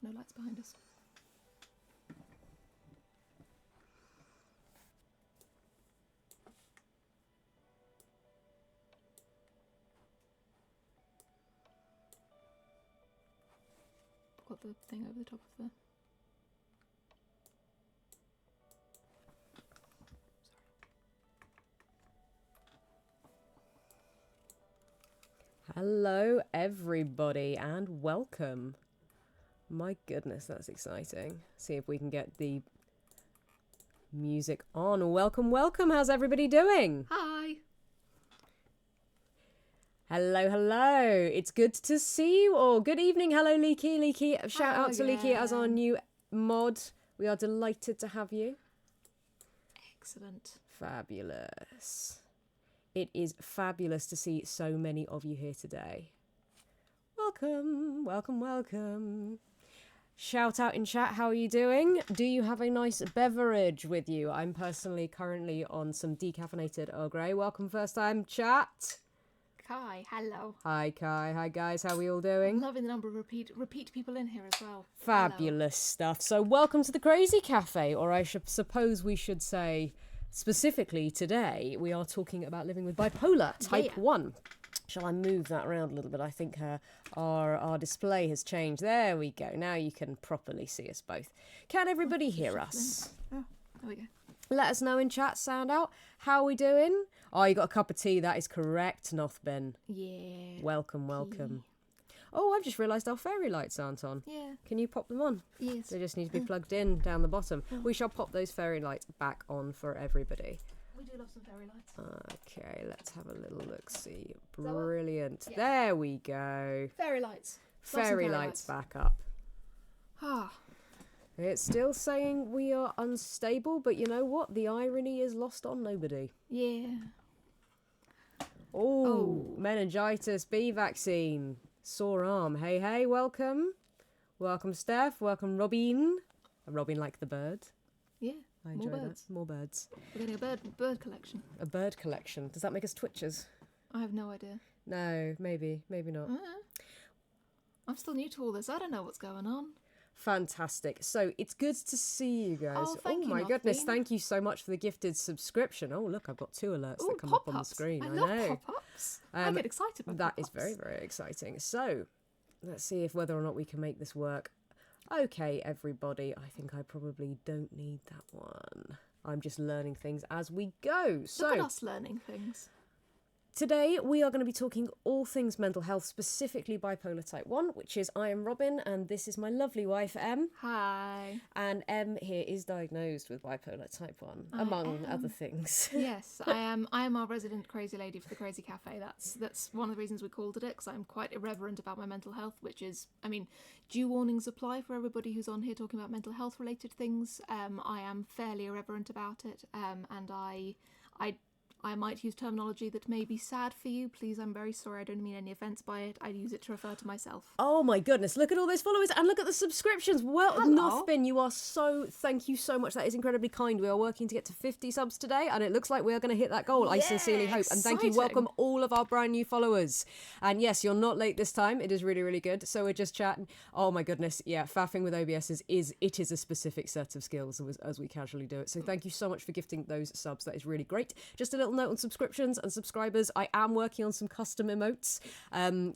no lights behind us. Got the thing over the top of the... Hello everybody and welcome. My goodness, that's exciting. See if we can get the music on. Welcome, welcome. How's everybody doing? Hi! Hello, hello. It's good to see you all. Good evening. Hello, Leaky. Leaky, shout out to Leaky as our new mod. We are delighted to have you. Excellent. Fabulous. It is fabulous to see so many of you here today. Welcome, welcome, welcome. Shout out in chat, how are you doing? Do you have a nice beverage with you? I'm personally currently on some decaffeinated Earl Grey. Welcome first time chat. Kai, hello. Hi Kai, hi guys, how are we all doing? I'm loving the number of repeat people in here as well. Fabulous stuff. So welcome to the Crazy Cafe, or I suppose we should say... Specifically today, we are talking about living with bipolar type 1. Shall I move that around a little bit? I think our display has changed. There we go. Now you can properly see us both. Can everybody hear us? Oh, there we go. Let us know in chat, sound out. How are we doing? Oh, you got a cup of tea. That is correct, Nothbin. Yeah. Welcome, welcome. Oh, I've just realised our fairy lights aren't on. Yeah. Can you pop them on? Yes. They just need to be plugged in down the bottom. We shall pop those fairy lights back on for everybody. We do love some fairy lights. Okay, let's have a little look-see. Brilliant. Yeah. There we go. Fairy lights. Fairy lights back up. Ah. It's still saying we are unstable, but you know what? The irony is lost on nobody. Yeah. Oh, meningitis B vaccine. Sore arm. Hey, hey, welcome. Welcome, Steph. Welcome, Robyn. Robyn like the bird. Yeah. I enjoy More birds. that. More birds. We're getting a bird collection. A bird collection. Does that make us twitchers? I have no idea. No, maybe. Maybe not. I'm still new to all this. I don't know what's going on. Fantastic. So it's good to see you guys. Oh, thank you, my goodness. Nothbin. Thank you so much for the gifted subscription. Oh, look, I've got 2 alerts Ooh, that come up on the pop-ups. screen. I know. love pop-ups. I get excited by That is pop-ups. very, very exciting. So let's see if whether or not we can make this work. Okay, everybody. I think I probably don't need that one. I'm just learning things as we go. So Look at us learning things. today we are going to be talking all things mental health, specifically bipolar type 1, which is I am Robyn and this is my lovely wife Em. Hi. And Em here is diagnosed with bipolar type 1, among other things. Yes, I am our resident crazy lady for the Crazy Cafe. That's one of the reasons we called it because I'm quite irreverent about my mental health, which is, I mean, due warnings apply for everybody who's on here talking about mental health related things. I am fairly irreverent about it, and I might use terminology that may be sad for you. Please, I'm very sorry. I don't mean any offence by it. I use it to refer to myself. Oh my goodness, look at all those followers and look at the subscriptions. Well, Hello. Nothbin, you are thank you so much. That is incredibly kind. We are working to get to 50 subs today and it looks like we are going to hit that goal. I sincerely hope. And thank you. exciting. Welcome all of our brand new followers. And yes, you're not late this time. It is really, really good. So we're just chatting. Oh my goodness. Yeah, faffing with OBS is a specific set of skills as we casually do it. So thank you so much for gifting those subs. That is really great. Just a little note on subscriptions and subscribers. I am working on some custom emotes,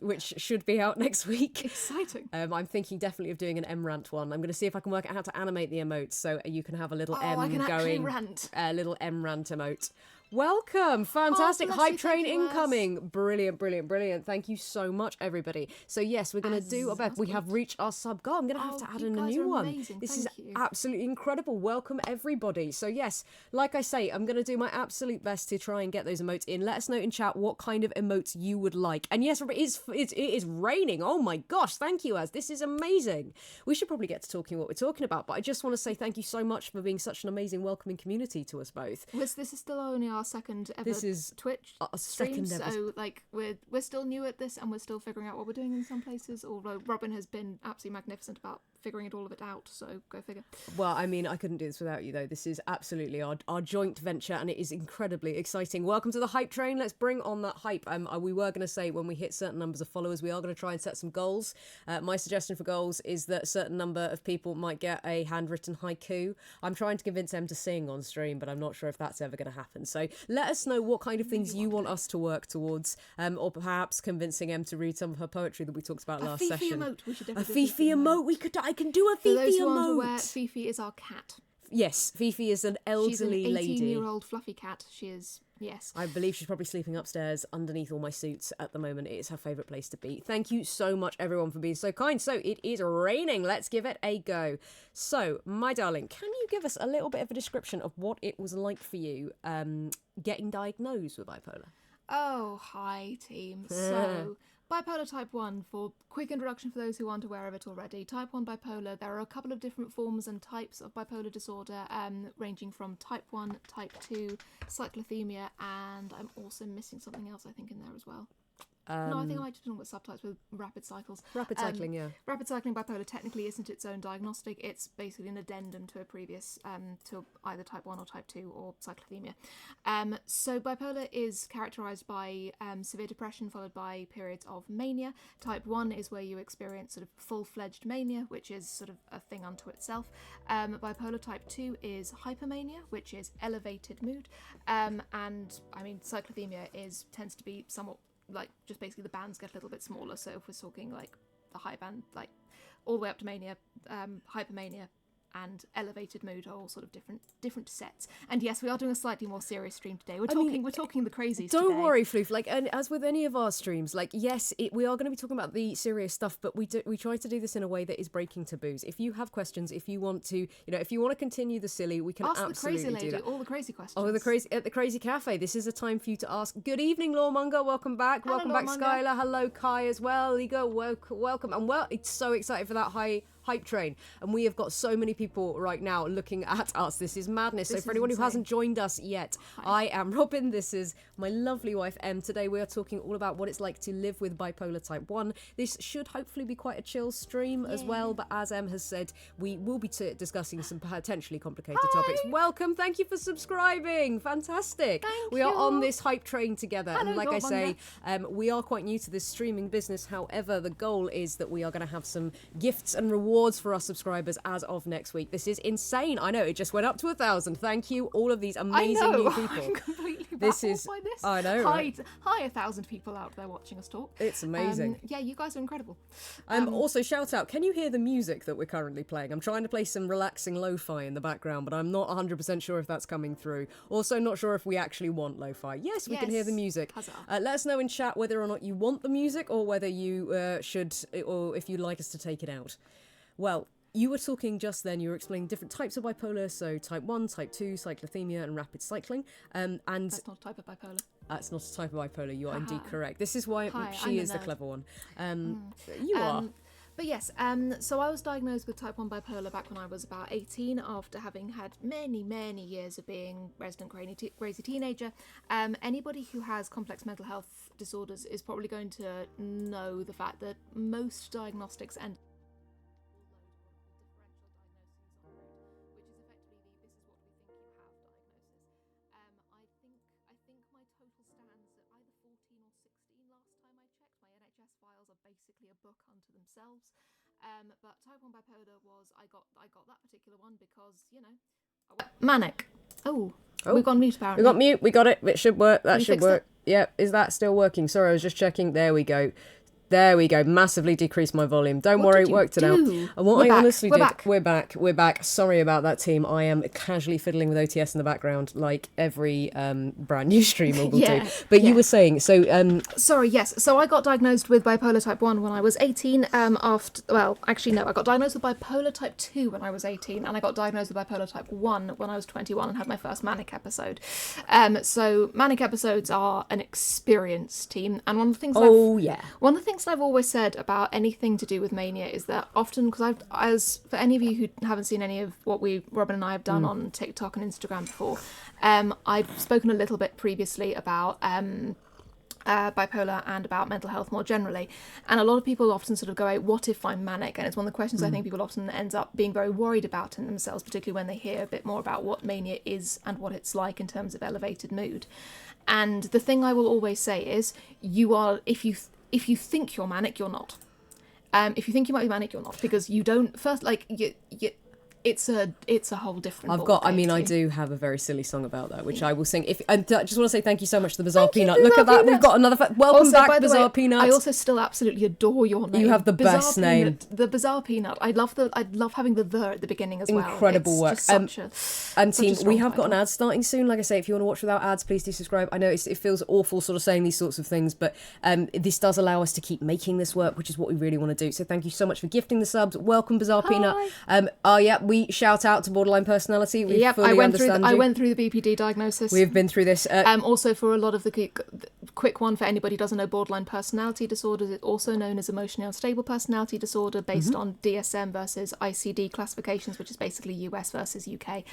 which should be out next week. Exciting. I'm thinking definitely of doing an M-rant one. I'm going to see if I can work out how to animate the emotes so you can have a little I can actually going, rant. little M-rant emote. Welcome, fantastic. bless Hype you, train thank you, Az. incoming. Brilliant, brilliant, brilliant. Thank you so much, everybody. So yes, we're going to do, we have reached our sub goal. I'm going to have to add you in a guys new are one. amazing, This thank is you. absolutely incredible. Welcome, everybody. So yes, like I say, I'm going to do my absolute best to try and get those emotes in. Let us know in chat what kind of emotes you would like. And yes, it is raining. Oh my gosh, thank you, Az. This is amazing. We should probably get to talking what we're talking about, but I just want to say thank you so much for being such an amazing welcoming community to us both. This is still only our second ever This is Twitch our stream, second ever. so like we're still new at this, and we're still figuring out what we're doing in some places. Although Robyn has been absolutely magnificent about figuring it all of it out, so go figure. Well, I mean, I couldn't do this without you, though. This is absolutely our joint venture, and it is incredibly exciting. Welcome to the hype train. Let's bring on that hype. We were going to say when we hit certain numbers of followers, we are going to try and set some goals. My suggestion for goals is that a certain number of people might get a handwritten haiku. I'm trying to convince Em to sing on stream, but I'm not sure if that's ever going to happen. So let us know what kind of things you want us to work towards, or perhaps convincing Em to read some of her poetry that we talked about last session. Emote. We should A definitely do Fifi emote. I can do a For Fifi those who aren't emote. aware, Fifi is our cat. Yes, Fifi is an elderly She's an lady. 18-year-old fluffy cat. She is, yes. I believe she's probably sleeping upstairs underneath all my suits at the moment. It is her favourite place to be. Thank you so much, everyone, for being so kind. So it is raining. Let's give it a go. So, my darling, can you give us a little bit of a description of what it was like for you getting diagnosed with bipolar? Oh, hi, team. So, bipolar type 1, for quick introduction for those who aren't aware of it already. Type 1 bipolar, there are a couple of different forms and types of bipolar disorder, ranging from type 1, type 2, cyclothymia, and I'm also missing something else, I think, in there as well. No, I think I might just been with subtypes with rapid cycles. Rapid cycling, yeah. Rapid cycling bipolar technically isn't its own diagnostic. It's basically an addendum to a previous, to either type 1 or type 2 or cyclothymia. So bipolar is characterised by severe depression followed by periods of mania. Type 1 is where you experience sort of full-fledged mania, which is sort of a thing unto itself. Bipolar type 2 is hypermania, which is elevated mood. And, I mean, cyclothymia tends to be somewhat like just basically the bands get a little bit smaller, so if we're talking like the high band, like all the way up to mania, hypermania and elevated mood are all sort of different sets. And yes, we are doing a slightly more serious stream today. We're talking the crazies Don't today. worry, Floof. Like, and as with any of our streams, like, yes, we are going to be talking about the serious stuff, but we try to do this in a way that is breaking taboos. If you have questions, if you want to, if you want to continue the silly, we can Ask absolutely the crazy lady do that. all the crazy questions. Oh, at the crazy cafe. This is a time for you to ask. Good evening, Lawmonger. Welcome back. Hello, Welcome back, Lawmonger. Skylar. Hello, Kai as well. Ligo, welcome. And it's so excited for that hype train, and we have got so many people right now looking at us. This is madness. So for anyone who hasn't joined us yet, I am Robyn. This is my lovely wife Em. Today we are talking all about what it's like to live with bipolar type 1. This should hopefully be quite a chill stream as well, but as Em has said, we will be discussing some potentially complicated topics. Welcome. Thank you for subscribing. Fantastic. We are on this hype train together. Hello, And like I Lawmonger. say, we are quite new to this streaming business. However, the goal is that we are going to have some gifts and rewards for our subscribers as of next week. This is insane. I know, it just went up to 1,000. Thank you, all of these amazing new people. I'm completely This baffled is- by this. I know, right? Hi, 1,000 people out there watching us talk. It's amazing. Yeah, you guys are incredible. Also, shout out, can you hear the music that we're currently playing? I'm trying to play some relaxing lo-fi in the background, but I'm not 100% sure if that's coming through. Also, not sure if we actually want lo-fi. Yes, we can hear the Yes. music. Huzzah. Let us know in chat whether or not you want the music, or whether you should, or if you'd like us to take it out. Well, you were talking just then, you were explaining different types of bipolar, so type 1, type 2, cyclothymia, and rapid cycling. And That's not a type of bipolar. that's not a type of bipolar, you are indeed correct. This is why Hi, I'm she the is the nerd. clever one. You are. But yes, so I was diagnosed with type 1 bipolar back when I was about 18, after having had many, many years of being resident crazy teenager. Anybody who has complex mental health disorders is probably going to know the fact that most diagnostics end basically a book unto themselves. But type 1 bipolar was, I got that particular one because, manic. Oh, we've gone mute apparently. We got mute, we got it, it should work, that You should fixed work. Yep, is that still working? Sorry, I was just checking. There we go. There we go. Massively decreased my volume. Don't worry, it worked it out. And what We're I back. honestly We're did, back. we're back. Sorry about that, team. I am casually fiddling with OTS in the background, like every brand new streamer will do. But you were saying, so Sorry, yes. So I got diagnosed with bipolar type 1 when I was 18. I got diagnosed with bipolar type 2 when I was 18, and I got diagnosed with bipolar type 1 when I was 21 and had my first manic episode. So manic episodes are an experience, team, and one of the things things I've always said about anything to do with mania is that often, because for any of you who haven't seen any of what Robyn and I have done on TikTok and Instagram before, I've spoken a little bit previously about bipolar and about mental health more generally, and a lot of people often sort of go, what if I'm manic? And it's one of the questions I think people often end up being very worried about in themselves, particularly when they hear a bit more about what mania is and what it's like in terms of elevated mood. And the thing I will always say is, you are, if you think you're manic, you're not. If you think you might be manic, you're not, because you don't first, like, it's a whole different I do have a very silly song about that, which I will sing. I just want to say thank you so much to the Bizarre Peanut. Look at that, we've got another welcome also, back, Bizarre Peanut. I also still absolutely adore your name. You have the Bizarre best name. Peanut, the Bizarre Peanut. I love having the at the beginning as well. Incredible work. And team, we have got an ad starting soon. Like I say, if you want to watch without ads, please do subscribe. I know it feels awful sort of saying these sorts of things, but this does allow us to keep making this work, which is what we really want to do. So thank you so much for gifting the subs. Welcome, Bizarre Peanut. We shout out to borderline personality. I went through the BPD diagnosis. We've been through this. Also, for a lot of the quick one for anybody who doesn't know, borderline personality disorder is also known as emotionally unstable personality disorder, based on DSM versus ICD classifications, which is basically US versus UK,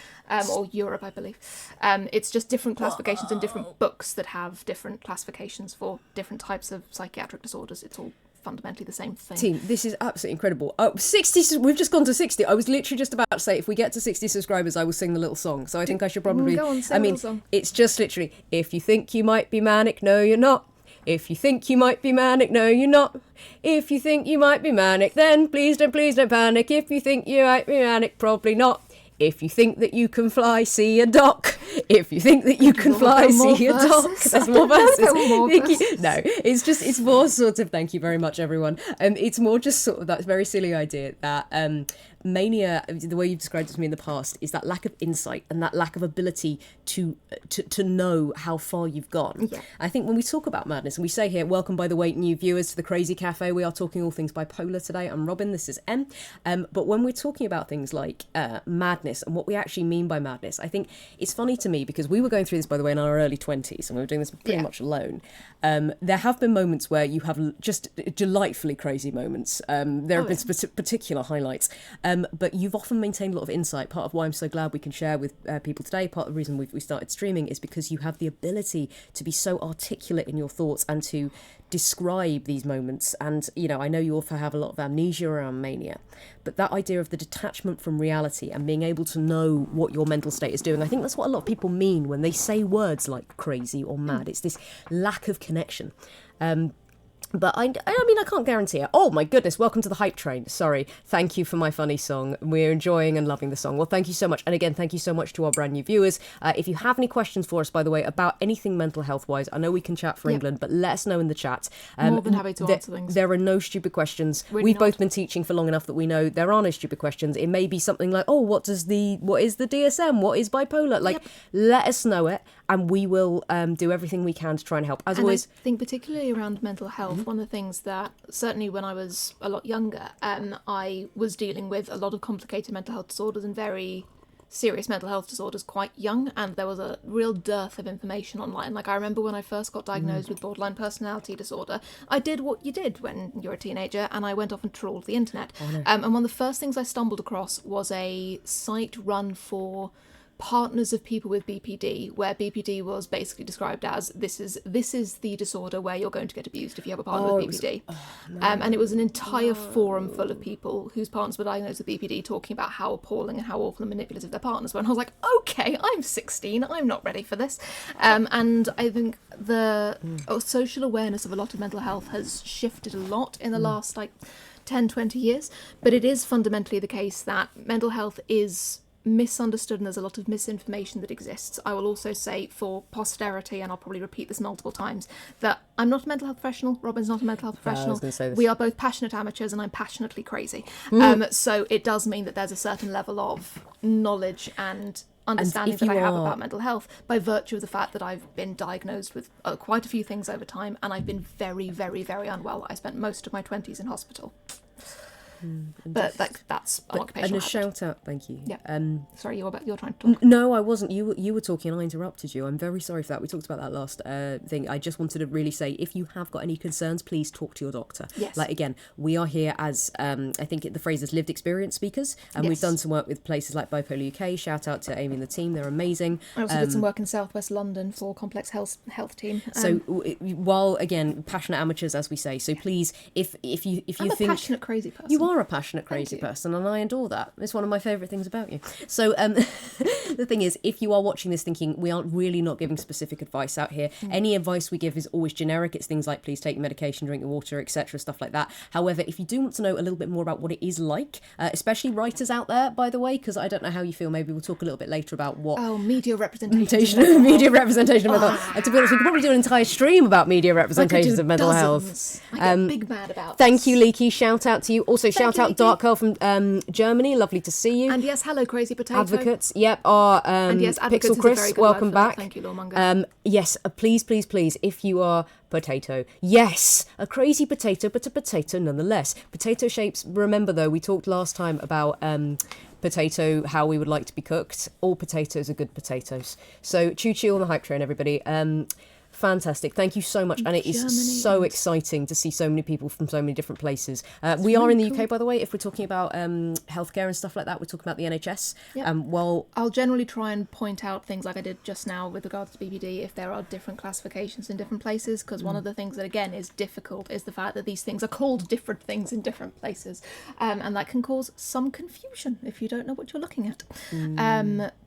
or Europe, I believe. It's just different classifications in different books that have different classifications for different types of psychiatric disorders. It's all fundamentally the same thing. Team, this is absolutely incredible. 60, we've just gone to 60. I was literally just about to say, if we get to 60 subscribers, I will sing the little song. So I think I should probably... Go on, sing the little song. It's just literally, if you think you might be manic, no, you're not. If you think you might be manic, no, you're not. If you think you might be manic, then please don't panic. If you think you might be manic, probably not. If you think that you can fly, see a doc. If you think that you can fly, see a doc. There's more verses. No, it's more sort of, thank you very much, everyone. It's more just sort of that very silly idea that mania, the way you've described it to me in the past, is that lack of insight and that lack of ability to know how far you've gone. Yeah. I think when we talk about madness, and we say here, welcome, by the way, new viewers to the Crazy Cafe. We are talking all things bipolar today. I'm Robyn, this is Em. But when we're talking about things like madness and what we actually mean by madness, I think it's funny to me because we were going through this, by the way, in our early 20s, and we were doing this pretty much alone. There have been moments where you have just delightfully crazy moments. There have been particular highlights. But you've often maintained a lot of insight. Part of why I'm so glad we can share with people today, part of the reason we started streaming, is because you have the ability to be so articulate in your thoughts and to describe these moments. And, you know, I know you also have a lot of amnesia around mania, but that idea of the detachment from reality and being able to know what your mental state is doing, I think that's what a lot of people mean when they say words like crazy or mad. It's this lack of connection. But I mean, I can't guarantee it. Oh my goodness, welcome to the hype train. Sorry, thank you for my funny song. We're enjoying and loving the song. Well, thank you so much. And again, thank you so much to our brand new viewers. If you have any questions for us, by the way, about anything mental health wise, I know we can chat for England, but let us know in the chat. More than happy to answer things. There are no stupid questions. Really We've not. both been teaching for long enough that we know there are no stupid questions. It may be something like, oh, what is the DSM? What is bipolar? Like, let us know it. And we will do everything we can to try and help. As always, I think particularly around mental health, one of the things that certainly when I was a lot younger, I was dealing with a lot of complicated mental health disorders and very serious mental health disorders quite young, and there was a real dearth of information online. Like, I remember when I first got diagnosed with borderline personality disorder, I did what you did when you're a teenager, and I went off and trawled the internet. And one of the first things I stumbled across was a site run for partners of people with BPD, where BPD was basically described as this is the disorder where you're going to get abused if you have a partner with BPD. And it was an entire forum full of people whose partners were diagnosed with BPD talking about how appalling and how awful and manipulative their partners were. And I was like, okay, I'm 16, I'm not ready for this. And I think the social awareness of a lot of mental health has shifted a lot in the last 10, 20 years. But it is fundamentally the case that mental health is misunderstood and there's a lot of misinformation that exists. I will also say for posterity, and I'll probably repeat this multiple times, that I'm not a mental health professional, Robyn's not a mental health professional. I was gonna say this. We are both passionate amateurs and I'm passionately crazy. So it does mean that there's a certain level of knowledge and understanding that I have about mental health by virtue of the fact that I've been diagnosed with quite a few things over time, and I've been very, very, very unwell. I spent most of my 20s in hospital. But that's an occupational And a hazard. shout out, thank you. Yeah. Sorry, you're trying to talk. No, I wasn't. You were talking and I interrupted you. I'm very sorry for that. We talked about that last thing. I just wanted to really say, if you have got any concerns, please talk to your doctor. Yes. Like, again, we are here as, I think the phrase is lived experience speakers, and we've Yes. done some work with places like Bipolar UK. Shout out to Amy and the team. They're amazing. I also did some work in Southwest London for Complex Health team. So while, again, passionate amateurs, as we say, so please, if you I'm a think passionate crazy person. you are a passionate crazy person, and I adore that. It's one of my favourite things about you. So the thing is, if you are watching this thinking we aren't really not giving specific advice out here, any advice we give is always generic. It's things like please take your medication, drink your water, etc., stuff like that. However, if you do want to know a little bit more about what it is like, especially writers out there, by the way, because I don't know how you feel, maybe we'll talk a little bit later about what Media representation. media representation of mental health. To be honest, we could probably do an entire stream about media representations of mental health. I get big mad about Thank this. you, Leaky. Shout out to you. Also, shout you, out Leaky. Dark Girl from Germany. Lovely to see you. And yes, hello, Crazy Potato. Advocates, yep, our And yes, Advocates Pixel is a Chris, very good welcome word for that. back. Thank you, Lawmonger. Yes, please, if you are potato, yes, a crazy potato, but a potato nonetheless. Potato shapes. Remember though, we talked last time about potato, how we would like to be cooked. All potatoes are good potatoes. So choo on the hype train, everybody. Fantastic. Thank you so much. And it is so exciting to see so many people from so many different places. We are in the UK, by the way. If we're talking about healthcare and stuff like that, we're talking about the NHS. Yep. Well, I'll generally try and point out things like I did just now with regards to BPD, if there are different classifications in different places, because one of the things that, again, is difficult is the fact that these things are called different things in different places. And that can cause some confusion if you don't know what you're looking at.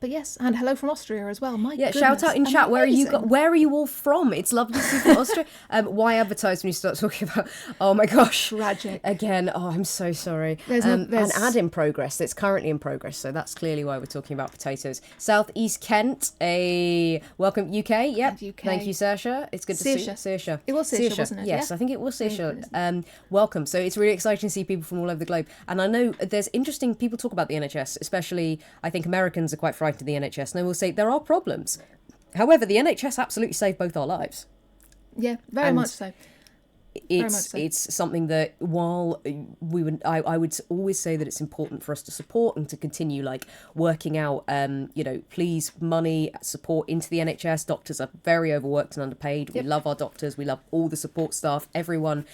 But yes, and hello from Austria as well. My yeah, goodness, shout out in chat. amazing. Where are you all from? It's lovely to see you from Austria. Why advertise when you start talking about? Oh my gosh, Tragic. Again. Oh, I'm so sorry. There's an ad in progress. It's currently in progress, so that's clearly why we're talking about potatoes. South East Kent. Welcome UK. Yep. And UK. Thank you, Saoirse. It's good to see you. Saoirse. It was Saoirse, wasn't it? Yes, Yeah. I think it was Saoirse. Welcome. So it's really exciting to see people from all over the globe. And I know there's interesting people talk about the NHS, especially I think Americans are quite frightened of the NHS, and they will say there are problems. However, the NHS absolutely saved both our lives. Yeah, very much so. It's something that while I would always say that it's important for us to support and to continue like working out please money support into the NHS. Doctors are very overworked and underpaid. Yep. We love our doctors, we love all the support staff, everyone,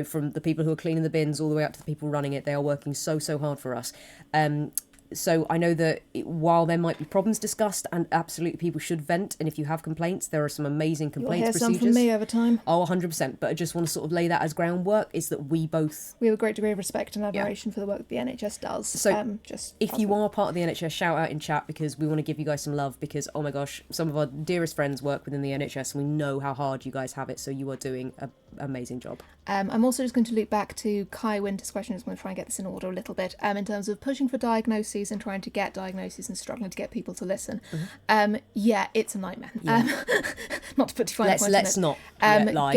from the people who are cleaning the bins all the way up to the people running it. They are working so hard for us. So I know that while there might be problems discussed, and absolutely people should vent, and if you have complaints, there are some amazing complaints You'll hear procedures. some from me over time. Oh, 100%. But I just want to sort of lay that as groundwork, is that we have a great degree of respect and admiration for the work that the NHS does. So if you are part of the NHS, shout out in chat, because we want to give you guys some love, because, oh my gosh, some of our dearest friends work within the NHS, and we know how hard you guys have it, so you are doing an amazing job. I'm also just going to loop back to Kai Winter's question. I'm going to try and get this in order a little bit, in terms of pushing for diagnoses and trying to get diagnoses and struggling to get people to listen. Yeah, it's a nightmare. Yeah. Not to put too fine a point on it. Let's not lie.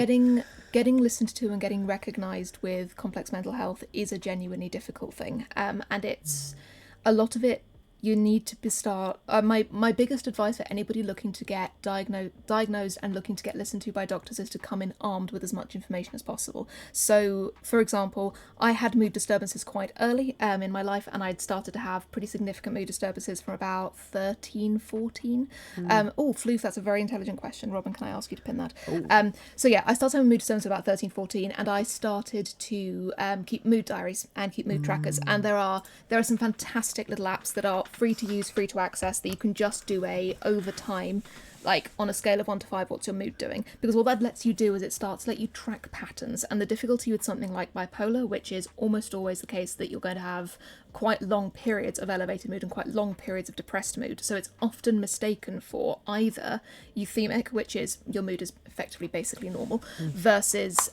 Getting listened to and getting recognised with complex mental health is a genuinely difficult thing, and it's a lot of it. You need to start. My biggest advice for anybody looking to get diagnosed and looking to get listened to by doctors is to come in armed with as much information as possible. So, for example, I had mood disturbances quite early in my life, and I'd started to have pretty significant mood disturbances from about 13, 14. Floof, that's a very intelligent question. Robyn, can I ask you to pin that? So yeah, I started having mood disturbances about 13, 14, and I started to keep mood diaries and keep mood trackers. And there are some fantastic little apps that are free to use, free to access, that you can just do over time, like on a scale of 1 to 5, what's your mood doing? Because all that lets you do is it starts to let you track patterns. And the difficulty with something like bipolar, which is almost always the case, that you're going to have quite long periods of elevated mood and quite long periods of depressed mood. So it's often mistaken for either euphemic, which is your mood is effectively basically normal, versus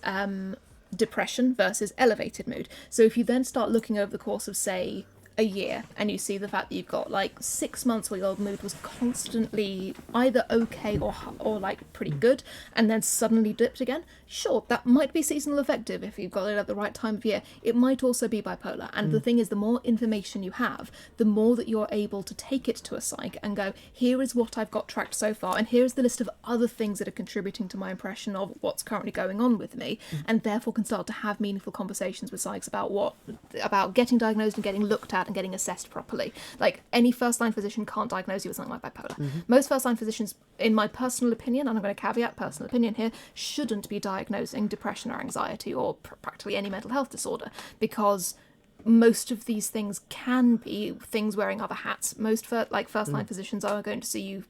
depression versus elevated mood. So if you then start looking over the course of, say, a year and you see the fact that you've got like 6 months where your mood was constantly either okay or like pretty good, and then suddenly dipped again, sure, that might be seasonal affective if you've got it at the right time of year. It might also be bipolar. And the thing is, the more information you have, the more that you're able to take it to a psych and go, here is what I've got tracked so far, and here's the list of other things that are contributing to my impression of what's currently going on with me, and therefore can start to have meaningful conversations with psychs about getting diagnosed and getting looked at and getting assessed properly. Like, any first-line physician can't diagnose you with something like bipolar. Most first-line physicians, in my personal opinion, and I'm going to caveat personal opinion here, shouldn't be diagnosing depression or anxiety or practically any mental health disorder, because most of these things can be things wearing other hats. Most first-line physicians are going to see you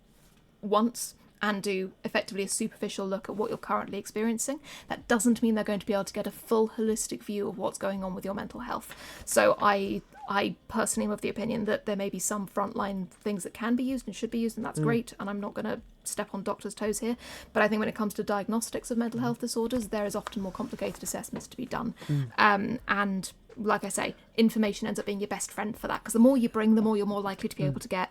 once and do effectively a superficial look at what you're currently experiencing. That doesn't mean they're going to be able to get a full holistic view of what's going on with your mental health. So I personally am of the opinion that there may be some frontline things that can be used and should be used, and that's great, and I'm not going to step on doctors' toes here, but I think when it comes to diagnostics of mental health disorders, there is often more complicated assessments to be done. And like I say, information ends up being your best friend for that, because the more you bring, the more you're more likely to be able to get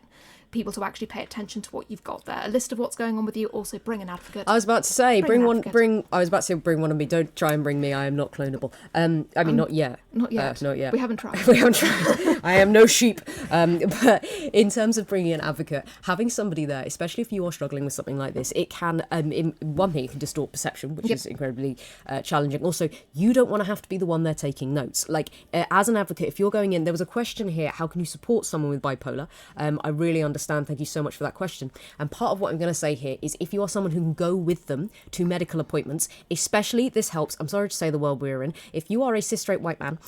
people to actually pay attention to what you've got there. A list of what's going on with you. Also bring an advocate. I was about to say, bring one of me. Don't try and bring me. I am not clonable. Not yet. Not yet. Not yet. We haven't tried. We haven't tried. I am no sheep. But in terms of bringing an advocate, having somebody there, especially if you are struggling with something like this, it can, one thing, it can distort perception, which is incredibly challenging. Also, you don't want to have to be the one there taking notes. Like, as an advocate, if you're going in, there was a question here, how can you support someone with bipolar? I really understand. Thank you so much for that question. And part of what I'm going to say here is, if you are someone who can go with them to medical appointments, especially, this helps, I'm sorry to say the world we're in, if you are a cis straight white man,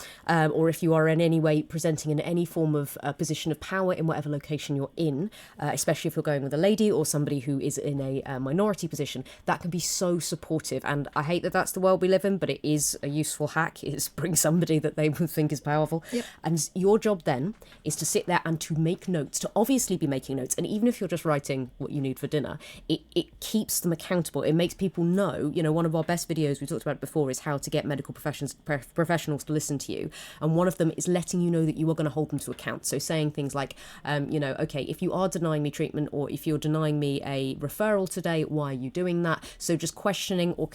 or if you are in any way presenting in any form of position of power in whatever location you're in, especially if you're going with a lady or somebody who is in a minority position, that can be so supportive. And I hate that that's the world we live in, but it is a useful hack, is bring somebody that they would think is powerful. Yep. And your job then is to sit there and to make notes, to obviously be making notes. And even if you're just writing what you need for dinner, it keeps them accountable. It makes people know, one of our best videos we talked about before is how to get medical professionals to listen to you. And one of them is letting you know that you are going to hold them to account. So saying things like, okay, if you are denying me treatment, or if you're denying me a referral today, why are you doing that? So just questioning, or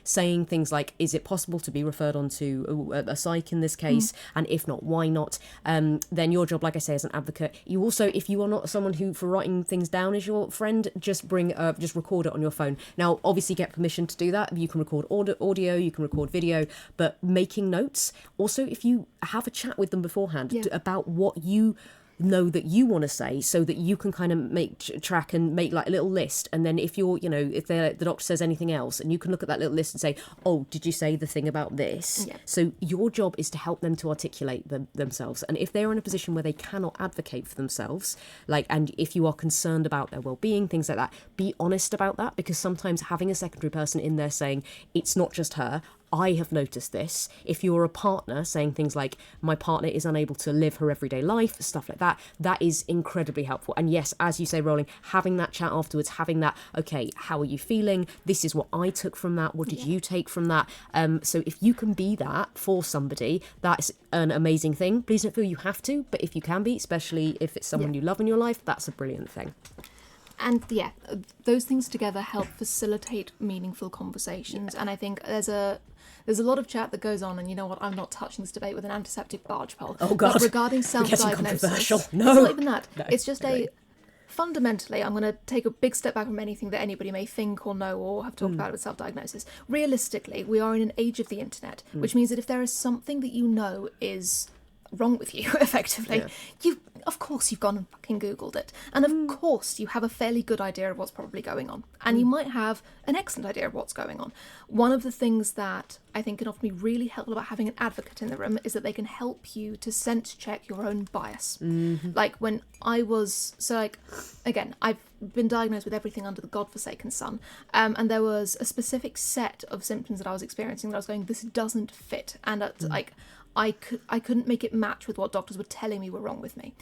saying things like, is it possible to be referred on to a psych in this case? And if not, why not? Then your job, like I say, as an advocate, you also, if you are not someone who for writing things down is your friend, just record it on your phone. Now, obviously get permission to do that. You can record audio, you can record video, but making notes. Also, if you have a chat with them beforehand about what you know that you want to say, so that you can kind of track and make like a little list. And then if you're, if the doctor says anything else, and you can look at that little list and say, oh, did you say the thing about this? Yeah. So your job is to help them to articulate themselves. And if they're in a position where they cannot advocate for themselves, and if you are concerned about their well-being, things like that, be honest about that, because sometimes having a secondary person in there saying, it's not just her, I have noticed this. If you're a partner saying things like, my partner is unable to live her everyday life, stuff like that, that is incredibly helpful. And yes, as you say, Rolling, having that chat afterwards, having that, okay, how are you feeling? This is what I took from that. What did you take from that? So if you can be that for somebody, that's an amazing thing. Please don't feel you have to, but if you can be, especially if it's someone you love in your life, that's a brilliant thing. And those things together help facilitate meaningful conversations. And I think there's a lot of chat that goes on, and you know what, I'm not touching this debate with an antiseptic barge pole. Oh God, but regarding self-diagnosis, no, it's not even that. No, it's just fundamentally, I'm going to take a big step back from anything that anybody may think or know or have talked about with self-diagnosis. Realistically, we are in an age of the internet, which means that if there is something that you know is wrong with you, effectively, of course you've gone and fucking Googled it. And of course you have a fairly good idea of what's probably going on. And you might have an excellent idea of what's going on. One of the things that I think can often be really helpful about having an advocate in the room is that they can help you to sense check your own bias. Like when I was, again, I've been diagnosed with everything under the godforsaken sun. And there was a specific set of symptoms that I was experiencing that I was going, this doesn't fit. And I couldn't make it match with what doctors were telling me were wrong with me.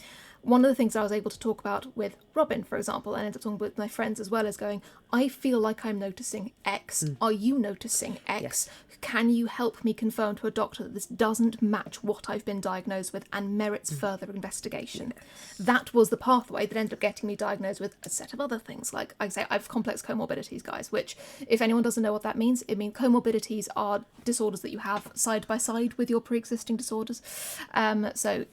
one of the things I was able to talk about with Robyn, for example, and ended up talking with my friends as well, is going, I feel like I'm noticing X. Are you noticing X? Yes. Can you help me confirm to a doctor that this doesn't match what I've been diagnosed with and merits further investigation? That was the pathway that ended up getting me diagnosed with a set of other things. Like I say, I have complex comorbidities, guys, which, if anyone doesn't know what that means, it means comorbidities are disorders that you have side by side with your pre-existing disorders. So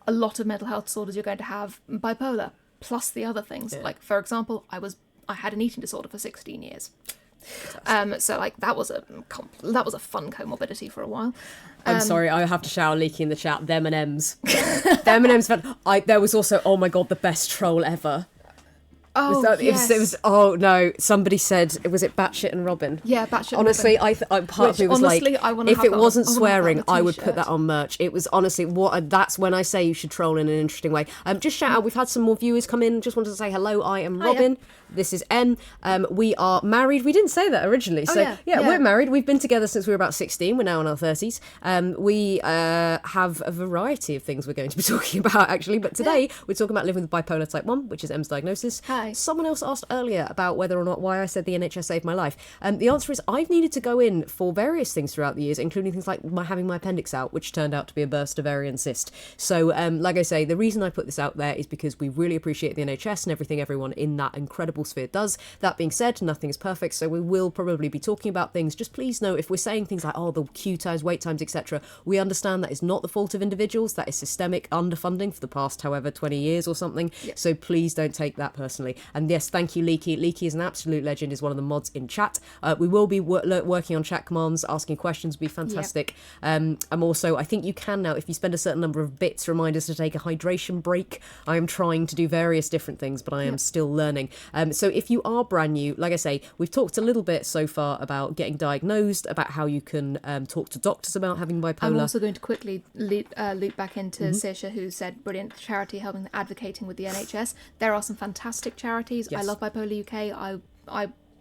a lot of mental health disorders, you're going to have bipolar plus the other things. Like, for example, I had an eating disorder for 16 years. So like that was a fun comorbidity for a while. I'm sorry, I have to shout Leaky in the chat. Them and M's. Them and M's. There was also, oh my god, the best troll ever. Oh, yes. It was, oh no, somebody said, was it Batshit and Robyn? Yeah, Batshit honestly, and Robyn. part of me was honestly, like, if it wasn't swearing, I would put that on merch. It was honestly, that's when I say you should troll in an interesting way. Just shout out, we've had some more viewers come in. Just wanted to say hello, I am Robyn. This is N. We are married. We didn't say that originally. So yeah, we're married. We've been together since we were about 16. We're now in our 30s. We have a variety of things we're going to be talking about, actually. But today, we're talking about living with bipolar type 1, which is M's diagnosis. Hi. Someone else asked earlier about whether or not why I said the NHS saved my life. The answer is I've needed to go in for various things throughout the years, including things like having my appendix out, which turned out to be a burst ovarian cyst. So, like I say, the reason I put this out there is because we really appreciate the NHS and everything everyone in that incredible sphere does. That being said, nothing is perfect, so we will probably be talking about things. Just please know, if we're saying things like, oh, the queue times, wait times, etc., we understand that is not the fault of individuals. That is systemic underfunding for the past, however, 20 years or something. Yep. So please don't take that personally. And yes, thank you, Leaky. Leaky is an absolute legend, is one of the mods in chat. We will be working on chat commands, asking questions would be fantastic. Yep. I'm also, I think you can now, if you spend a certain number of bits, remind us to take a hydration break. I am trying to do various different things, but I am still learning. So if you are brand new, like I say, we've talked a little bit so far about getting diagnosed, about how you can talk to doctors about having bipolar. I'm also going to quickly loop back into Saoirse, who said, brilliant charity helping advocating with the NHS. There are some fantastic charities. Yes. I love Bipolar UK.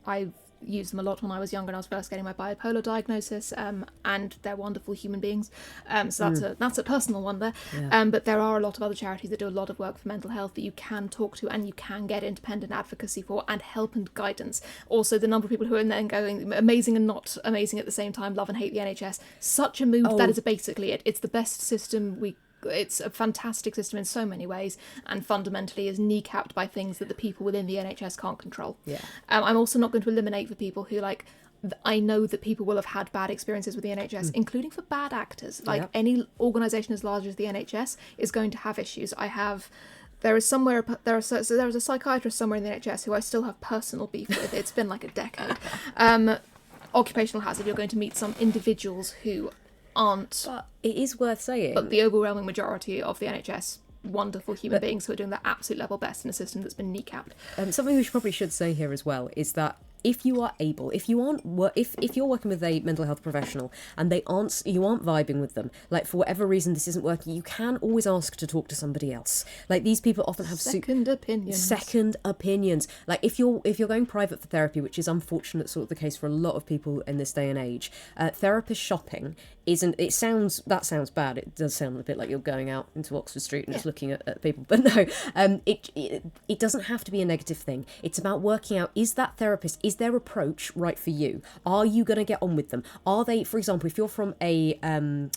I used them a lot when I was younger and I was first getting my bipolar diagnosis, and they're wonderful human beings. So that's a personal one there. Yeah. But there are a lot of other charities that do a lot of work for mental health that you can talk to and you can get independent advocacy for and help and guidance. Also, the number of people who are in there and going amazing and not amazing at the same time, love and hate the NHS. Such a mood. That is basically it. It's the best system it's a fantastic system in so many ways, and fundamentally is kneecapped by things that the people within the NHS can't control. Yeah. I'm also not going to eliminate for people who, like, I know that people will have had bad experiences with the NHS, including for bad actors. Like, any organisation as large as the NHS is going to have issues. There is a psychiatrist somewhere in the NHS who I still have personal beef with. It's been like a decade. Occupational hazard, you're going to meet some individuals who aren't. But it is worth saying. But the overwhelming majority of the NHS, wonderful human beings who are doing their absolute level best in a system that's been kneecapped. Something we probably should say here as well is that if you are able, if you're working with a mental health professional and you aren't vibing with them, like for whatever reason this isn't working, you can always ask to talk to somebody else. Like, these people often have second opinions. Like, if you're going private for therapy, which is unfortunate sort of the case for a lot of people in this day and age, therapist shopping that sounds bad. It does sound a bit like you're going out into Oxford Street and just looking at people, but no, it doesn't have to be a negative thing. It's about working out, is their approach right for you? Are you going to get on with them? Are they, for example, if you're from a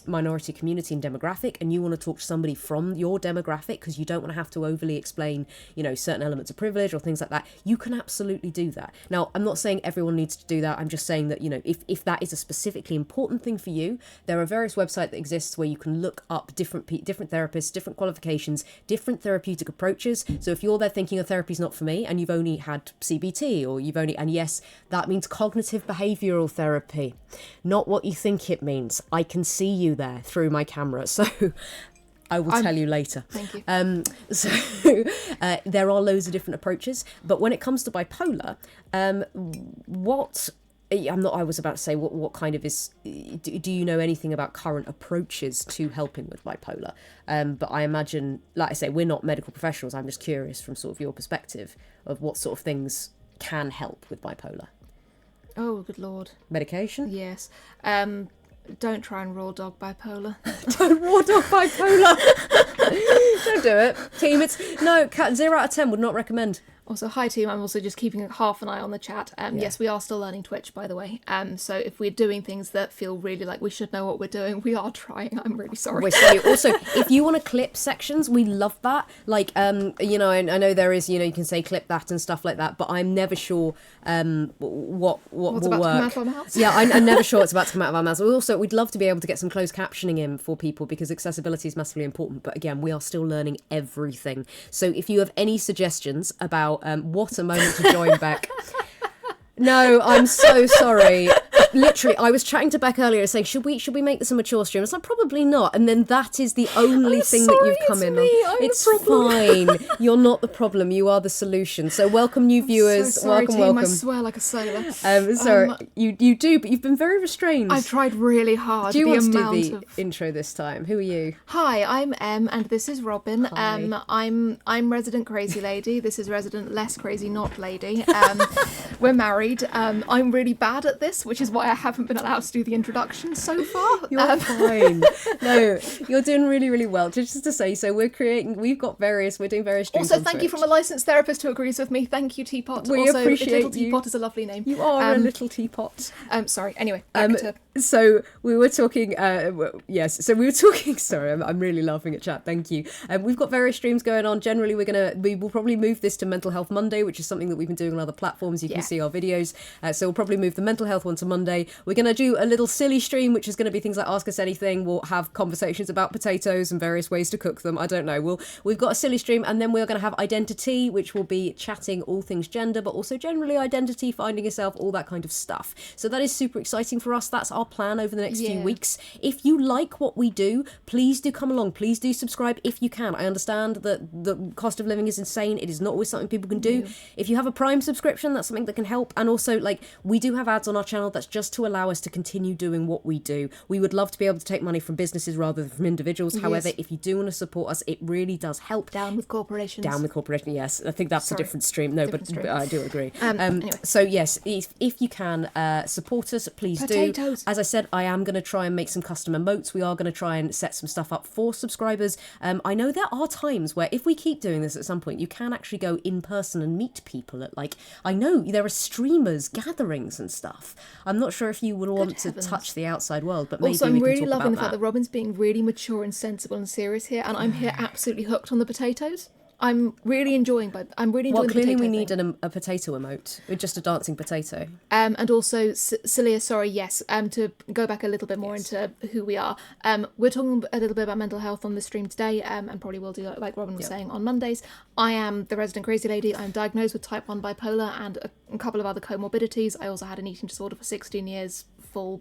minority community and demographic and you want to talk to somebody from your demographic because you don't want to have to overly explain, certain elements of privilege or things like that, you can absolutely do that. Now, I'm not saying everyone needs to do that. I'm just saying that, if that is a specifically important thing for you, there are various websites that exists where you can look up different therapists, different qualifications, different therapeutic approaches. So if you're there thinking a therapy's not for me and you've only had CBT, or and yes, that means cognitive behavioural therapy, not what you think it means. I can see you there through my camera, so I will tell you later. Thank you. So there are loads of different approaches, but when it comes to bipolar, I was about to say what kind of is. Do you know anything about current approaches to helping with bipolar? But I imagine, like I say, we're not medical professionals. I'm just curious from sort of your perspective of what sort of things can help with bipolar. Oh, good lord. Medication? Yes. Don't try and raw dog bipolar. Don't raw dog bipolar. do it. Team, it's... No, 0 out of 10 would not recommend. Also, hi team, I'm also just keeping half an eye on the chat. Yes, we are still learning Twitch, by the way. So if we're doing things that feel really like we should know what we're doing, we are trying. I'm really sorry. We're sorry. Also, if you want to clip sections, we love that. Like, you know, I know there is, you know, you can say clip that and stuff like that, but I'm never sure what What's will about work. to come out of our mouths? Yeah, I'm never sure it's about to come out of our mouths. Also, we'd love to be able to get some closed captioning in for people because accessibility is massively important. But again, we are still learning everything. So if you have any suggestions about what a moment to join Beck. No, I'm so sorry. Literally, I was chatting to Beck earlier saying, should we make this a mature stream? It's like, probably not. And then that is the only thing that you've come in on. It's fine. You're not the problem. You are the solution. So welcome new viewers. So sorry, welcome, team. welcome. I swear like a sailor. Sorry, you do, but you've been very restrained. I've tried really hard. Do you want to do the intro this time? Who are you? Hi, I'm Em, and this is Robyn. I'm resident crazy lady. This is resident less crazy not lady. We're married. I'm really bad at this, which is why I haven't been allowed to do the introduction so far. You're fine. No, you're doing really, really well. Just to say, so we're doing various streams. Also, thank you from a licensed therapist who agrees with me. Thank you, Teapot. We also, appreciate Little you. Teapot is a lovely name. You are a little teapot. Sorry. Anyway, back to... So we were talking, yes, so we were talking, sorry, I'm really laughing at chat, thank you. We've got various streams going on. Generally, we will probably move this to Mental Health Monday, which is something that we've been doing on other platforms. You can see our videos. So we'll probably move the mental health one to Monday. We're going to do a little silly stream, which is going to be things like Ask Us Anything. We'll have conversations about potatoes and various ways to cook them. I don't know. We've got a silly stream, and then we're going to have Identity, which will be chatting all things gender, but also generally identity, finding yourself, all that kind of stuff. So that is super exciting for us. That's our plan over the next few weeks. If you like what we do, please do come along. Please do subscribe if you can. I understand that the cost of living is insane. It is not always something people can do. If you have a Prime subscription, that's something that can help. And also, like, we do have ads on our channel. That's just to allow us to continue doing what we do. We would love to be able to take money from businesses rather than from individuals. However, if you do want to support us, it really does help. Down with corporations. Down with corporations, yes. I think that's a different stream. No, but I do agree. Anyway. So yes, if you can support us, please Potatoes. do. As I said, I am going to try and make some custom emotes. We are going to try and set some stuff up for subscribers. I know there are times where if we keep doing this at some point, you can actually go in person and meet people at, like, I know there are streamers gatherings and stuff. I'm not sure if you would want to touch the outside world, but maybe also, we I'm can really talk loving the about fact that Robyn's being really mature and sensible and serious here, and I'm here absolutely hooked on the potatoes. I'm really enjoying the clearly potato we need thing. a potato emote. We're just a dancing potato. And also, Celia, sorry, yes, to go back a little bit more into who we are. We're talking a little bit about mental health on the stream today, and probably will do, like Robyn was saying, on Mondays. I am the resident crazy lady. I'm diagnosed with type 1 bipolar and a couple of other comorbidities. I also had an eating disorder for 16 years.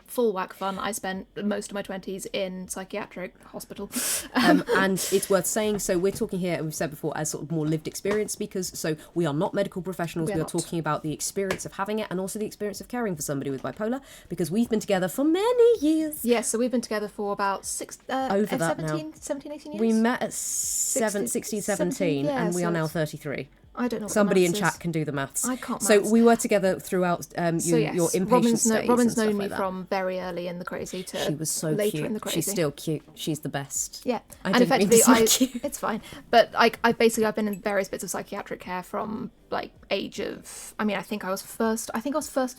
Full whack fun. I spent most of my 20s in psychiatric hospital. And it's worth saying, so we're talking here, we've said before, as sort of more lived experience speakers. So we are not medical professionals. We are talking about the experience of having it and also the experience of caring for somebody with bipolar, because we've been together for many years. Yes, so we've been together for about 17, 18 years. We met at 16, 17, yeah, and we so are now 33. I don't know. Somebody in chat can do the maths. I can't. So we were together throughout your inpatient stays. Robyn's known and me like from very early in the crazy to she was so later cute. in the crazy. She's still cute. She's the best. Yeah, and effectively, it's fine. But I've been in various bits of psychiatric care from like age of. I mean, I think I was first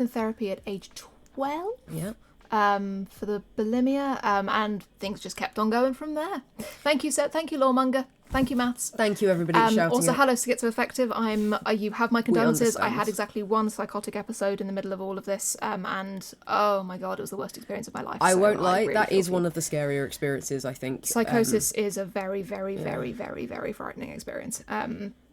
in therapy at age 12. Yeah. For the bulimia, and things just kept on going from there. Thank you, Seth. Thank you, Lawmonger. Thank you, Maths. Thank you, everybody. Shouting also, it. hello, Schizoaffective. You have my condolences. I had understand. exactly one psychotic episode in the middle of all of this, and oh my god, it was the worst experience of my life. I so won't lie, really that is feel one of the scarier experiences, I think. Psychosis is a very, very, very, very, very frightening experience.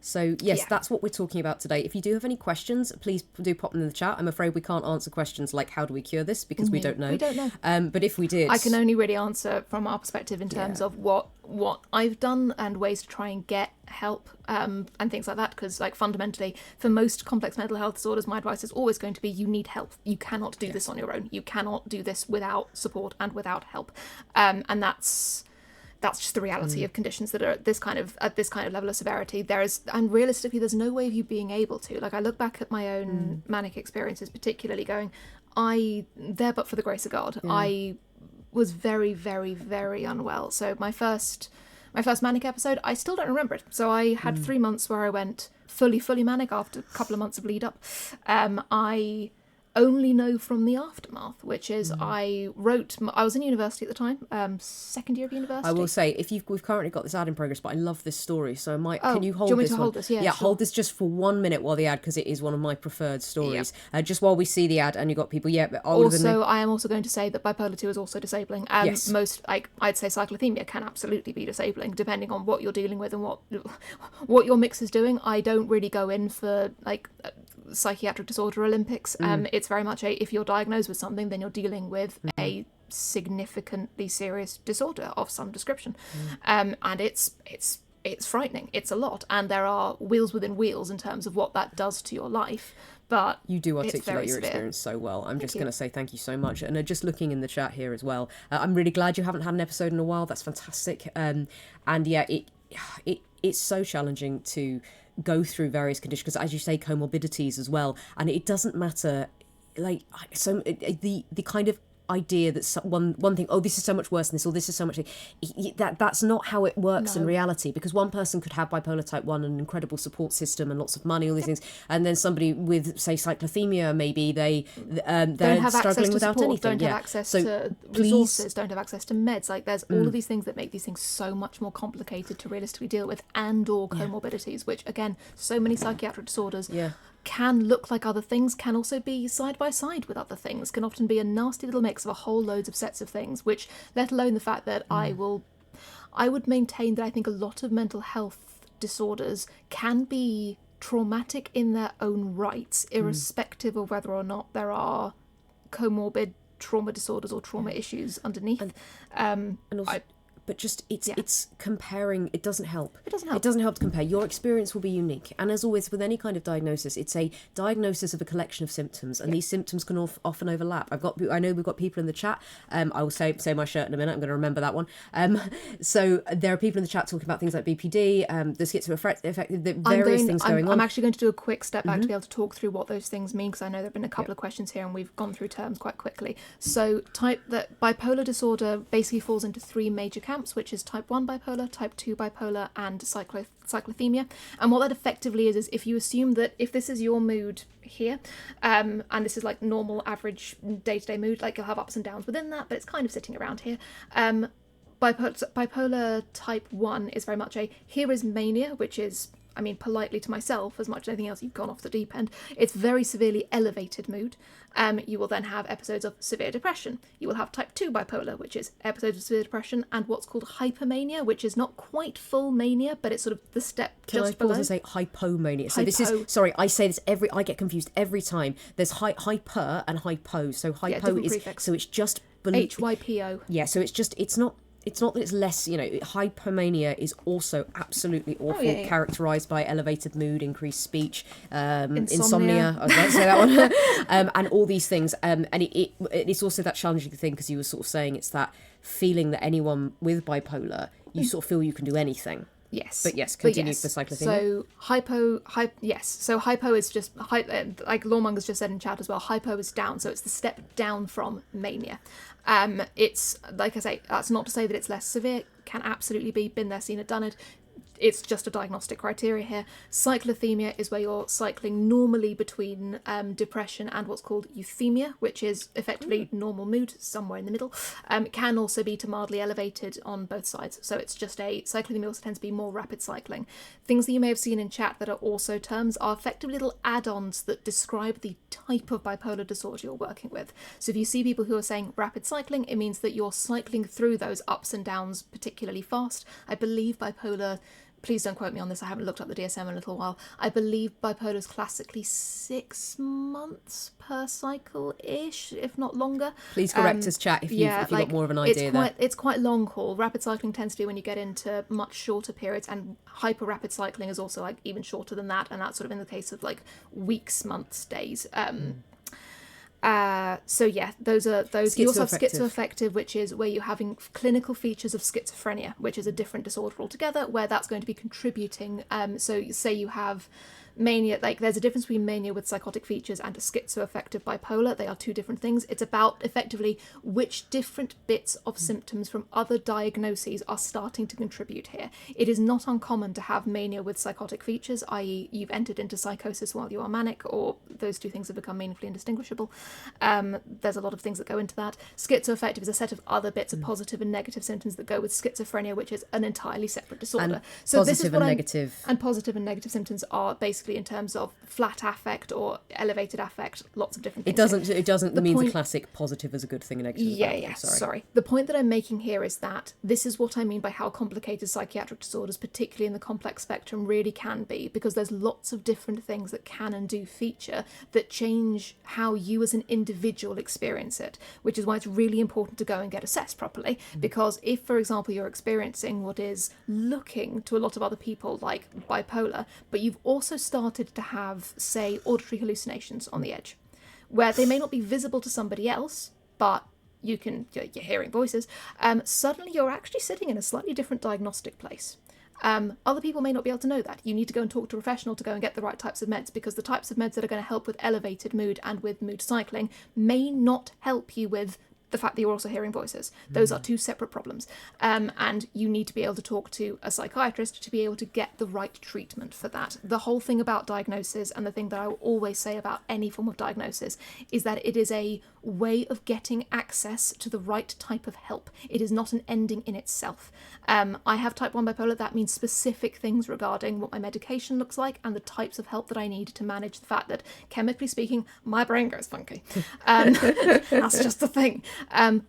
So yes, that's what we're talking about today. If you do have any questions, please do pop them in the chat. I'm afraid we can't answer questions like how do we cure this, because we don't know. We don't know. But if we did, I can only really answer from our perspective in terms of what I've done and ways to try and get help and things like that, because like fundamentally for most complex mental health disorders, my advice is always going to be you need help. You cannot do this on your own. You cannot do this without support and without help, and that's just the reality of conditions that are at this kind of level of severity. And realistically, there's no way of you being able to. Like, I look back at my own manic experiences, particularly going, but for the grace of God, I was very, very, very unwell. So my first my first manic episode, I still don't remember it. So I had 3 months where I went fully manic after a couple of months of lead up. I only know from the aftermath, which is I was in university at the time, second year of university. I will say, we've currently got this ad in progress, but I love this story, so can you hold do you want me this to one? hold this? Yeah, sure. Hold this just for 1 minute while the ad, because it is one of my preferred stories. Just while we see the ad, and you got people, but older than me. Also, I am also going to say that bipolar 2 is also disabling. Yes. Most, I'd say cyclothemia can absolutely be disabling, depending on what you're dealing with and what your mix is doing. I don't really go in for psychiatric disorder Olympics. It's very much if you're diagnosed with something, then you're dealing with a significantly serious disorder of some description. And it's frightening. It's a lot, and there are wheels within wheels in terms of what that does to your life. But you do it's articulate very your severe. experience so well. I'm just going to say thank you so much. And just looking in the chat here as well, I'm really glad you haven't had an episode in a while. That's fantastic. And yeah, it's so challenging to go through various conditions, because as you say, comorbidities as well, and it doesn't matter, the kind of idea that one thing, this is so much worse than this, or this is so much, that's not how it works in reality, because one person could have bipolar type 1, an incredible support system and lots of money, all these things, and then somebody with, say, cyclothemia, maybe they're struggling without anything, don't have access to resources, don't have access to meds. There's all of these things that make these things so much more complicated to realistically deal with, and or comorbidities, which again, so many psychiatric disorders can look like other things, can also be side by side with other things, can often be a nasty little mix of a whole loads of sets of things, which, let alone the fact that I would maintain that I think a lot of mental health disorders can be traumatic in their own rights, irrespective of whether or not there are comorbid trauma disorders or trauma issues underneath. And also, but just it's comparing. It doesn't help. It doesn't help. It doesn't help to compare. Your experience will be unique, and as always with any kind of diagnosis, it's a diagnosis of a collection of symptoms, and these symptoms can often overlap. I know we've got people in the chat. I will say my shirt in a minute. I'm going to remember that one. So there are people in the chat talking about things like BPD, the schizoaffective, the various things going on. I'm actually going to do a quick step back to be able to talk through what those things mean, because I know there have been a couple of questions here, and we've gone through terms quite quickly. So bipolar disorder basically falls into three major camps, which is type 1 bipolar, type 2 bipolar, and cyclothemia. And what that effectively is if you assume that if this is your mood here, and this is normal average day-to-day mood, you'll have ups and downs within that, but it's kind of sitting around here. Bipolar type 1 is very much here is mania, which is, politely to myself, as much as anything else, you've gone off the deep end. It's very severely elevated mood. You will then have episodes of severe depression. You will have type 2 bipolar, which is episodes of severe depression, and what's called hypermania, which is not quite full mania, but it's sort of the step just below. Can I pause and say hypomania? So this is, sorry, I say this I get confused every time. There's hyper and hypo. So hypo is, prefix. So it's just below. HYPO. Yeah, so it's not that it's less, hypomania is also absolutely awful, characterised by elevated mood, increased speech, insomnia. I was about to say that one. And all these things. And it's also that challenging thing, because you were sort of saying it's that feeling that anyone with bipolar, you sort of feel you can do anything. Yes. But continue for cyclothemia. So So hypo is just, like Lawmonger's just said in chat as well, hypo is down. So it's the step down from mania. It's, like I say, that's not to say that it's less severe. Can absolutely be, been there, seen it, done it. It's just a diagnostic criteria here. Cyclothemia is where you're cycling normally between depression and what's called euthymia, which is effectively normal mood, somewhere in the middle. It can also be to mildly elevated on both sides. So it's just cyclothemia also tends to be more rapid cycling. Things that you may have seen in chat that are also terms are effective little add-ons that describe the type of bipolar disorder you're working with. So if you see people who are saying rapid cycling, it means that you're cycling through those ups and downs particularly fast. I believe bipolar, please don't quote me on this, I haven't looked up the DSM in a little while. I believe bipolar is classically 6 months per cycle-ish, if not longer. Please correct us, chat, if you've got more of an idea there. It's quite long haul. Rapid cycling tends to be when you get into much shorter periods, and hyper rapid cycling is also even shorter than that, and that's sort of in the case of weeks, months, days. Those are those. You also have schizoaffective, which is where you're having clinical features of schizophrenia, which is a different disorder altogether, where that's going to be contributing. So say you have mania, like there's a difference between mania with psychotic features and a schizoaffective bipolar. They are two different things. It's about effectively which different bits of symptoms from other diagnoses are starting to contribute here. It is not uncommon to have mania with psychotic features, i.e. you've entered into psychosis while you are manic, or those two things have become meaningfully indistinguishable. There's a lot of things that go into that. Schizoaffective is a set of other bits of positive and negative symptoms that go with schizophrenia, which is an entirely separate disorder. And so positive this is what and negative. And positive and negative symptoms are basically in terms of flat affect or elevated affect, lots of different things. It doesn't mean point- the classic positive is a good thing and negative is a bad thing. Sorry. The point that I'm making here is that this is what I mean by how complicated psychiatric disorders, particularly in the complex spectrum, really can be, because there's lots of different things that can and do feature that change how you as an individual experience it, which is why it's really important to go and get assessed properly. Because if, for example, you're experiencing what is looking to a lot of other people like bipolar, but you've also started to have, say, auditory hallucinations on the edge, where they may not be visible to somebody else, but you're hearing voices, suddenly you're actually sitting in a slightly different diagnostic place. Other people may not be able to know that. You need to go and talk to a professional to go and get the right types of meds, because the types of meds that are going to help with elevated mood and with mood cycling may not help you with the fact that you're also hearing voices. Those are two separate problems. And you need to be able to talk to a psychiatrist to be able to get the right treatment for that. The whole thing about diagnosis, and the thing that I will always say about any form of diagnosis, is that it is a way of getting access to the right type of help. It is not an ending in itself. I have type 1 bipolar. That means specific things regarding what my medication looks like and the types of help that I need to manage the fact that, chemically speaking, my brain goes funky. That's just the thing.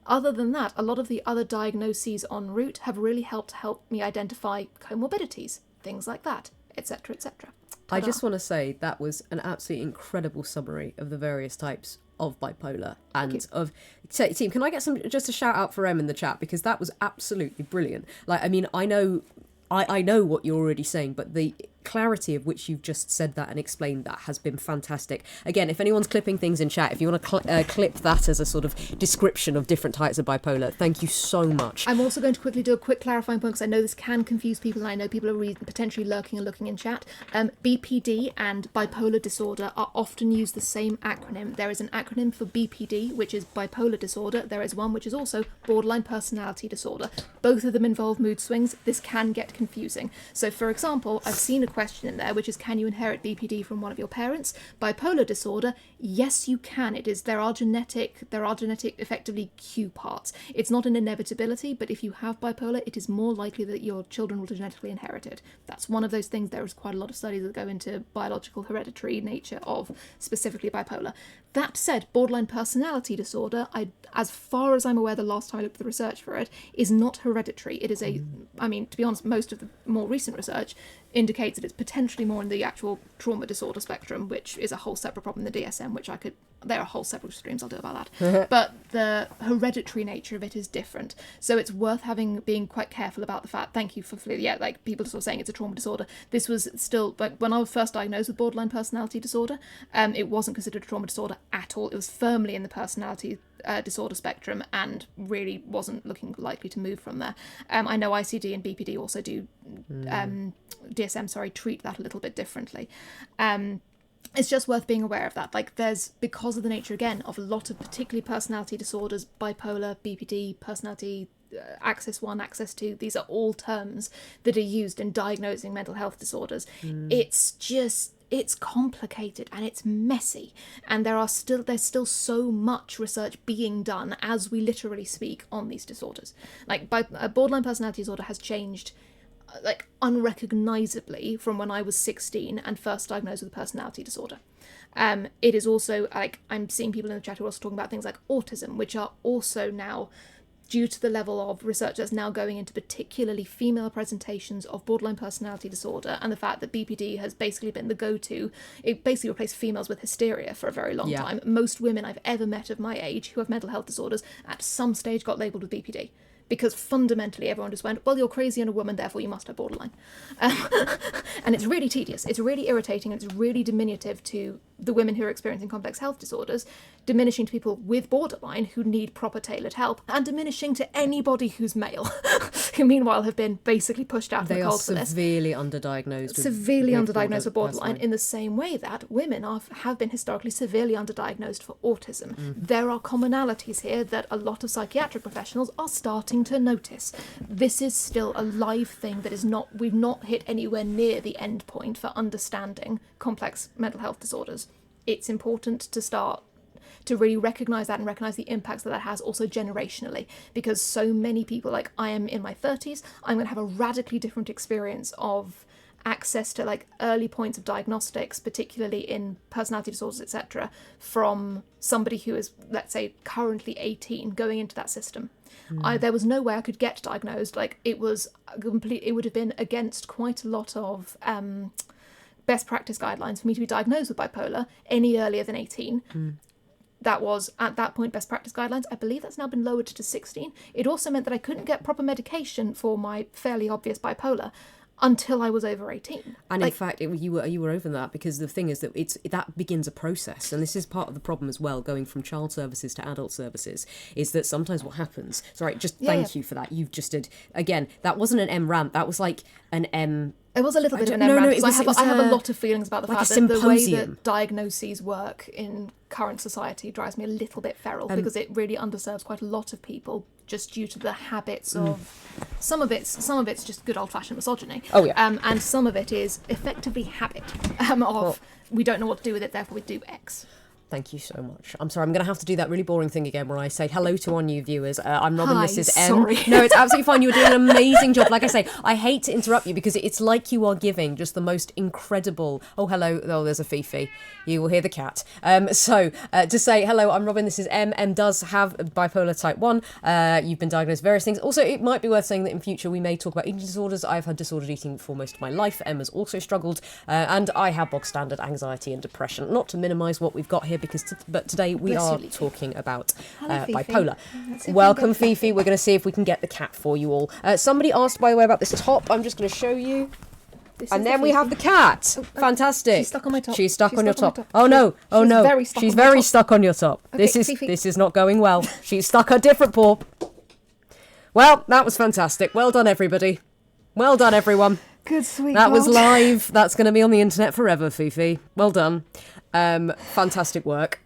Other than that, a lot of the other diagnoses en route have really helped me identify comorbidities, things like that, etc., etc. I just want to say that was an absolutely incredible summary of the various types of bipolar and of team. Can I get just a shout out for Em in the chat, because that was absolutely brilliant. Like, I mean, I know what you're already saying, but the clarity of which you've just said that and explained that has been fantastic. Again, if anyone's clipping things in chat, if you want to clip that as a sort of description of different types of bipolar, thank you so much. I'm also going to quickly do a quick clarifying point, because I know this can confuse people, and I know people are potentially lurking and looking in chat. BPD and bipolar disorder are often used the same acronym. There is an acronym for BPD, which is bipolar disorder. There is one which is also borderline personality disorder. Both of them involve mood swings. This can get confusing. So, for example, I've seen a question in there which is, can you inherit BPD from one of your parents? Bipolar disorder, yes you can. There are genetic effectively cue parts. It's not an inevitability, but if you have bipolar, it is more likely that your children will genetically inherit it. That's one of those things. There is quite a lot of studies that go into biological hereditary nature of specifically bipolar. That said, borderline personality disorder, as far as I'm aware, the last time I looked at the research for it, is not hereditary. It is I mean, to be honest, most of the more recent research indicates that it's potentially more in the actual trauma disorder spectrum, which is a whole separate problem, the DSM, which there are whole separate streams I'll do about that. But the hereditary nature of it is different. So it's worth being quite careful about the fact, thank you for, like people sort of saying it's a trauma disorder. This was still, like when I was first diagnosed with borderline personality disorder, it wasn't considered a trauma disorder at all. It was firmly in the personality disorder spectrum and really wasn't looking likely to move from there. I know ICD and BPD also do, DSM, treat that a little bit differently. It's just worth being aware of that. Like, because of the nature, again, of a lot of particularly personality disorders, bipolar, BPD, personality, Axis 1, Axis 2, these are all terms that are used in diagnosing mental health disorders. It's complicated and it's messy, and there's still so much research being done as we literally speak on these disorders. Like, borderline personality disorder has changed like unrecognizably from when I was 16 and first diagnosed with a personality disorder. It is also, like, I'm seeing people in the chat who are also talking about things like autism, which are also now, due to the level of research that's now going into particularly female presentations of borderline personality disorder, and the fact that BPD has basically been the go-to. It basically replaced females with hysteria for a very long time. Most women I've ever met of my age who have mental health disorders at some stage got labelled with BPD. Because fundamentally everyone just went, well, you're crazy and a woman, therefore you must have borderline. And it's really tedious. It's really irritating, and it's really diminutive to the women who are experiencing complex health disorders, diminishing to people with borderline who need proper tailored help, and diminishing to anybody who's male, who meanwhile have been basically pushed out in the cold for this. Severely underdiagnosed. Severely underdiagnosed with borderline, in the same way that women have been historically severely underdiagnosed for autism. There are commonalities here that a lot of psychiatric professionals are starting to notice. This is still a live thing that is not, we've not hit anywhere near the end point for understanding complex mental health disorders. It's important to start to really recognise that and recognise the impacts that that has also generationally, because so many people, like I am in my 30s, I'm going to have a radically different experience of access to like early points of diagnostics, particularly in personality disorders, etc., from somebody who is, let's say, currently 18 going into that system. There was no way I could get diagnosed. Like it was it would have been against quite a lot of best practice guidelines for me to be diagnosed with bipolar any earlier than 18. That was, at that point, best practice guidelines. I believe that's now been lowered to 16. It also meant that I couldn't get proper medication for my fairly obvious bipolar until I was over 18. And in fact, you were over that, because the thing is that that begins a process, and this is part of the problem as well, going from child services to adult services, is that sometimes what happens... Sorry, just thank you for that. You've just did... Again, that wasn't an M rant, that was like an M... It was a little bit of an M rant, because I have a lot of feelings about the fact that the way that diagnoses work in current society drives me a little bit feral, because it really underserves quite a lot of people just due to the habits of... Some of it's just good old-fashioned misogyny. Oh, yeah. And some of it is effectively habit we don't know what to do with it, therefore we do X. Thank you so much. I'm sorry, I'm going to have to do that really boring thing again where I say hello to our new viewers. I'm Robyn, Hi, this is M. sorry. No, it's absolutely fine. You were doing an amazing job. Like I say, I hate to interrupt you because it's like you are giving just the most incredible... Oh, hello. Oh, there's a Fifi. You will hear the cat. To say hello, I'm Robyn, this is M. M does have bipolar type 1. You've been diagnosed with various things. Also, it might be worth saying that in future we may talk about eating disorders. I've had disordered eating for most of my life. M has also struggled. And I have bog standard anxiety and depression. Not to minimise what we've got here, but today we are talking about bipolar. Welcome, Fifi. We're going to see if we can get the cat for you all. Somebody asked, by the way, about this top. I'm just going to show you. And then we have the cat. Fantastic. She's stuck on my top. She's stuck on your top. Oh no. Oh no. She's very stuck on your top. Okay, this is not going well. She's stuck a different paw. Well, that was fantastic. Well done, everybody. Well done, everyone. Good, sweet. That was live. That's going to be on the internet forever, Fifi. Well done. Fantastic work.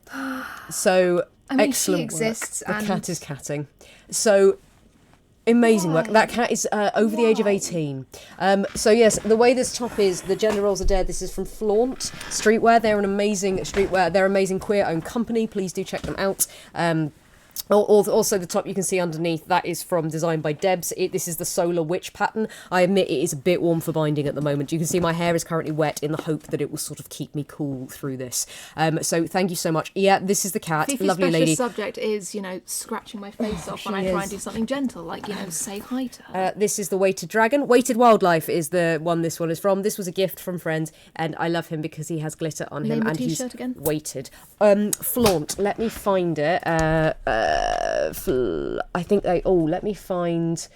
So excellent she exists, work. The and cat is catting. So amazing work. That cat is over the age of 18. So yes, the way this top is, the gender roles are dead. This is from Flaunt Streetwear. They're an amazing streetwear. They're an amazing queer-owned company. Please do check them out. Also, the top you can see underneath, that is from Designed by Debs. This is the Solar Witch pattern. I admit it is a bit warm for binding at the moment. You can see my hair is currently wet in the hope that it will sort of keep me cool through this. So thank you so much. Yeah, this is the cat. Fifi's lovely lady. Subject is, scratching my face off when I try and do something gentle, like, say hi to her. This is the Weighted Dragon. Weighted Wildlife is the one this one is from. This was a gift from friends, and I love him because he has glitter on him, and he's again? weighted. Flaunt. Let me find it. I think they... Oh, let me find...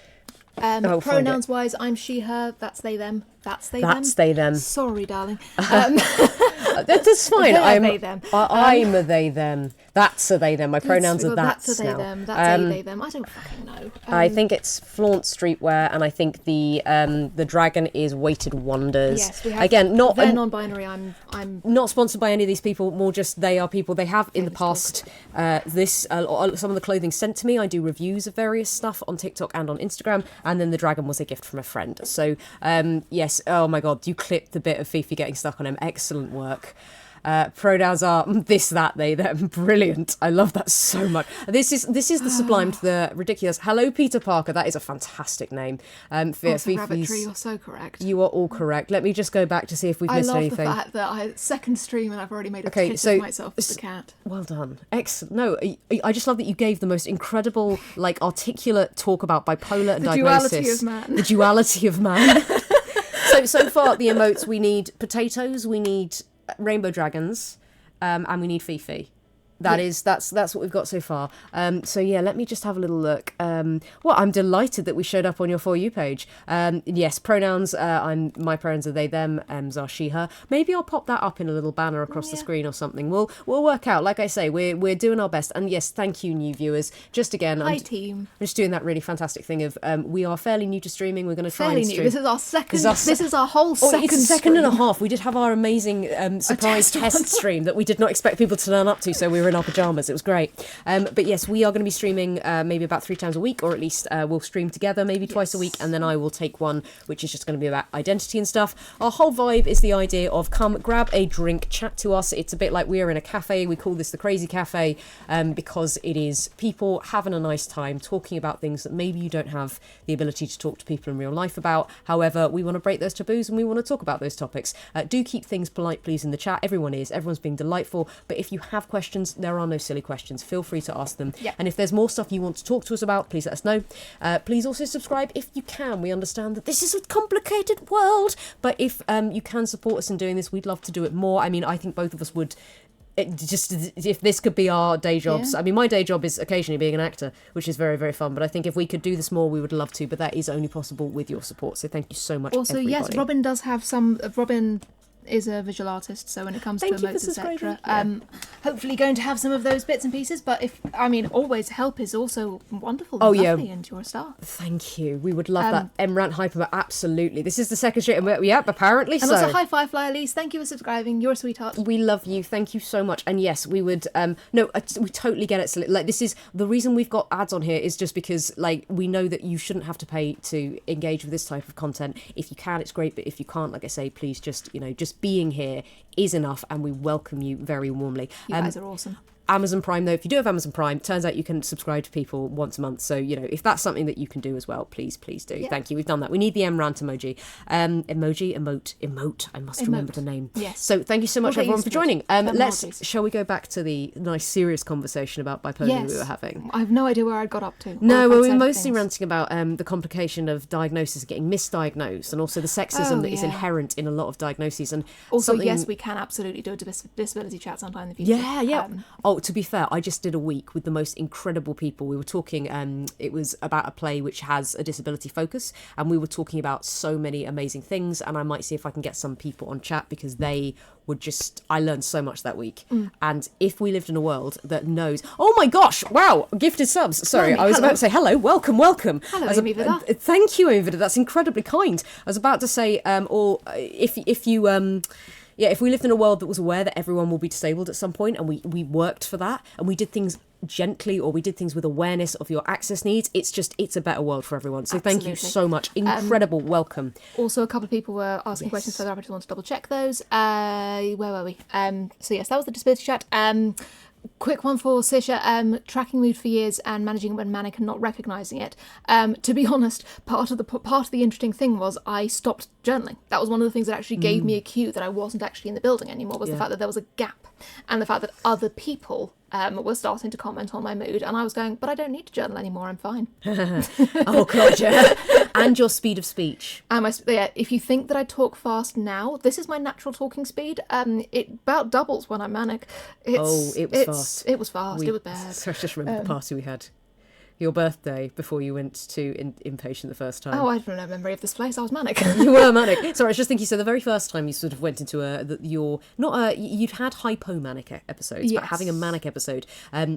Pronouns wise, I'm she, her, that's they, them. That's they, them. That's they, them. Sorry, darling. That's fine. I'm they, them. I'm a they, them. That's a they, them. My pronouns are that's a they, now. them. That's a they, them. I don't fucking know. I think it's Flaunt Streetwear, and I think the dragon is Weighted Wonders. Yes, we have. Again, they're non-binary. I'm not sponsored by any of these people. More just they are people. They have in the past some of the clothing sent to me. I do reviews of various stuff on TikTok and on Instagram, and then the dragon was a gift from a friend. So yes. Oh my God, you clipped the bit of Fifi getting stuck on him. Excellent work. Pronouns are this, that, they, them. Brilliant. I love that so much. This is the sublime to the ridiculous. Hello, Peter Parker. That is a fantastic name. Rabbitry, you're so correct. You are all correct. Let me just go back to see if we've missed anything. I love the fact that second stream and I've already made a shit of myself as the cat. Well done. Excellent. No, I just love that you gave the most incredible, articulate talk about bipolar and diagnosis. The duality of man. The duality of man. So far, the emotes, we need potatoes, we need rainbow dragons, and we need Fifi. That's what we've got so far. So yeah, let me just have a little look. Well, I'm delighted that we showed up on your For You page. Yes, pronouns. My pronouns are they, them. M's are she, her. Maybe I'll pop that up in a little banner across the screen or something. We'll work out. Like I say, we're doing our best. And yes, thank you, new viewers. Just again, Hi team. I'm just doing that really fantastic thing of we are fairly new to streaming. We're going to try Fairly and new. stream. This is our second. This is our whole second. It's a second and a stream. half. We did have our amazing surprise test stream that we did not expect people to turn up to, so we were in our pajamas. It was great. But yes, we are going to be streaming maybe about 3 times a week, or at least we'll stream together maybe twice a week, and then I will take one which is just going to be about identity and stuff. Our whole vibe is the idea of come grab a drink, chat to us. It's a bit like we are in a cafe. We call this the Crazy Cafe because it is people having a nice time talking about things that maybe you don't have the ability to talk to people in real life about. However, we want to break those taboos and we want to talk about those topics. Do keep things polite, please, in the chat. Everyone's being delightful, but if you have questions, there are no silly questions. Feel free to ask them. And if there's more stuff you want to talk to us about, please let us know. Please also subscribe if you can. We understand that this is a complicated world, but if you can support us in doing this, we'd love to do it more. I mean, I think both of us would. If this could be our day jobs. I mean, my day job is occasionally being an actor, which is very, very fun, but I think if we could do this more, we would love to, but that is only possible with your support, so thank you so much. Also, everybody. yes, Robyn does have some. Robyn is a visual artist, so when it comes to emotes, etc., hopefully going to have some of those bits and pieces. But always help is also wonderful. And lovely, and you're a star. Thank you. We would love that. Mrant Hyper, absolutely. This is the second stream. Yep, apparently and so. And also, high five, Fly Elise. Thank you for subscribing. You're a sweetheart. We love you. Thank you so much. And yes, we would. We totally get it. So, like, this is the reason we've got ads on here is just because, like, we know that you shouldn't have to pay to engage with this type of content. If you can, it's great. But if you can't, like I say, please just being here is enough, and we welcome you very warmly. You guys are awesome. Amazon Prime, though, if you do have Amazon Prime, turns out you can subscribe to people once a month. So, if that's something that you can do as well, please do. Yeah. Thank you. We've done that. We need the Mrant emoji. Emote. I must remember the name. Yes. So thank you so much, everyone, for joining. Shall we go back to the nice serious conversation about bipolar we were having? I have no idea where I got up to. No, we were mostly ranting about the complication of diagnosis, getting misdiagnosed, and also the sexism that is inherent in a lot of diagnoses. And also, yes, we can absolutely do a disability chat sometime in the future. Yeah. To be fair, I just did a week with the most incredible people. We were talking, it was about a play which has a disability focus, and we were talking about so many amazing things, and I might see if I can get some people on chat because they would I learned so much that week. And if we lived in a world that knows, oh my gosh, wow, gifted subs. Sorry, I was about to say hello, welcome. Hello, Amy Vida. Thank you, Amy Vida. That's incredibly kind. I was about to say, or if you if we lived in a world that was aware that everyone will be disabled at some point, and we worked for that, and we did things gently, or we did things with awareness of your access needs, it's a better world for everyone. So Thank you so much. Incredible. Welcome. Also, a couple of people were asking questions further up. I just want to double check those. Where were we? So yes, that was the disability chat. Quick one for Sisha, tracking mood for years and managing when manic and not recognising it. To be honest, part of the interesting thing was I stopped journaling. That was one of the things that actually gave me a cue that I wasn't actually in the building anymore, was the fact that there was a gap, and the fact that other people were starting to comment on my mood, and I was going, but I don't need to journal anymore, I'm fine. Oh god, yeah. And your speed of speech. If you think that I talk fast now, this is my natural talking speed. It about doubles when I'm manic. It was fast. It was fast. It was bad. So I just remember the party we had. Your birthday before you went to inpatient the first time. Oh, I have no memory of this place. I was manic. You were manic. Sorry, I was just thinking. So the very first time you sort of went into you'd had hypomanic episodes, but having a manic episode,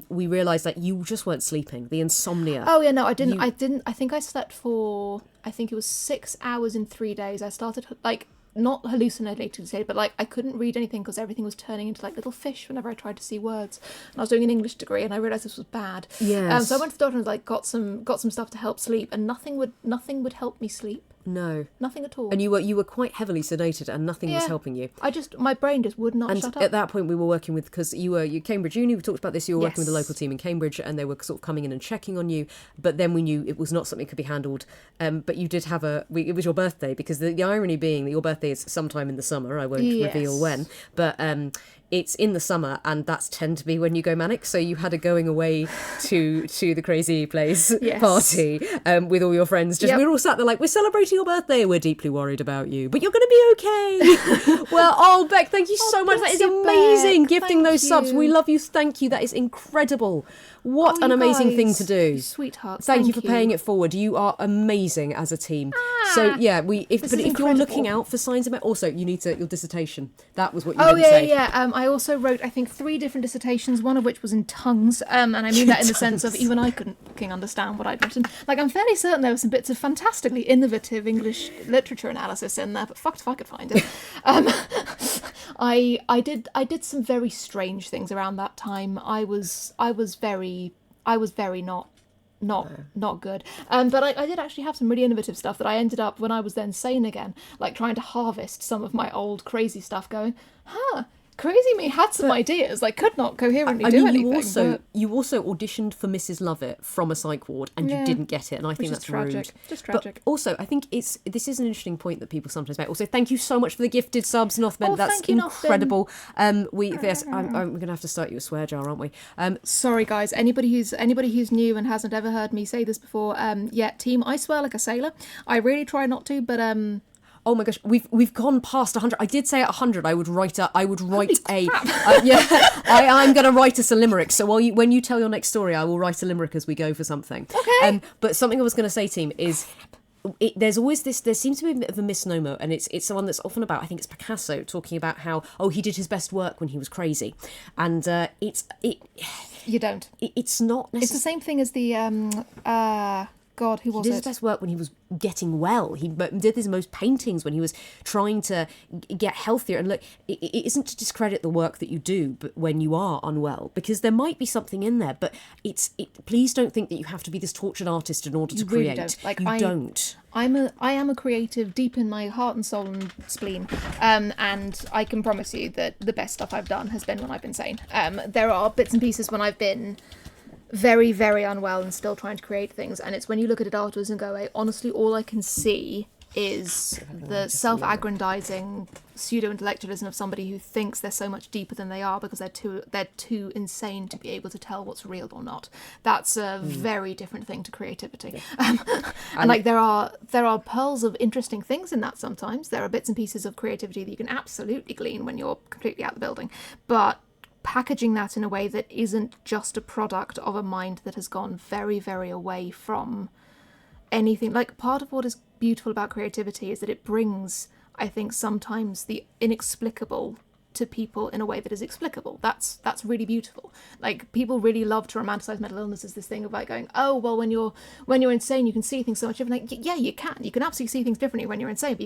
we realised that you just weren't sleeping. The insomnia. Oh yeah, no, I didn't. I think I slept for. I think it was 6 hours in 3 days. I started not hallucinating, but I couldn't read anything because everything was turning into little fish whenever I tried to see words. And I was doing an English degree, and I realised this was bad. Yes. So I went to the doctor and got some stuff to help sleep, and nothing would help me sleep. No. Nothing at all. And you were quite heavily sedated, and nothing was helping you. My brain just would not shut up. And at that point we were working with, because you Cambridge Uni, we talked about this, you were working with a local team in Cambridge, and they were sort of coming in and checking on you, but then we knew it was not something that could be handled. But you did have it was your birthday, because the irony being that your birthday is sometime in the summer, I won't reveal when, but it's in the summer, and that's tend to be when you go manic. So you had a going away to the crazy place party with all your friends. Just we're all sat there like, we're celebrating your birthday. We're deeply worried about you, but you're going to be okay. Well, Beck, thank you so much. That is amazing. Beck. Gifting those subs. We love you. Thank you. That is incredible. What an amazing thing to do. Sweethearts. Thank you for paying it forward. You are amazing as a team. So yeah, if you're looking out for signs of it, also you need your dissertation. That was what you were going to say. I also wrote, I think, 3 different dissertations, one of which was in tongues, and I mean that in the sense of even I couldn't fucking understand what I'd written. Like, I'm fairly certain there were some bits of fantastically innovative English literature analysis in there, but fucked if I could find it. I did some very strange things around that time. I was very not good. But I did actually have some really innovative stuff that I ended up, when I was then sane again, like trying to harvest some of my old crazy stuff, going, Crazy Me had some ideas, like could not coherently do anything. You also auditioned for Mrs. Lovett from a psych ward, and you didn't get it, and I think that's tragic. rude. Just tragic. But also, I think this is an interesting point that people sometimes make. Also, thank you so much for the gifted subs, Nothman. That's incredible. I'm going to have to start you a swear jar, aren't we? Sorry, guys. Anybody who's new and hasn't ever heard me say this before, team, I swear like a sailor. I really try not to, but Oh my gosh, we've gone past 100. I did say at 100 I would write I'm going to write us a limerick. So when you tell your next story, I will write a limerick as we go for something. Okay. But something I was going to say, team, is there seems to be a bit of a misnomer, and it's someone that's often about, I think it's Picasso, talking about how he did his best work when he was crazy, and you don't. It's not necessarily. It's the same thing as the God, who was it? He did his best work when he was getting well. He did his most paintings when he was trying to get healthier. And look, it isn't to discredit the work that you do, but when you are unwell, because there might be something in there. But please don't think that you have to be this tortured artist in order to create. Really don't. Like, you don't. I am a creative deep in my heart and soul and spleen, and I can promise you that the best stuff I've done has been when I've been sane. There are bits and pieces when I've been very, very unwell and still trying to create things, and it's when you look at it afterwards and go, honestly, all I can see is the self-aggrandizing pseudo-intellectualism of somebody who thinks they're so much deeper than they are because they're too insane to be able to tell what's real or not. That's a very different thing to creativity. And like there are pearls of interesting things in that sometimes. There are bits and pieces of creativity that you can absolutely glean when you're completely out of the building, but packaging that in a way that isn't just a product of a mind that has gone very, very away from anything. Like, part of what is beautiful about creativity is that it brings, I think, sometimes the inexplicable to people in a way that is explicable. That's really beautiful. Like, people really love to romanticize mental illness as this thing of like going, oh well, when you're insane you can see things so much different. Like, yeah, you can absolutely see things differently when you're insane, but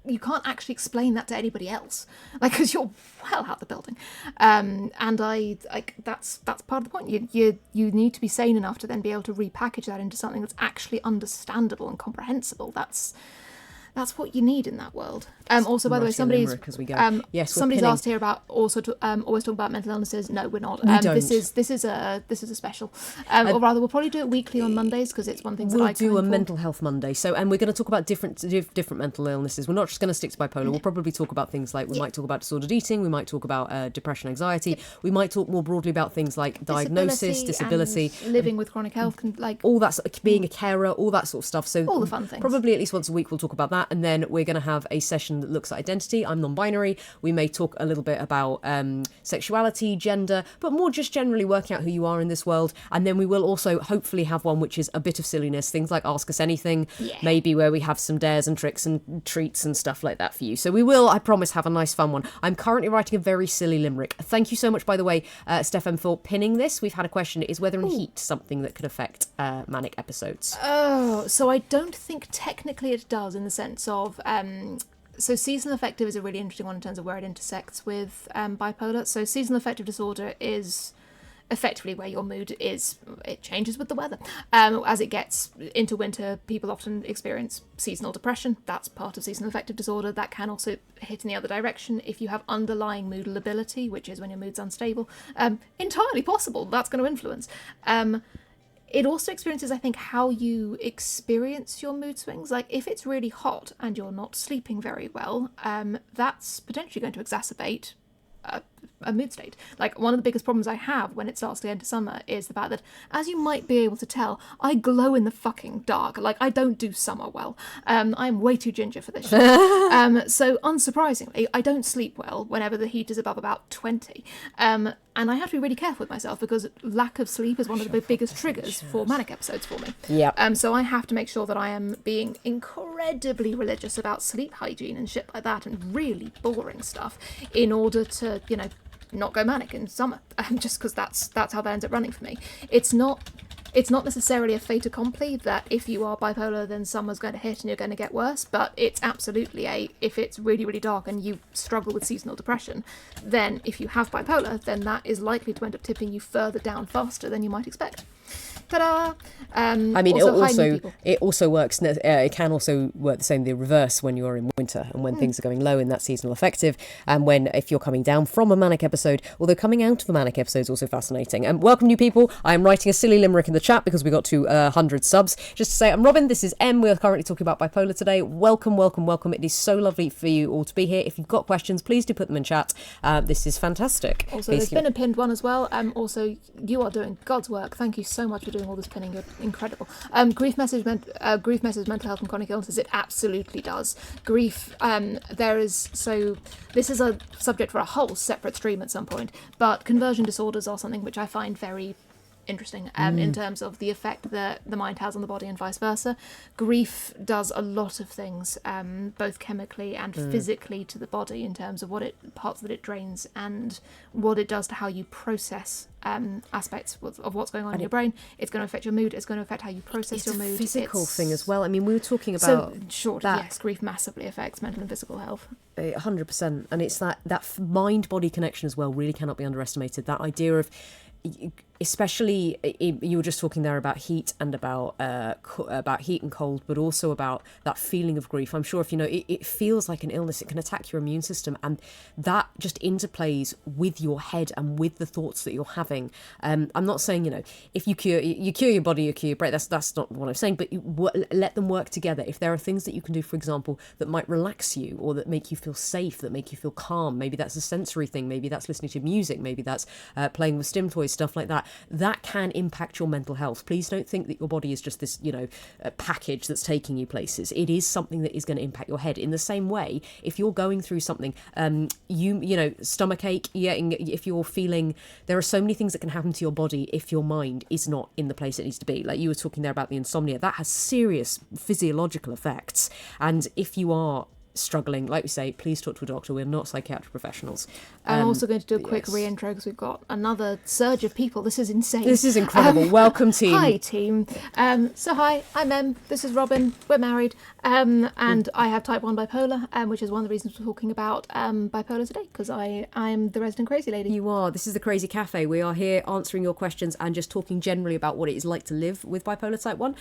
you can't actually explain that to anybody else, like, because you're well out the building. And I like that's part of the point. You need to be sane enough to then be able to repackage that into something that's actually understandable and comprehensible. That's what you need in that world. Also, by the way, somebody's asked here about always talk about mental illnesses. No, we're not. This is a special, or rather, we'll probably do it weekly on Mondays because it's one thing that I do a mental health Monday. So, and we're going to talk about different mental illnesses. We're not just going to stick to bipolar. We'll probably talk about things like we might talk about disordered eating. We might talk about depression, anxiety. We might talk more broadly about things like diagnosis, disability, living with chronic health, like all that, being a carer, all that sort of stuff. So all the fun things. Probably at least once a week we'll talk about that. And then we're going to have a session that looks at identity. I'm non-binary. We may talk a little bit about sexuality, gender, but more just generally working out who you are in this world. And then we will also hopefully have one which is a bit of silliness, things like Ask Us Anything, maybe where we have some dares and tricks and treats and stuff like that for you. So we will, I promise, have a nice fun one. I'm currently writing a very silly limerick. Thank you so much, by the way, Stefan, for pinning this. We've had a question. Is weather and heat something that could affect manic episodes? Oh, so I don't think technically it does, in the sense of so seasonal affective is a really interesting one in terms of where it intersects with bipolar. So seasonal affective disorder is effectively where your mood is, it changes with the weather. As it gets into winter, people often experience seasonal depression. That's part of seasonal affective disorder. That can also hit in the other direction if you have underlying mood lability, which is when your mood's unstable. Entirely possible. That's going to influence. It also experiences, I think, how you experience your mood swings. Like, if it's really hot and you're not sleeping very well, that's potentially going to exacerbate a mood state. Like, one of the biggest problems I have when it starts to get into summer is the fact that, as you might be able to tell, I glow in the fucking dark. Like, I don't do summer well. I'm way too ginger for this shit. So unsurprisingly, I don't sleep well whenever the heat is above about 20. And I have to be really careful with myself because lack of sleep is one of the biggest triggers for manic episodes for me. Yeah. So I have to make sure that I am being incredibly religious about sleep hygiene and shit like that, and really boring stuff, in order to, you know, not go manic in summer. Just because that's how that ends up running for me. It's not necessarily a fait accompli that if you are bipolar then summer's going to hit and you're going to get worse, but it's absolutely if it's really, really dark and you struggle with seasonal depression, then if you have bipolar, then that is likely to end up tipping you further down faster than you might expect. Ta-da! I mean, it also works. It can also work the same, the reverse, when you're in winter and when things are going low in that seasonal affective, and if you're coming down from a manic episode. Although coming out of a manic episode is also fascinating. And welcome, new people. I am writing a silly limerick in the chat because we got to 100 subs. Just to say, I'm Robyn. This is Em. We're currently talking about bipolar today. Welcome, welcome, welcome. It is so lovely for you all to be here. If you've got questions, please do put them in chat. This is fantastic. Also, there's been a pinned one as well. Also, you are doing God's work. Thank you so much for doing all this pinning. You're incredible. Grief messes mental health and chronic illnesses. It absolutely does. Grief, this is a subject for a whole separate stream at some point, but conversion disorders are something which I find very interesting in terms of the effect that the mind has on the body and vice versa. Grief does a lot of things, both chemically and physically to the body, in terms of parts that it drains and what it does to how you process aspects of what's going on in your brain. It's going to affect your mood. It's going to affect how you process your mood. It's a physical thing as well. I mean, we were talking about yes, grief massively affects mental and physical health. 100%, and it's that mind-body connection as well really cannot be underestimated. That idea of, especially, you were just talking there about heat and about heat and cold, but also about that feeling of grief. I'm sure if you know, it feels like an illness. It can attack your immune system, and that just interplays with your head and with the thoughts that you're having. I'm not saying, you know, if you cure your body, you cure your brain. That's not what I'm saying. But let them work together. If there are things that you can do, for example, that might relax you or that make you feel safe, that make you feel calm. Maybe that's a sensory thing. Maybe that's listening to music. Maybe that's playing with stim toys, stuff like that. That can impact your mental health. Please don't think that your body is just this, you know, package that's taking you places. It is something that is going to impact your head. In the same way, if you're going through something, you know, stomach ache, if you're feeling, there are so many things that can happen to your body if your mind is not in the place it needs to be. Like you were talking there about the insomnia, that has serious physiological effects. And if you are struggling, like we say, please talk to a doctor. We're not psychiatric professionals. I'm also going to do a quick re-intro because we've got another surge of people. This is insane. This is incredible. Welcome, team. Hi, team. So hi, I'm Em. This is Robyn. We're married. And I have type 1 bipolar, which is one of the reasons we're talking about bipolar today, because I'm the resident crazy lady. You are. This is the Crazy Cafe. We are here answering your questions and just talking generally about what it is like to live with bipolar type 1.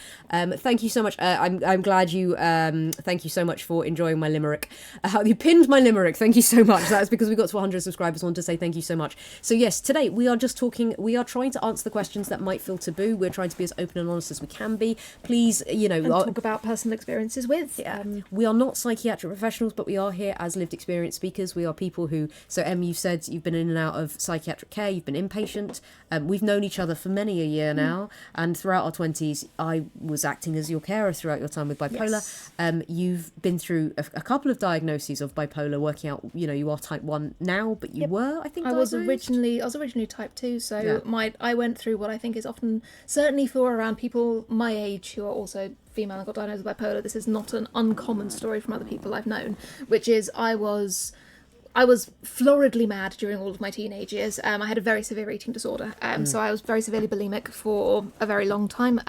Thank you so much. I'm glad you, thank you so much for enjoying my limerick. You pinned my limerick. Thank you so much. That's because we got to 100 subscribers. I want to say thank you so much. So yes, today we are trying to answer the questions that might feel taboo. We're trying to be as open and honest as we can be. Please, you know, and talk about personal experiences with. We are not psychiatric professionals, but we are here as lived experience speakers. We are people who, so Em, you've said you've been in and out of psychiatric care, you've been inpatient. We've known each other for many a year now, and throughout our 20s, I was acting as your carer throughout your time with bipolar. Yes. You've been through a couple of diagnoses of bipolar, working out, you know, you are type 1 now, but you were, I think, diagnosed? I was originally type 2, so I went through what I think is often, certainly for around people my age who are also female and got diagnosed with bipolar, this is not an uncommon story from other people I've known, which is I was floridly mad during all of my teenage years. I had a very severe eating disorder, so I was very severely bulimic for a very long time.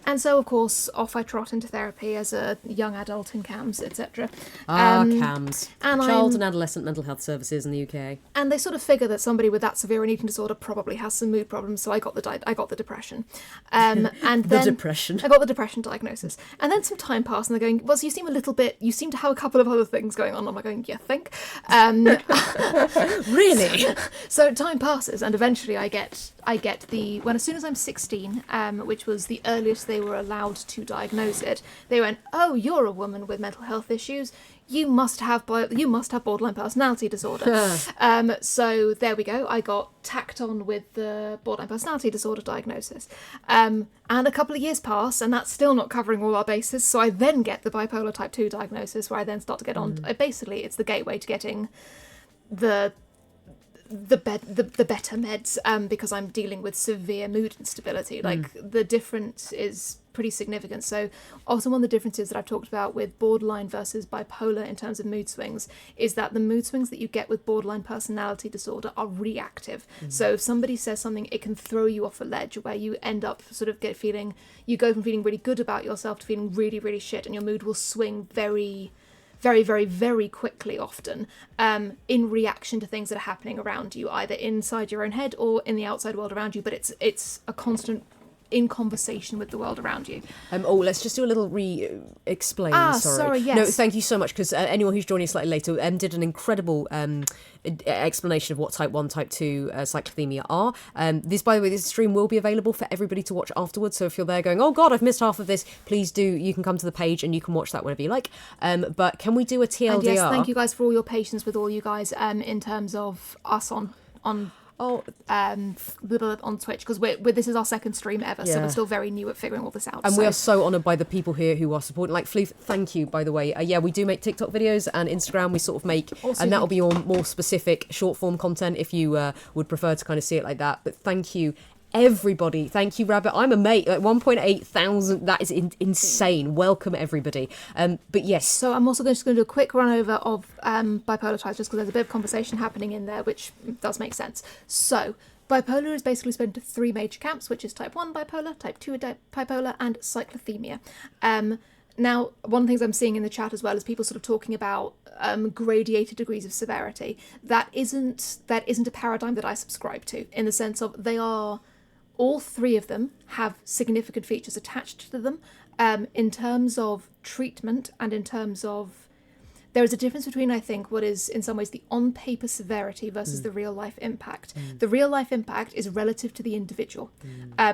And so, of course, off I trot into therapy as a young adult in CAMS, etc. CAMS. Child and Adolescent Mental Health Services in the UK. And they sort of figure that somebody with that severe an eating disorder probably has some mood problems, so I got the depression. And then depression. I got the depression diagnosis. And then some time passed, and they're going, well, so you seem to have a couple of other things going on. I'm like going, yeah, think. Really? So time passes, and eventually I get as soon as I'm 16, which was the earliest they were allowed to diagnose it, they went, "Oh, you're a woman with mental health issues. You must have borderline personality disorder." So there we go. I got tacked on with the borderline personality disorder diagnosis. And a couple of years pass, and that's still not covering all our bases. So I then get the bipolar type 2 diagnosis, where I then start to get on. Basically, it's the gateway to getting the better meds, because I'm dealing with severe mood instability. Like, the difference is pretty significant. So also one of the differences that I've talked about with borderline versus bipolar in terms of mood swings is that the mood swings that you get with borderline personality disorder are reactive. So if somebody says something, it can throw you off a ledge, where you end up sort of you go from feeling really good about yourself to feeling really, really shit, and your mood will swing very, very, very, very quickly often, in reaction to things that are happening around you, either inside your own head or in the outside world around you. But it's a constant in conversation with the world around you. Let's just do a little explain. Sorry, yes. No, thank you so much, because anyone who's joining us slightly later did an incredible explanation of what type 1, type 2 cyclothemia are. This, by the way, this stream will be available for everybody to watch afterwards. So if you're there going, "Oh God, I've missed half of this," please do. You can come to the page and you can watch that whenever you like. But can we do a TLDR? And yes, thank you guys for all your patience with all you guys in terms of us on Twitch, because this is our second stream ever, so we're still very new at figuring all this out. And we are so honoured by the people here who are supporting. Like Fleef, thank you, by the way. We do make TikTok videos and Instagram. We sort of make, also, and that'll be your more specific short form content if you would prefer to kind of see it like that. But thank you, everybody. Thank you, Rabbit. I'm a mate. Like 1.8 thousand. That is insane. Welcome, everybody. But yes. So I'm also just going to do a quick run over of bipolar types, just because there's a bit of conversation happening in there, which does make sense. So bipolar is basically split into 3 major camps, which is type 1 bipolar, type 2 bipolar, and cyclothemia. Now, one of the things I'm seeing in the chat as well is people sort of talking about gradated degrees of severity. That isn't a paradigm that I subscribe to, in the sense of all 3 of them have significant features attached to them, in terms of treatment, and in terms of, there is a difference between, I think, what is in some ways the on-paper severity versus the real-life impact. The real-life impact is relative to the individual,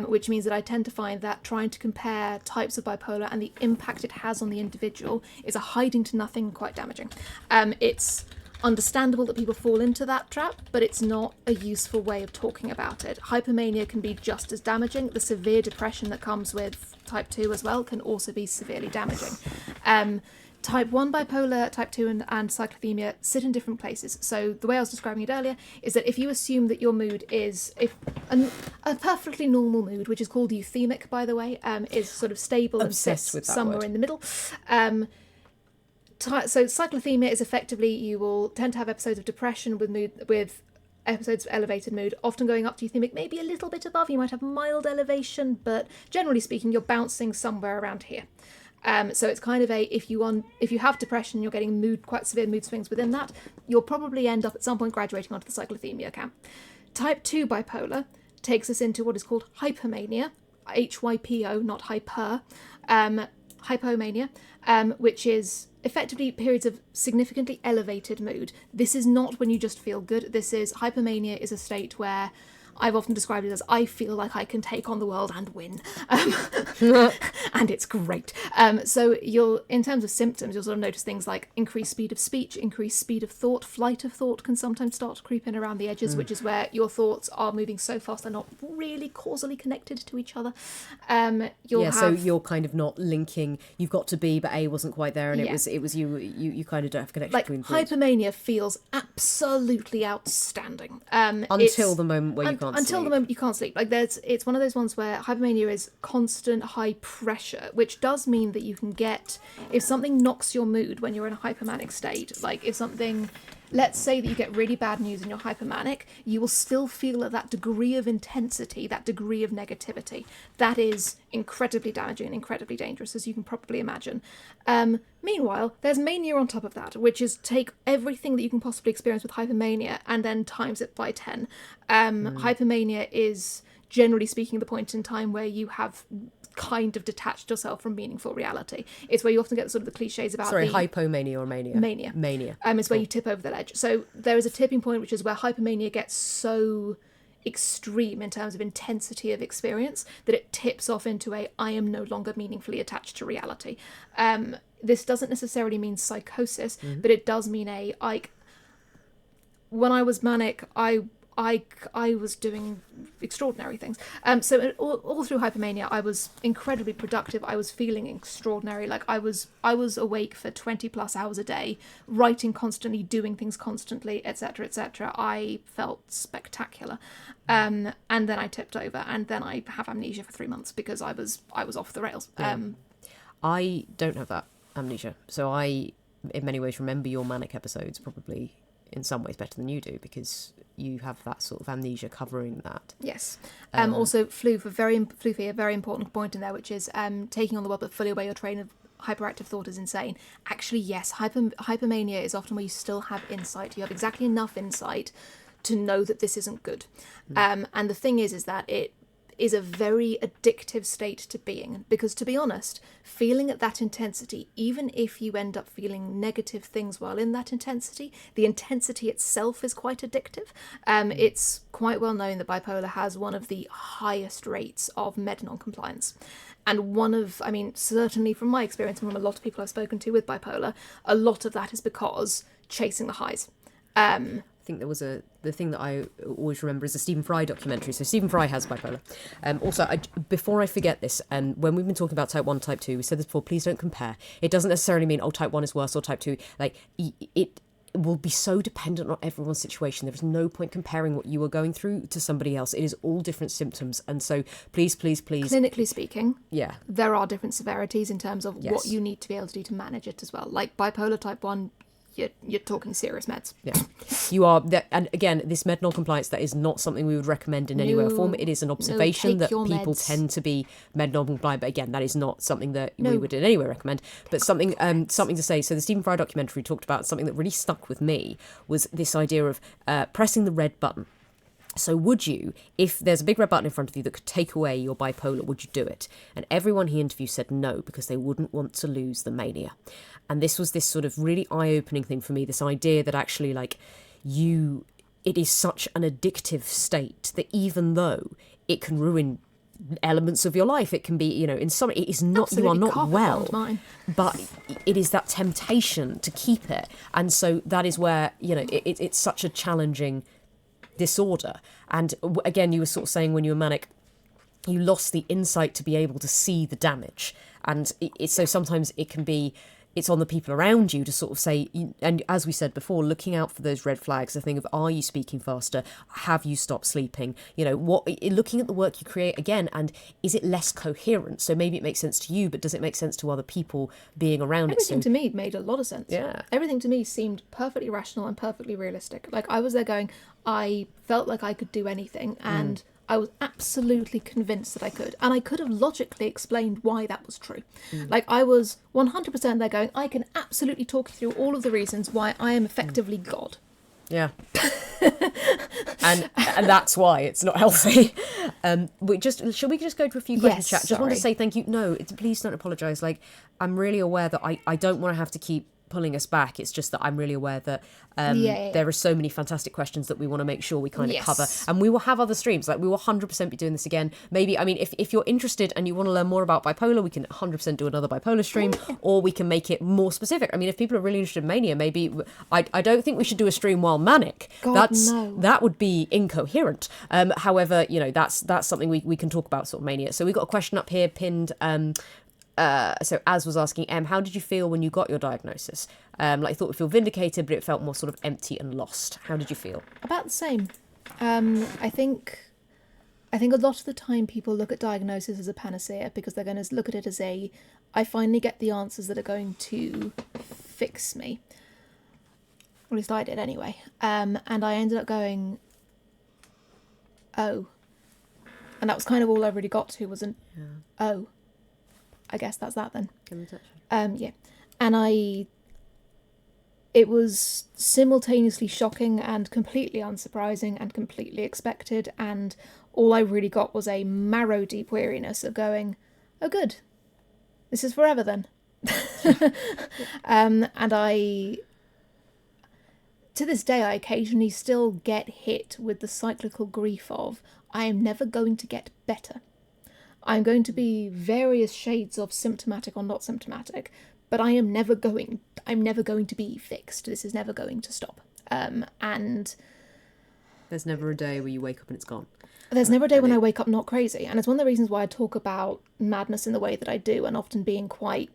which means that I tend to find that trying to compare types of bipolar and the impact it has on the individual is a hiding to nothing, quite damaging. It's understandable that people fall into that trap, but it's not a useful way of talking about it. Hypomania can be just as damaging. The severe depression that comes with type 2 as well can also be severely damaging. Type 1 bipolar, type 2 and cyclothemia sit in different places. So the way I was describing it earlier is that if you assume that your mood is a perfectly normal mood, which is called euthemic, by the way, is sort of stable and sits somewhere in the middle. So cyclothemia is effectively, you will tend to have episodes of depression with episodes of elevated mood, often going up to euthemic, maybe a little bit above. You might have mild elevation, but generally speaking, you're bouncing somewhere around here. So it's kind of if you have depression, you're getting quite severe mood swings within that, you'll probably end up at some point graduating onto the cyclothemia camp. Type 2 bipolar takes us into what is called hypomania, HYPO, not hyper, hypomania, which is effectively periods of significantly elevated mood. This is not when you just feel good. Hypomania is a state where I've often described it as I feel like I can take on the world and win. And it's great. So in terms of symptoms, you'll sort of notice things like increased speed of speech, increased speed of thought, flight of thought can sometimes start to creep in around the edges, which is where your thoughts are moving so fast they're not really causally connected to each other. So you're kind of not linking, you've got to be, but A wasn't quite there, and it was you kind of don't have connection between thoughts. Hypomania feels absolutely outstanding. Until the moment where you can't sleep. Until the moment you can't sleep. Like it's one of those ones where hypomania is constant high pressure, which does mean that you can get, if something knocks your mood when you're in a hypomanic state, like if something, let's say that you get really bad news and you're hypomanic, you will still feel that degree of intensity, that degree of negativity. That is incredibly damaging and incredibly dangerous, as you can probably imagine. Meanwhile, there's mania on top of that, which is take everything that you can possibly experience with hypomania and then times it by 10. Hypomania is, generally speaking, the point in time where you have kind of detached yourself from meaningful reality. It's where you often get sort of the cliches about hypomania or mania? Mania. It's where you tip over the ledge. So there is a tipping point, which is where hypomania gets so extreme in terms of intensity of experience that it tips off into a I am no longer meaningfully attached to reality. This doesn't necessarily mean psychosis, but it does mean when I was manic, I was doing extraordinary things. So all through hypomania, I was incredibly productive. I was feeling extraordinary. Like I was awake for 20 plus hours a day, writing constantly, doing things constantly, etc., etc. I felt spectacular. And then I tipped over, and then I have amnesia for 3 months because I was off the rails. Yeah. I don't have that amnesia, so I, in many ways, remember your manic episodes probably in some ways better than you do, because you have that sort of amnesia covering that. Yes. Also, flu for a very important point in there, which is taking on the world but fully aware your train of hyperactive thought is insane. Actually, yes, hypomania is often where you still have insight. You have exactly enough insight to know that this isn't good. And the thing is that it is a very addictive state to be in, because, to be honest, feeling at that intensity, even if you end up feeling negative things while in that intensity, the intensity itself is quite addictive. It's quite well known that bipolar has one of the highest rates of med non-compliance. And certainly from my experience and from a lot of people I've spoken to with bipolar, a lot of that is because chasing the highs. I think there was the thing that I always remember is the Stephen Fry documentary. So Stephen Fry has bipolar. Also, before I forget this, and when we've been talking about type 1, type 2, we said this before, please don't compare. It doesn't necessarily mean, type 1 is worse or type 2. Like, it will be so dependent on everyone's situation. There is no point comparing what you are going through to somebody else. It is all different symptoms. And so please. Clinically speaking, yeah, there are different severities in terms of yes. what you need to be able to do to manage it as well. Like bipolar type 1, you're talking serious meds. Yeah, you are. And again, this med non-compliance, that is not something we would recommend in any way or form. It is an observation that people tend to be med non-compliant, but again, that is not something that we would in any way recommend. But something to say. So the Stephen Fry documentary talked about something that really stuck with me, was this idea of pressing the red button. So would you, if there's a big red button in front of you that could take away your bipolar, would you do it? And everyone he interviewed said no, because they wouldn't want to lose the mania. And this was this sort of really eye-opening thing for me, this idea that actually, like, it is such an addictive state that even though it can ruin elements of your life, it can be, in some, it is not, absolutely, you are not well, but it is that temptation to keep it. And so that is where, it's such a challenging disorder. And again, you were sort of saying when you were manic, you lost the insight to be able to see the damage. And so sometimes it can be, it's on the people around you to sort of say, and as we said before, looking out for those red flags, the thing of, are you speaking faster? Have you stopped sleeping? Looking at the work you create again, and is it less coherent? So maybe it makes sense to you, but does it make sense to other people being around it? Everything to me made a lot of sense. Yeah. Everything to me seemed perfectly rational and perfectly realistic. Like, I was there going, I felt like I could do anything, and I was absolutely convinced that I could. And I could have logically explained why that was true. Like, I was 100% there going, I can absolutely talk you through all of the reasons why I am effectively God. Yeah. and that's why it's not healthy. Should we just go to a few questions, chat? Just want to say thank you. No, please don't apologise. Like, I'm really aware that I don't want to have to keep pulling us back. It's just that I'm really aware that there are so many fantastic questions that we want to make sure we kind of cover, and we will have other streams. Like, we will 100% be doing this again. Maybe, if you're interested and you want to learn more about bipolar, we can 100% do another bipolar stream, or we can make it more specific. If people are really interested in mania, maybe I don't think we should do a stream while manic. That would be incoherent. However, that's something we can talk about, sort of mania. So we got a question up here pinned. So Az was asking, how did you feel when you got your diagnosis? I thought it feel vindicated, but it felt more sort of empty and lost. How did you feel? About the same. I think a lot of the time people look at diagnosis as a panacea, because they're going to look at it as I finally get the answers that are going to fix me. Or at least I did anyway. And I ended up going, oh. And that was kind of all I really got to, was oh. I guess that's that then. Yeah. And it was simultaneously shocking and completely unsurprising and completely expected, and all I really got was a marrow deep weariness of going, oh good, this is forever then. And to this day, I occasionally still get hit with the cyclical grief of, I am never going to get better. I'm going to be various shades of symptomatic or not symptomatic, but I'm never going to be fixed. This is never going to stop. And there's never a day where you wake up and it's gone. There's never a day when I wake up not crazy. And it's one of the reasons why I talk about madness in the way that I do, and often being quite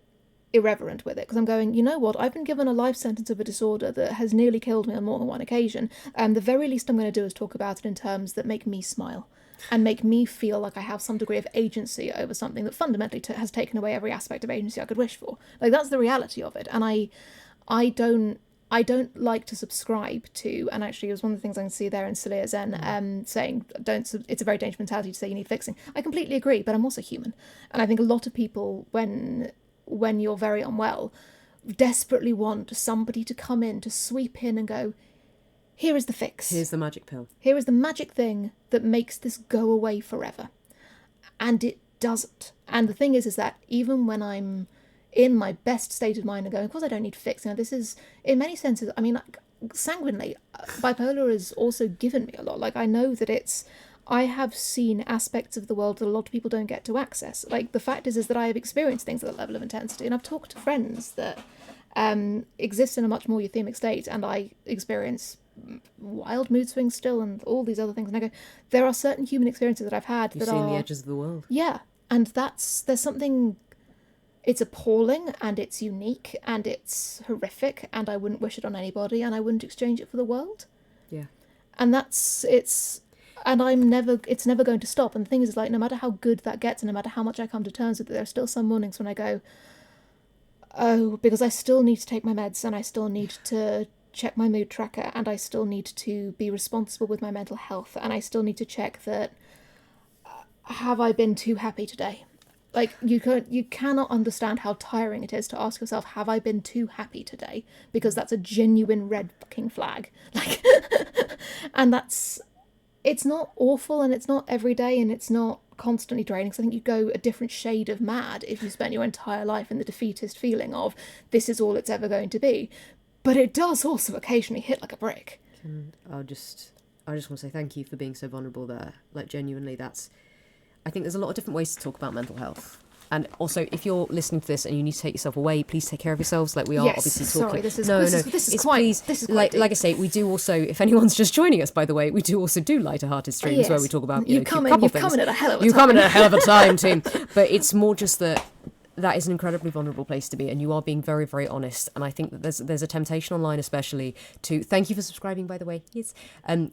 irreverent with it, because I'm going, you know what, I've been given a life sentence of a disorder that has nearly killed me on more than one occasion. The very least I'm going to do is talk about it in terms that make me smile and make me feel like I have some degree of agency over something that fundamentally has taken away every aspect of agency I could wish for. Like, that's the reality of it. And I don't like to subscribe to, and actually it was one of the things I can see there in Celia Zen saying, it's a very dangerous mentality to say you need fixing. I completely agree, but I'm also human. And I think a lot of people, when you're very unwell, desperately want somebody to come in, to sweep in and go, here is the fix. Here's the magic pill. Here is the magic thing that makes this go away forever. And it doesn't. And the thing is that even when I'm in my best state of mind and going, of course I don't need fixing. This is, in many senses, I mean, sanguinely, bipolar has also given me a lot. Like, I know that I have seen aspects of the world that a lot of people don't get to access. Like, the fact is that I have experienced things at that level of intensity, and I've talked to friends that exist in a much more euthemic state, and I experience wild mood swings still and all these other things. And I go, there are certain human experiences that I've had You've that seen are... the edges of the world. Yeah, and there's something... It's appalling, and it's unique, and it's horrific, and I wouldn't wish it on anybody, and I wouldn't exchange it for the world. Yeah. And it's never going to stop. And the thing is, like, no matter how good that gets, and no matter how much I come to terms with it, there are still some mornings when I go, oh, because I still need to take my meds, and I still need to check my mood tracker, and I still need to be responsible with my mental health, and I still need to check that, have I been too happy today? Like, you cannot understand how tiring it is to ask yourself, have I been too happy today? Because that's a genuine red fucking flag. Like, and it's not awful, and it's not every day, and it's not constantly draining. So I think you go a different shade of mad if you spend your entire life in the defeatist feeling of, this is all it's ever going to be. But it does also occasionally hit like a brick. I just want to say thank you for being so vulnerable there. Like, genuinely, I think there's a lot of different ways to talk about mental health. And also, if you're listening to this and you need to take yourself away, please take care of yourselves. Like, we are obviously talking. Sorry, this is quite like I say, we do also, if anyone's just joining us, by the way, we do also do lighter-hearted streams where we talk about you come in at a hell of a time. You come in at a hell of a time, team. But it's more just that is an incredibly vulnerable place to be, and you are being very, very honest. And I think that there's a temptation online, especially to, thank you for subscribing, by the way. Yes,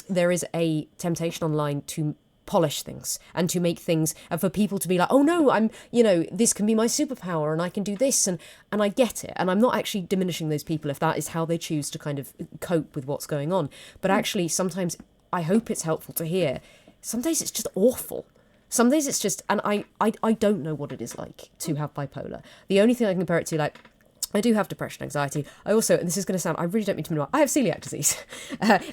there is a temptation online to polish things and to make things, and for people to be like, oh no, this can be my superpower and I can do this, and I get it, and I'm not actually diminishing those people if that is how they choose to kind of cope with what's going on. But actually, sometimes I hope it's helpful to hear, some days it's just awful. Some days it's just, and I don't know what it is like to have bipolar. The only thing I can compare it to, like, I do have depression, anxiety. I also, and this is going to sound, I really don't mean to minimize, I have celiac disease.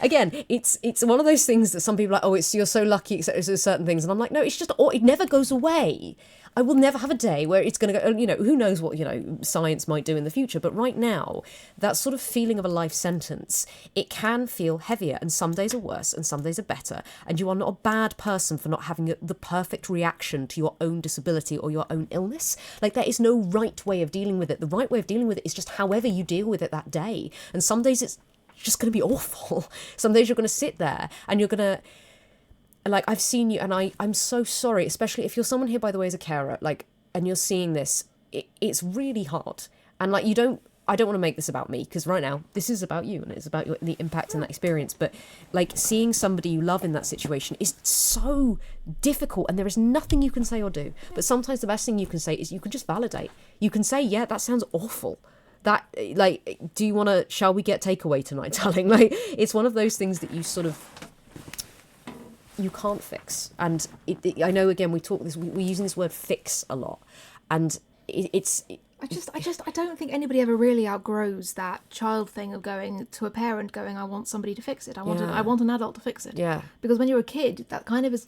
Again, it's one of those things that some people are like, oh, you're so lucky, except there's certain things. And I'm like, no, it's just, it never goes away. I will never have a day where it's going to go, who knows what, science might do in the future. But right now, that sort of feeling of a life sentence, it can feel heavier, and some days are worse and some days are better. And you are not a bad person for not having the perfect reaction to your own disability or your own illness. Like, there is no right way of dealing with it. The right way of dealing with it is just however you deal with it that day. And some days it's just going to be awful. Some days you're going to sit there and you're going to, like, I've seen you, and I'm so sorry, especially if you're someone here, by the way, as a carer, like, and you're seeing this, it's really hard. And, like, I don't want to make this about me, because right now, this is about you, and it's about the impact and that experience. But, like, seeing somebody you love in that situation is so difficult, and there is nothing you can say or do. But sometimes the best thing you can say is you can just validate. You can say, yeah, that sounds awful. That, like, shall we get takeaway tonight, darling? Like, it's one of those things that you sort of, you can't fix. And I know, again, we're using this word fix a lot, and I don't think anybody ever really outgrows that child thing of going to a parent going, I want somebody to fix it. I want an adult to fix it. Yeah. Because when you're a kid, that is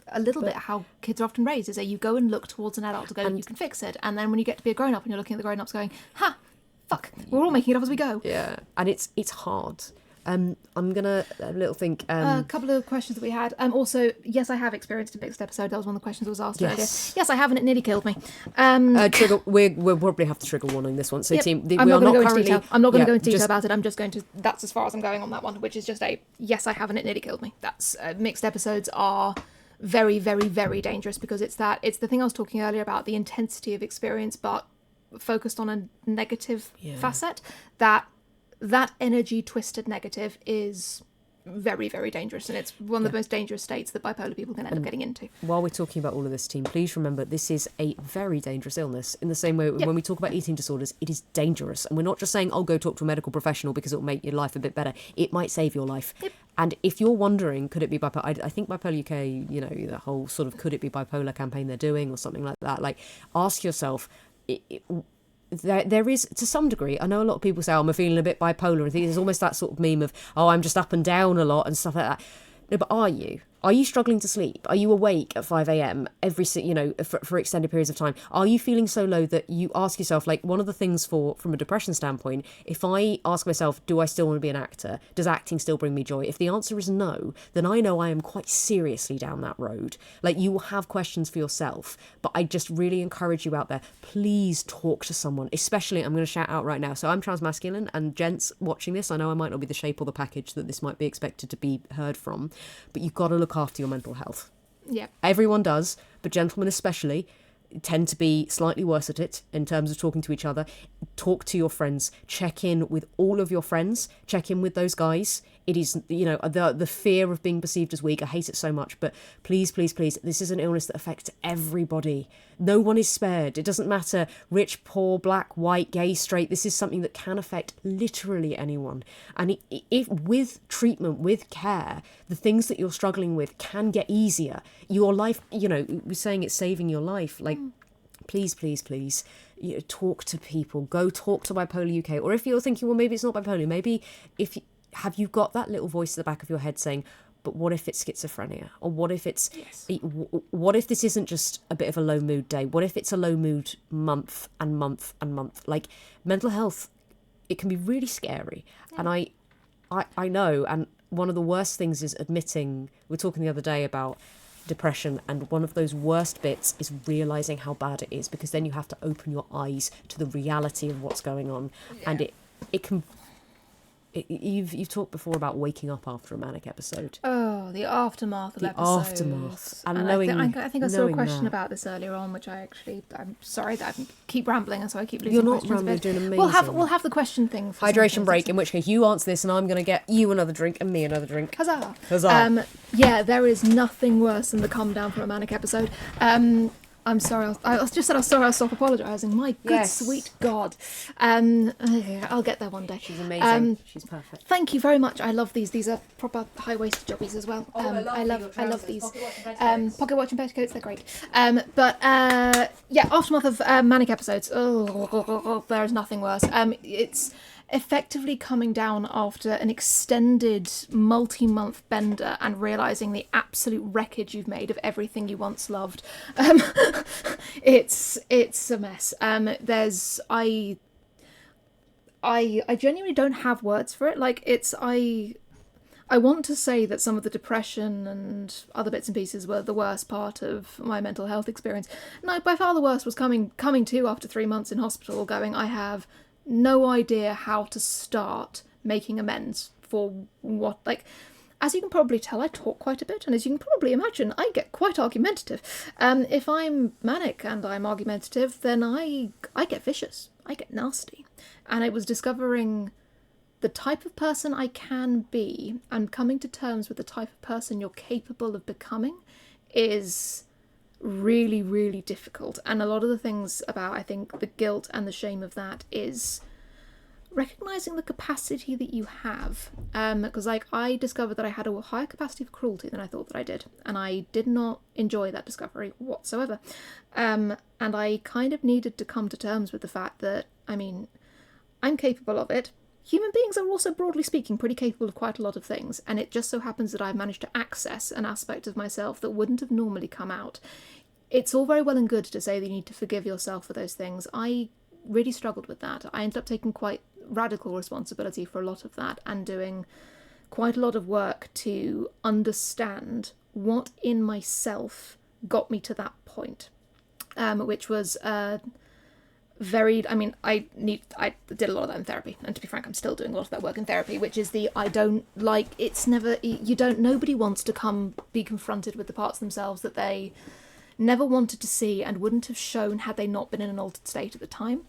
a little bit how kids are often raised, is that you go and look towards an adult to go, you can fix it. And then when you get to be a grown-up and you're looking at the grown-ups going, ha, fuck, we're all making it up as we go. Yeah. And it's hard. I'm gonna a little think. A couple of questions that we had. Also, yes, I have experienced a mixed episode. That was one of the questions that was asked earlier. Yes, I haven't. It nearly killed me. Trigger. We'll probably have to trigger warning this one. So, yep. team, I'm not going to go into currently. detail. I'm not going to go into detail about it. I'm just going to. That's as far as I'm going on that one, which is just a yes, I haven't. It nearly killed me. That's mixed episodes are very, very, very dangerous because it's the thing I was talking earlier about, the intensity of experience, but focused on a negative facet. That energy twisted negative is very, very dangerous, and it's one of the most dangerous states that bipolar people can end up getting into. While we're talking about all of this, team, please remember this is a very dangerous illness. In the same way, when we talk about eating disorders, it is dangerous, and we're not just saying, "Oh, go talk to a medical professional because it will make your life a bit better." It might save your life. Yep. And if you're wondering, could it be bipolar? I think Bipolar UK, the whole sort of could it be bipolar campaign they're doing or something like that. Like, ask yourself. There is, to some degree, I know a lot of people say, I'm feeling a bit bipolar, and there's almost that sort of meme of, I'm just up and down a lot and stuff like that. No, but are you? Are you struggling to sleep? Are you awake at 5 a.m. for extended periods of time? Are you feeling so low that you ask yourself, like, one of the things from a depression standpoint, if I ask myself, do I still want to be an actor? Does acting still bring me joy? If the answer is no, then I know I am quite seriously down that road. Like, you will have questions for yourself, but I just really encourage you out there, please talk to someone, especially, I'm going to shout out right now. So I'm transmasculine, and gents watching this, I know I might not be the shape or the package that this might be expected to be heard from, but you've got to look after your mental health. Yeah. Everyone does, but gentlemen especially tend to be slightly worse at it in terms of talking to each other. Talk to your friends. Check in with all of your friends. Check in with those guys. It is, the fear of being perceived as weak. I hate it so much, but please, please, please, this is an illness that affects everybody. No one is spared. It doesn't matter rich, poor, black, white, gay, straight. This is something that can affect literally anyone. And if with treatment, with care, the things that you're struggling with can get easier. Your life, we're saying it's saving your life. Like, please, please, please, talk to people. Go talk to Bipolar UK. Or if you're thinking, well, maybe it's not bipolar. Maybe have you got that little voice at the back of your head saying, but what if it's schizophrenia? Or what if it's, what if this isn't just a bit of a low mood day? What if it's a low mood month and month and month? Like, mental health, it can be really scary. Yeah. And I know, and one of the worst things is admitting, we were talking the other day about depression, and one of those worst bits is realizing how bad it is, because then you have to open your eyes to the reality of what's going on. Yeah. And it can... You've talked before about waking up after a manic episode. Oh, the aftermath of episodes. The aftermath. And I think I saw a question about this earlier on, which I'm sorry that I keep rambling, and so I keep losing questions. You're not rambling, doing amazing. We'll have the question thing. For hydration break, in which case you answer this, and I'm going to get you another drink and me another drink. Huzzah! Huzzah! Yeah, there is nothing worse than the come down from a manic episode. I'm sorry. I just said I'm sorry. I'll stop apologising. My good sweet God. I'll get there one day. She's amazing. She's perfect. Thank you very much. I love these. These are proper high-waisted jobbies as well. I love these. Pocket watch and petticoats. They're great. Aftermath of manic episodes. Oh, there is nothing worse. It's effectively coming down after an extended multi-month bender and realizing the absolute wreckage you've made of everything you once loved. It's a mess. I genuinely don't have words for it. Like, I want to say that some of the depression and other bits and pieces were the worst part of my mental health experience. No, by far the worst was coming to after 3 months in hospital, going, I have no idea how to start making amends for what, like, as you can probably tell, I talk quite a bit, and as you can probably imagine, I get quite argumentative. If I'm manic and I'm argumentative, then I get vicious, I get nasty, and I was discovering the type of person I can be and coming to terms with the type of person you're capable of becoming is really, really difficult. And a lot of the things about, I think, the guilt and the shame of that is recognizing the capacity that you have. Because I discovered that I had a higher capacity for cruelty than I thought that I did, and I did not enjoy that discovery whatsoever. And I kind of needed to come to terms with the fact that, I mean, I'm capable of it. Human beings are also, broadly speaking, pretty capable of quite a lot of things, and it just so happens that I've managed to access an aspect of myself that wouldn't have normally come out. It's all very well and good to say that you need to forgive yourself for those things. I really struggled with that. I ended up taking quite radical responsibility for a lot of that, and doing quite a lot of work to understand what in myself got me to that point, which was very, I mean, I did a lot of that in therapy, and to be frank, I'm still doing a lot of that work in therapy, which is nobody wants to be confronted with the parts of themselves that they never wanted to see and wouldn't have shown had they not been in an altered state at the time.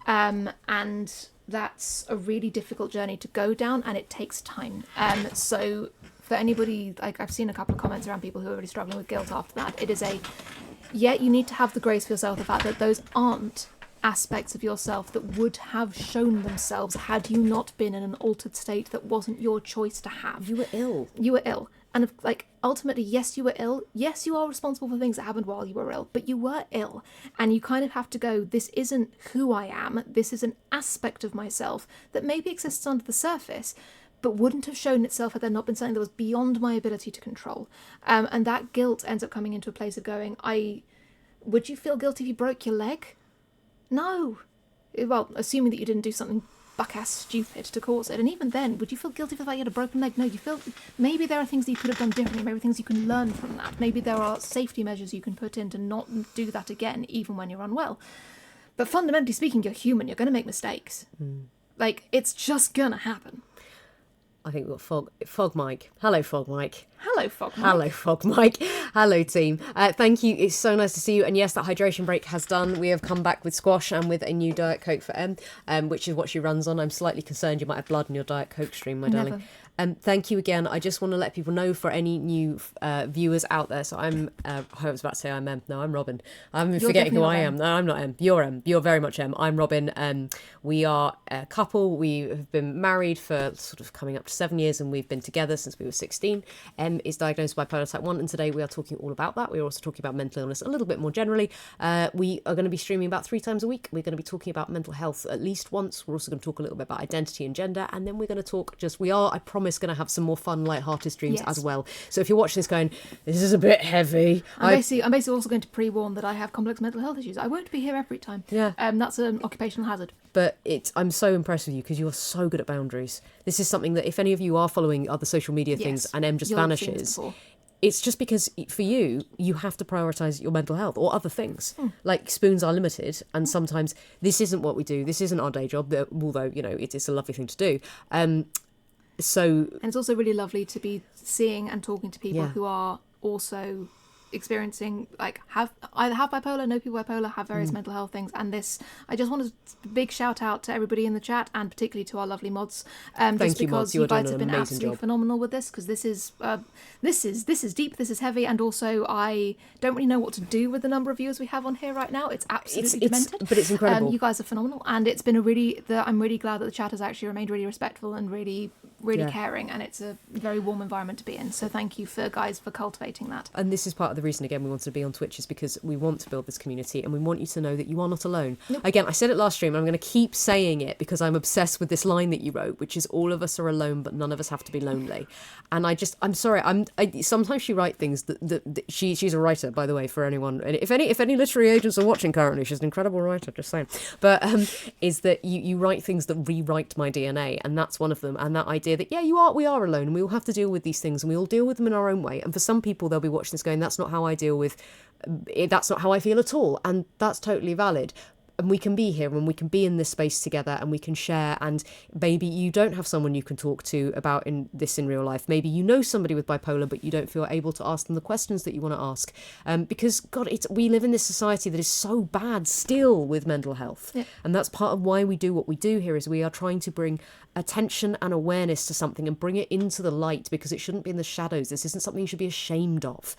And that's a really difficult journey to go down, and it takes time. So for anybody, like, I've seen a couple of comments around people who are really struggling with guilt after that. It is you need to have the grace for yourself, the fact that those aren't aspects of yourself that would have shown themselves had you not been in an altered state that wasn't your choice to have. You were ill. You were ill. And ultimately, yes, you were ill. Yes, you are responsible for things that happened while you were ill, but you were ill. And you kind of have to go, this isn't who I am. This is an aspect of myself that maybe exists under the surface, but wouldn't have shown itself had there not been something that was beyond my ability to control. And that guilt ends up coming into a place of going, would you feel guilty if you broke your leg? No. Well, assuming that you didn't do something buck-ass stupid to cause it. And even then, would you feel guilty for the fact you had a broken leg? No, you feel maybe there are things that you could have done differently, maybe things you can learn from that. Maybe there are safety measures you can put in to not do that again, even when you're unwell. But fundamentally speaking, you're human, you're going to make mistakes. Like, it's just going to happen. I think we've got Fog Mike. Hello, Fog Mike. Hello, Fog Mike. Hello, Fog Mike. Hello, team. Thank you. It's so nice to see you. And yes, that hydration break has done. We have come back with squash and with a new Diet Coke for Em, which is what she runs on. I'm slightly concerned you might have blood in your Diet Coke stream, my darling. Thank you again. I just want to let people know, for any new viewers out there. So I was about to say I'm Em. No, I'm Robyn. I'm forgetting who I am. No, I'm not Em. You're Em. You're very much Em. I'm Robyn. We are a couple. We have been married for sort of coming up to 7 years, and we've been together since we were 16. Em is diagnosed with bipolar type 1, and today we are talking all about that. We're also talking about mental illness a little bit more generally. We are going to be streaming about 3 times a week. We're going to be talking about mental health at least once. We're also going to talk a little bit about identity and gender, and then we're going to talk I promise, going to have some more fun, light-hearted streams as well. So if you're watching this going, this is a bit heavy, I'm basically also going to pre-warn that I have complex mental health issues. I won't be here every time. That's an occupational hazard. But I'm so impressed with you because you are so good at boundaries. This is something that if any of you are following other social media things and Em just vanishes, it's just because for you have to prioritise your mental health or other things. Like, spoons are limited, and sometimes this isn't what we do. This isn't our day job, although, it's a lovely thing to do. And it's also really lovely to be seeing and talking to people who are also experiencing, either have bipolar, know people with bipolar, have various mental health things. And I just want a big shout out to everybody in the chat, and particularly to our lovely mods, just because you guys have been absolutely phenomenal with this, because this is deep, this is heavy, and also I don't really know what to do with the number of viewers we have on here right now. It's absolutely demented, but it's incredible. You guys are phenomenal, and it's been I'm really glad that the chat has actually remained really respectful and really caring, and it's a very warm environment to be in. So thank you for cultivating that. And this is part of the reason, again, we wanted to be on Twitch, is because we want to build this community, and we want you to know that you are not alone. Again, I said it last stream, and I'm going to keep saying it because I'm obsessed with this line that you wrote, which is, all of us are alone, but none of us have to be lonely. And I'm sorry, sometimes she writes things that she's a writer, by the way, for anyone. And if any literary agents are watching currently, she's an incredible writer, just saying. But is that you write things that rewrite my DNA, and that's one of them. And that idea that we are alone, and we all have to deal with these things, and we all deal with them in our own way. And for some people, they'll be watching this going, that's not how I deal with, that's not how I feel at all, and that's totally valid. And we can be here, and we can be in this space together, and we can share. And maybe you don't have someone you can talk to about in real life. Maybe you know somebody with bipolar, but you don't feel able to ask them the questions that you want to ask. Because God, we live in this society that is so bad still with mental health, and that's part of why we do what we do here. Is we are trying to bring attention and awareness to something and bring it into the light, because it shouldn't be in the shadows. This isn't something you should be ashamed of.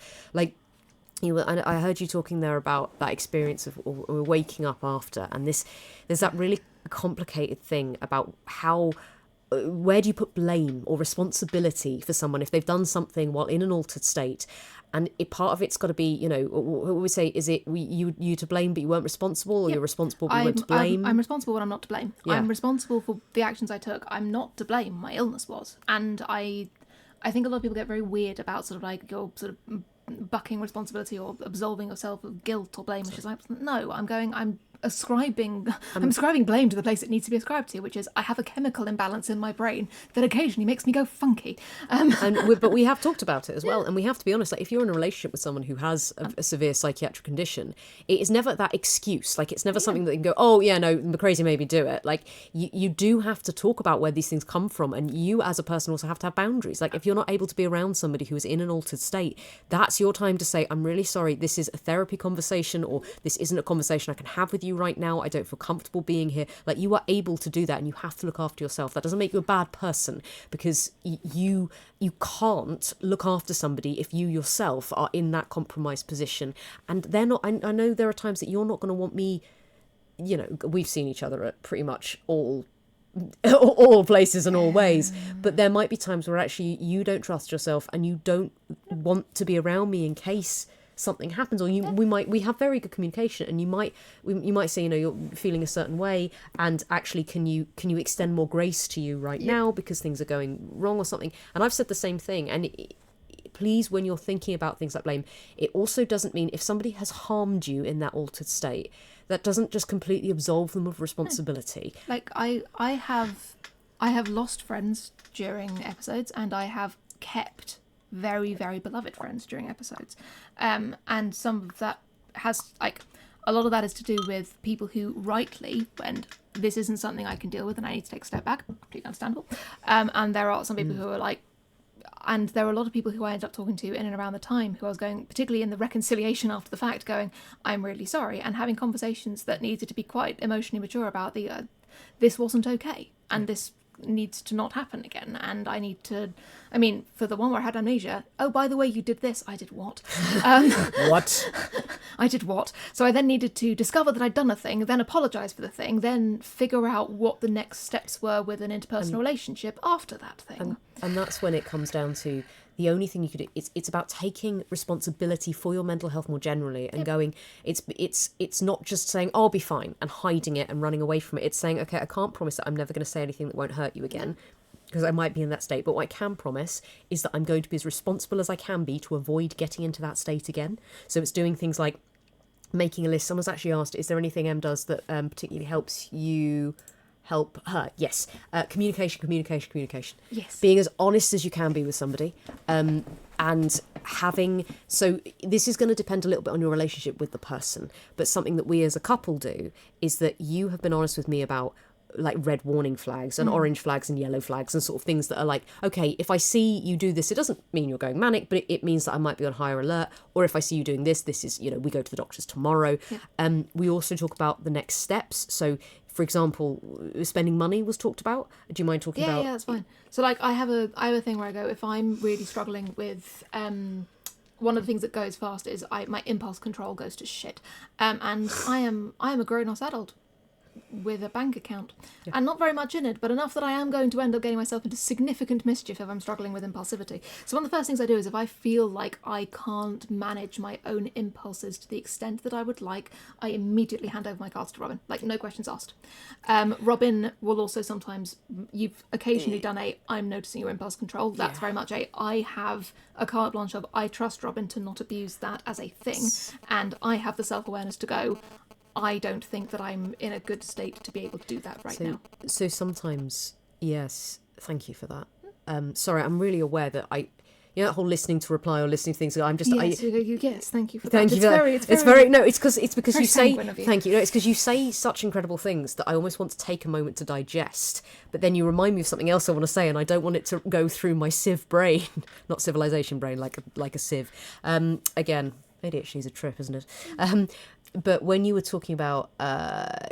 I heard you talking there about that experience of waking up after, and there's that really complicated thing about where do you put blame or responsibility for someone if they've done something while in an altered state. And part of it's got to be, what we say, is it you to blame but you weren't responsible, or you're responsible but you weren't to blame? I'm responsible when I'm not to blame. I'm responsible for the actions I took. I'm not to blame. My illness was. And I think a lot of people get very weird about sort of like your sort of bucking responsibility or absolving yourself of guilt or blame, which is like, no, ascribing blame to the place it needs to be ascribed to, which is I have a chemical imbalance in my brain that occasionally makes me go funky. But we have talked about it as well, and we have to be honest. Like, if you're in a relationship with someone who has a severe psychiatric condition, it is never that excuse. Like, it's never something that you can go, oh yeah, no, the crazy made me do it. Like, you do have to talk about where these things come from, and you as a person also have to have boundaries. Like, if you're not able to be around somebody who is in an altered state, that's your time to say, I'm really sorry, this is a therapy conversation, or this isn't a conversation I can have with you right now. I don't feel comfortable being here. Like, you are able to do that, and you have to look after yourself. That doesn't make you a bad person, because you can't look after somebody if you yourself are in that compromised position. And they're not, I know there are times that you're not going to want me, you know, we've seen each other at pretty much all places and all ways, but there might be times where actually you don't trust yourself and you don't want to be around me in case something happens, or we have very good communication, and you might say, you know, you're feeling a certain way, and actually can you extend more grace to you right now because things are going wrong or something. And I've said the same thing. And please, when you're thinking about things like blame, it also doesn't mean if somebody has harmed you in that altered state, that doesn't just completely absolve them of responsibility. Like, I have lost friends during episodes, and I have kept very, very beloved friends during episodes. And some of that has, like, a lot of that is to do with people who rightly, and this isn't something I can deal with and I need to take a step back, completely understandable. And there are some people who are like, and there are a lot of people who I ended up talking to in and around the time who I was going, particularly in the reconciliation after the fact, going, I'm really sorry, and having conversations that needed to be quite emotionally mature about this wasn't okay, and this needs to not happen again, and I need to, I mean, for the one where I had amnesia, oh, by the way, you did this. I did what? What? I did what? So I then needed to discover that I'd done a thing, then apologise for the thing, then figure out what the next steps were with an interpersonal relationship after that thing. And that's when it comes down to the only thing you could do. It's about taking responsibility for your mental health more generally, and going, it's not just saying, oh, I'll be fine, and hiding it and running away from it. It's saying, okay, I can't promise that I'm never going to say anything that won't hurt you again, because I might be in that state, but what I can promise is that I'm going to be as responsible as I can be to avoid getting into that state again. So it's doing things like making a list. Someone's actually asked, is there anything Em does that particularly helps you help her? Yes. Communication. Yes. Being as honest as you can be with somebody, and having, so this is going to depend a little bit on your relationship with the person, but something that we as a couple do is that you have been honest with me about, like, red warning flags and orange flags and yellow flags and sort of things that are like, okay, if I see you do this, it doesn't mean you're going manic, but it means that I might be on higher alert. Or if I see you doing this is, you know, we go to the doctors tomorrow. We also talk about the next steps. So, for example, spending money was talked about. Do you mind talking about? Yeah, that's fine. So, like, I have a thing where I go, if I'm really struggling with one of the things that goes fast is my impulse control goes to shit. And I am a grown-ass adult with a bank account and not very much in it, but enough that I am going to end up getting myself into significant mischief if I'm struggling with impulsivity. So one of the first things I do is, if I feel like I can't manage my own impulses to the extent that I would like, I immediately hand over my cards to Robyn, like, no questions asked. Robyn will also sometimes, you've occasionally done I'm noticing your impulse control. That's very much I have a carte blanche of, I trust Robyn to not abuse that as a thing, and I have the self-awareness to go, I don't think that I'm in a good state to be able to do that now. So sometimes, yes, thank you for that. Sorry, I'm really aware that that whole listening to reply or listening to things, I'm just... Yes, thank you for that. Thank you for that. It's very... No, it's because you say... Thank you. No, it's because you say such incredible things that I almost want to take a moment to digest, but then you remind me of something else I want to say, and I don't want it to go through my sieve brain. Not civilization brain, like a sieve. Again, ADHD is a trip, isn't it? But when you were talking about,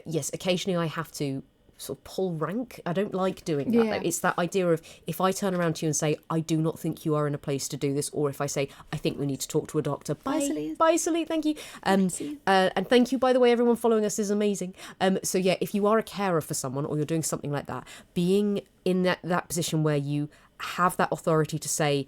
yes, occasionally I have to sort of pull rank. I don't like doing that. Though. It's that idea of, if I turn around to you and say, I do not think you are in a place to do this, or if I say, I think we need to talk to a doctor. Bye, Celie, thank you. And thank you, by the way, everyone following us is amazing. So yeah, if you are a carer for someone, or you're doing something like that, being in that position where you have that authority to say,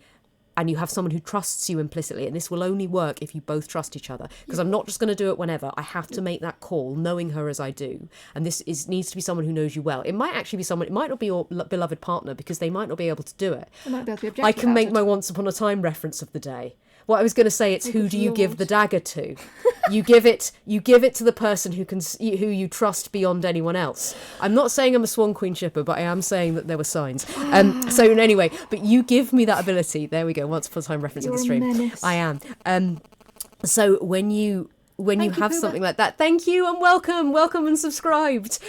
and you have someone who trusts you implicitly, and this will only work if you both trust each other, because I'm not just going to do it whenever. I have to make that call, knowing her as I do, and this needs to be someone who knows you well. It might actually be someone, it might not be your beloved partner, because they might not be able to do it. They might be able to be objective I can make my once upon a time reference of the day, What I was going to say, it's Oh, who good do you give Lord. the dagger to? You give it to the person who you trust beyond anyone else. I'm not saying I'm a Swan Queen shipper, but I am saying that there were signs. So anyway, but you give me that ability. There we go. Once upon a time reference of the You're a stream. menace. I am. So when you Thank you, have Puma. something like that, thank you and welcome and subscribed.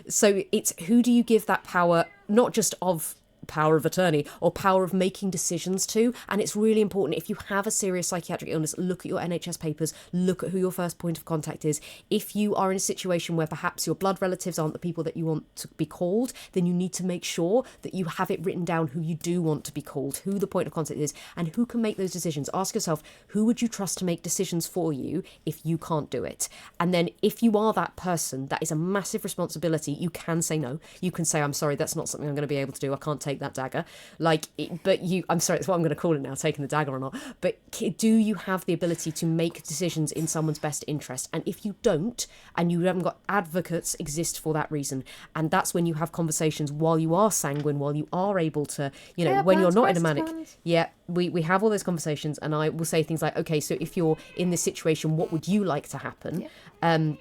So it's who do you give that power, not just of power of attorney or power of making decisions to. And it's really important, if you have a serious psychiatric illness, look at your NHS papers, look at who your first point of contact is. If you are in a situation where perhaps your blood relatives aren't the people that you want to be called, then you need to make sure that you have it written down who you do want to be called, who the point of contact is, and who can make those decisions. Ask yourself, who would you trust to make decisions for you if you can't do it? And then if you are that person, that is a massive responsibility. You can say no. You can say, I'm sorry, that's not something I'm going to be able to do. I can't take that dagger. I'm sorry, it's what I'm going to call it now, taking the dagger or not. But do you have the ability to make decisions in someone's best interest? And if you don't, and you haven't got advocates exist for that reason, and that's when you have conversations while you are sanguine, while you are able to, when you're not in a manic. Yeah, we have all those conversations, and I will say things like, okay, so if you're in this situation, what would you like to happen? Yeah.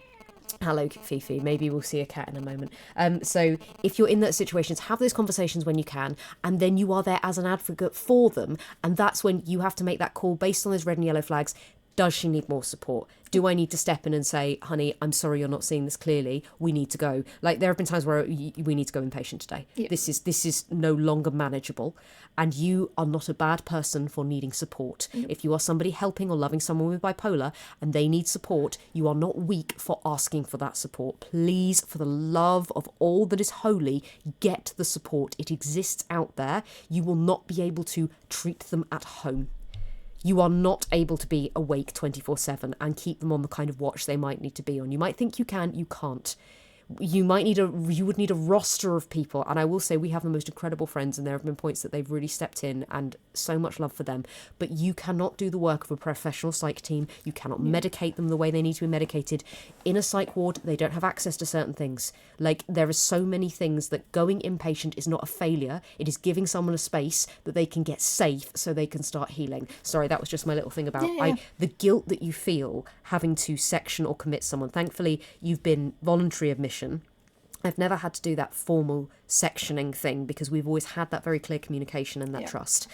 Hello, Fifi. Maybe we'll see a cat in a moment. So if you're in that situation, have those conversations when you can, and then you are there as an advocate for them. And that's when you have to make that call based on those red and yellow flags. Does she need more support? Do I need to step in and say, honey, I'm sorry you're not seeing this clearly. We need to go. Like, there have been times where we need to go inpatient today. Yeah. This is no longer manageable. And you are not a bad person for needing support. Mm-hmm. If you are somebody helping or loving someone with bipolar and they need support, you are not weak for asking for that support. Please, for the love of all that is holy, get the support. It exists out there. You will not be able to treat them at home. You are not able to be awake 24/7 and keep them on the kind of watch they might need to be on. You might think you can, you can't. You would need a roster of people, and I will say we have the most incredible friends, and there have been points that they've really stepped in, and so much love for them. But you cannot do the work of a professional psych team. You cannot medicate them the way they need to be medicated. In a psych ward, they don't have access to certain things. Like, there are so many things that going inpatient is not a failure. It is giving someone a space that they can get safe so they can start healing. Sorry, that was just my little thing about the guilt that you feel having to section or commit someone. Thankfully, you've been voluntary admission. I've never had to do that formal sectioning thing because we've always had that very clear communication and that trust.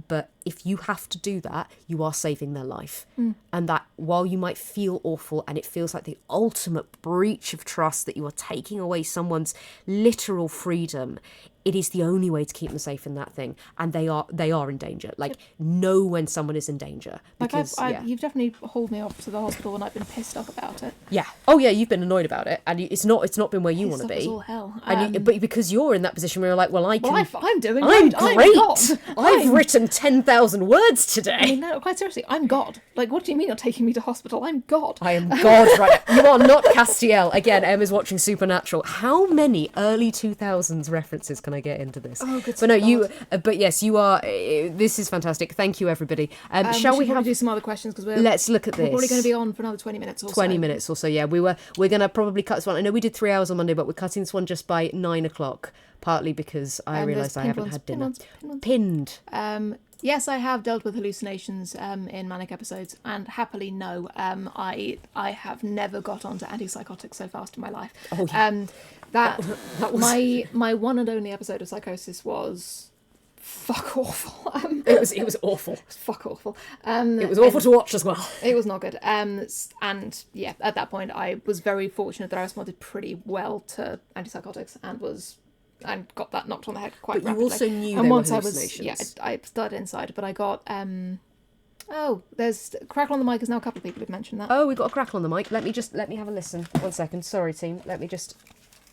But if you have to do that, you are saving their life. And that, while you might feel awful and it feels like the ultimate breach of trust that you are taking away someone's literal freedom, it is the only way to keep them safe in that thing. And they are in danger. Like, know when someone is in danger. Because, you've definitely hauled me off to the hospital and I've been pissed off about it. Yeah. Oh yeah, you've been annoyed about it, and it's not been where you want to be. It's all hell. But because you're in that position where you're like, I'm doing I'm great. great. God. I've written 10,000 words today. I mean, no, quite seriously, I'm God. Like, what do you mean you're taking me to hospital? I'm God. I am God right now. You are not Castiel. Again, Emma's watching Supernatural. How many early 2000s references can I get into this? Oh, good. But no, but yes, you are. This is fantastic. Thank you, everybody. Shall we do some other questions because let's look at this. We're probably going to be on for another 20 minutes or so. 20 minutes or so. Yeah, we're going to probably cut this one. I know we did 3 hours on Monday, but we're cutting this one just by 9 o'clock. Partly because I realised I haven't had dinner. Pinned. Yes, I have dealt with hallucinations in manic episodes, and happily no, I have never got onto antipsychotics so fast in my life. Oh, yeah. That was... my one and only episode of psychosis was fuck awful. It was awful. It was fuck awful. It was awful to watch as well. It was not good. And yeah, at that point, I was very fortunate that I responded pretty well to antipsychotics and got that knocked on the head quite rapidly. You also knew and there once were I hallucinations. I started inside, but I got there's Crackle on the Mic. There's now a couple of people who've mentioned that. Oh, we've got a crackle on the mic. Let me have a listen. 1 second. Sorry, team. Let me just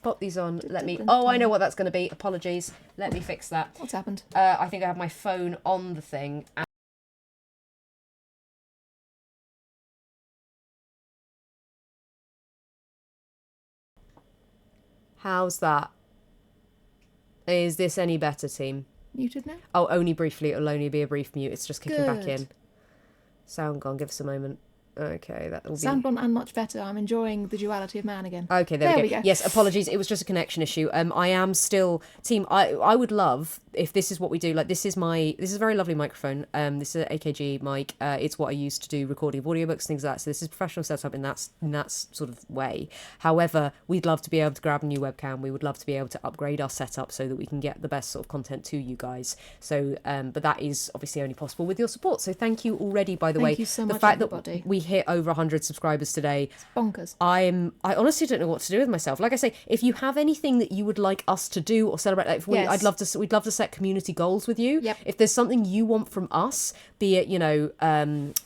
pop these on. I know what that's going to be. Apologies. Let me fix that. What's happened? I think I have my phone on the thing. How's that? Is this any better, team? Muted now? Oh, only briefly. It'll only be a brief mute. It's just kicking back Good. in. Sound gone. Give us a moment. Okay, that will be... Sandbon and much better. I'm enjoying the duality of man again. Okay, there we go. Yes, apologies. It was just a connection issue. I am still team. I would love if this is what we do. Like this is a very lovely microphone. This is an AKG mic. It's what I use to do recording of audiobooks, things like that. So this is professional setup in that sort of way. However, we'd love to be able to grab a new webcam. We would love to be able to upgrade our setup so that we can get the best sort of content to you guys. So, but that is obviously only possible with your support. So thank you already. By the way, thank you so much, the fact everybody. that we hit over 100 subscribers today, it's bonkers. I honestly don't know what to do with myself. Like I say, if you have anything that you would like us to do or celebrate, like we'd love to set community goals with you. Yep. If there's something you want from us, be it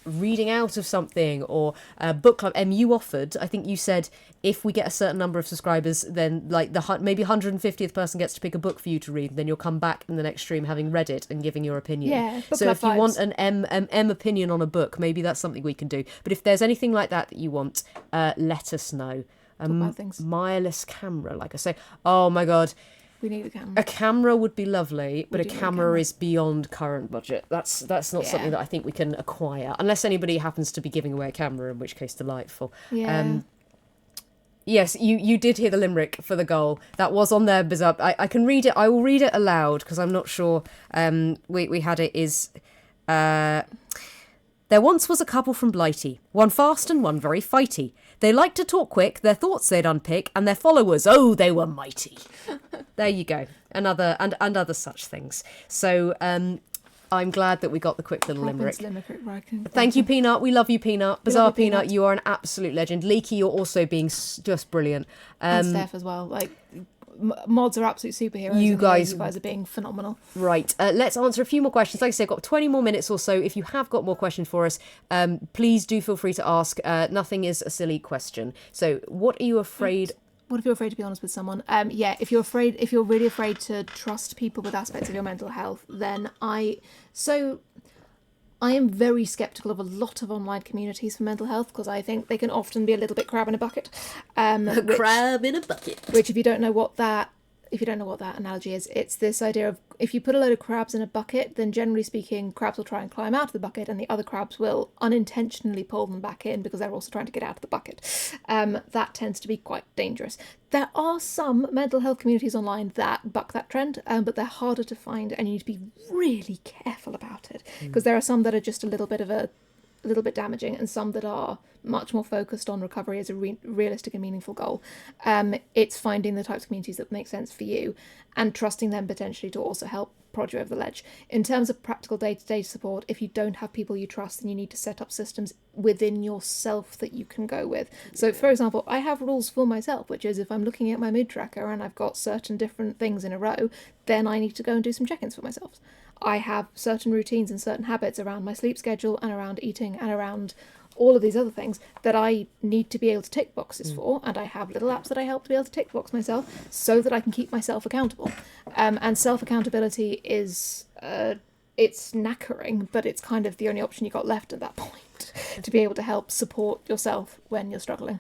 reading out of something or book club. You offered, I think you said, if we get a certain number of subscribers, then like maybe 150th person gets to pick a book for you to read, then you'll come back in the next stream having read it and giving your opinion. Yeah, book so club if you want an M opinion on a book, maybe that's something we can do. But if there's anything like that you want, let us know. Mireless camera, like I say. Oh my god. We need a camera. A camera would be lovely, but a camera is beyond current budget. That's not something that I think we can acquire, unless anybody happens to be giving away a camera, in which case delightful. Yeah. Yes, you did hear the limerick for the goal. That was on there, bizarre. I can read it. I will read it aloud because I'm not sure. We had it is... There once was a couple from Blighty, one fast and one very fighty. They liked to talk quick, their thoughts they'd unpick, and their followers, oh, they were mighty. There you go. Another and other such things. So I'm glad that we got the quick little limerick. Thank you, Peanut. We love you, Peanut. Bizarre Peanut, you are an absolute legend. Leaky, you're also being just brilliant. And Steph as well. Like, mods are absolute superheroes. You guys are being phenomenal. Right. Let's answer a few more questions. Like I said, I've got 20 more minutes or so. If you have got more questions for us, please do feel free to ask. Nothing is a silly question. So what are you afraid... What if you're afraid to be honest with someone? If you're really afraid to trust people with aspects of your mental health, then I am very skeptical of a lot of online communities for mental health because I think they can often be a little bit crab in a bucket. Crab in a bucket. Which, if you don't know what that analogy is, it's this idea of if you put a load of crabs in a bucket, then generally speaking, crabs will try and climb out of the bucket, and the other crabs will unintentionally pull them back in because they're also trying to get out of the bucket. That tends to be quite dangerous. There are some mental health communities online that buck that trend, but they're harder to find, and you need to be really careful about it because there are some that are just a little bit damaging, and some that are much more focused on recovery as a realistic and meaningful goal. It's finding the types of communities that make sense for you and trusting them potentially to also help prod you over the ledge. In terms of practical day-to-day support, if you don't have people you trust, then you need to set up systems within yourself that you can go with. So, for example, I have rules for myself, which is if I'm looking at my mood tracker and I've got certain different things in a row, then I need to go and do some check-ins for myself. I have certain routines and certain habits around my sleep schedule and around eating and around all of these other things that I need to be able to tick boxes for, and I have little apps that I help to be able to tick box myself so that I can keep myself accountable. And self-accountability is it's knackering, but it's kind of the only option you got left at that point to be able to help support yourself when you're struggling.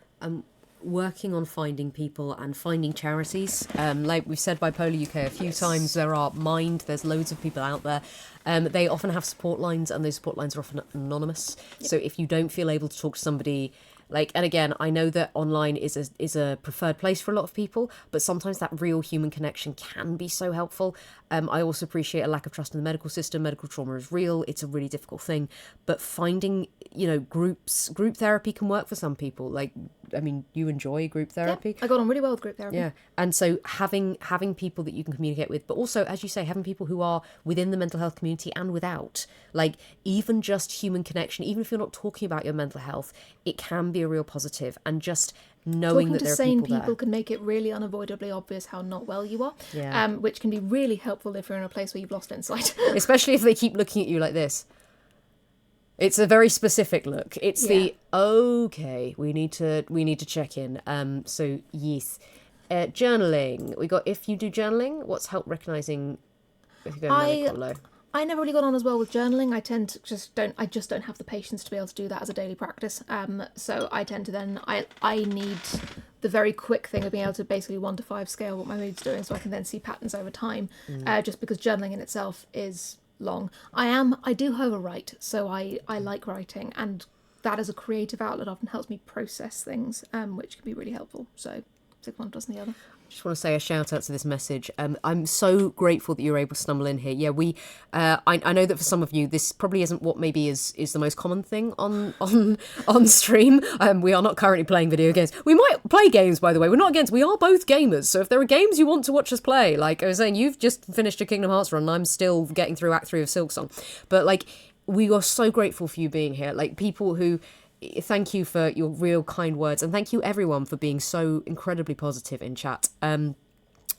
Working on finding people and finding charities. Like we've said Bipolar UK a few times, there are Mind, there's loads of people out there. They often have support lines, and those support lines are often anonymous. Yep. So if you don't feel able to talk to somebody, and again, I know that online is a preferred place for a lot of people, but sometimes that real human connection can be so helpful. I also appreciate a lack of trust in the medical system. Medical trauma is real. It's a really difficult thing. But finding, group therapy can work for some people. You enjoy group therapy. Yeah, I got on really well with group therapy. Yeah. And so having people that you can communicate with, but also, as you say, having people who are within the mental health community and without, even just human connection, even if you're not talking about your mental health, it can be a real positive. And just knowing that there are people there. Talking to sane people can make it really unavoidably obvious how not well you are, which can be really helpful if you're in a place where you've lost insight. Especially if they keep looking at you like this. It's a very specific look. It's okay, we need to check in. So yes. Journaling. We got, if you do journaling, what's help recognizing if you're going manic or low? I never really got on as well with journaling. I tend to just don't have the patience to be able to do that as a daily practice. So I tend to then I need the very quick thing of being able to basically 1 to 5 scale what my mood's doing, so I can then see patterns over time. Just because journaling in itself is long. I do however write, so I like writing, and that as a creative outlet often helps me process things, which can be really helpful. So take one doesn't the other. Just want to say a shout out to this message. I'm so grateful that you're able to stumble in here. Yeah, I know that for some of you this probably isn't what maybe is the most common thing on stream. We are not currently playing video games. We might play games, by the way. We're not against. We are both gamers. So if there are games you want to watch us play, like I was saying, you've just finished a Kingdom Hearts run and I'm still getting through Act 3 of Silksong. But like, we are so grateful for you being here. Like, people who... Thank you for your real kind words, and thank you everyone for being so incredibly positive in chat. I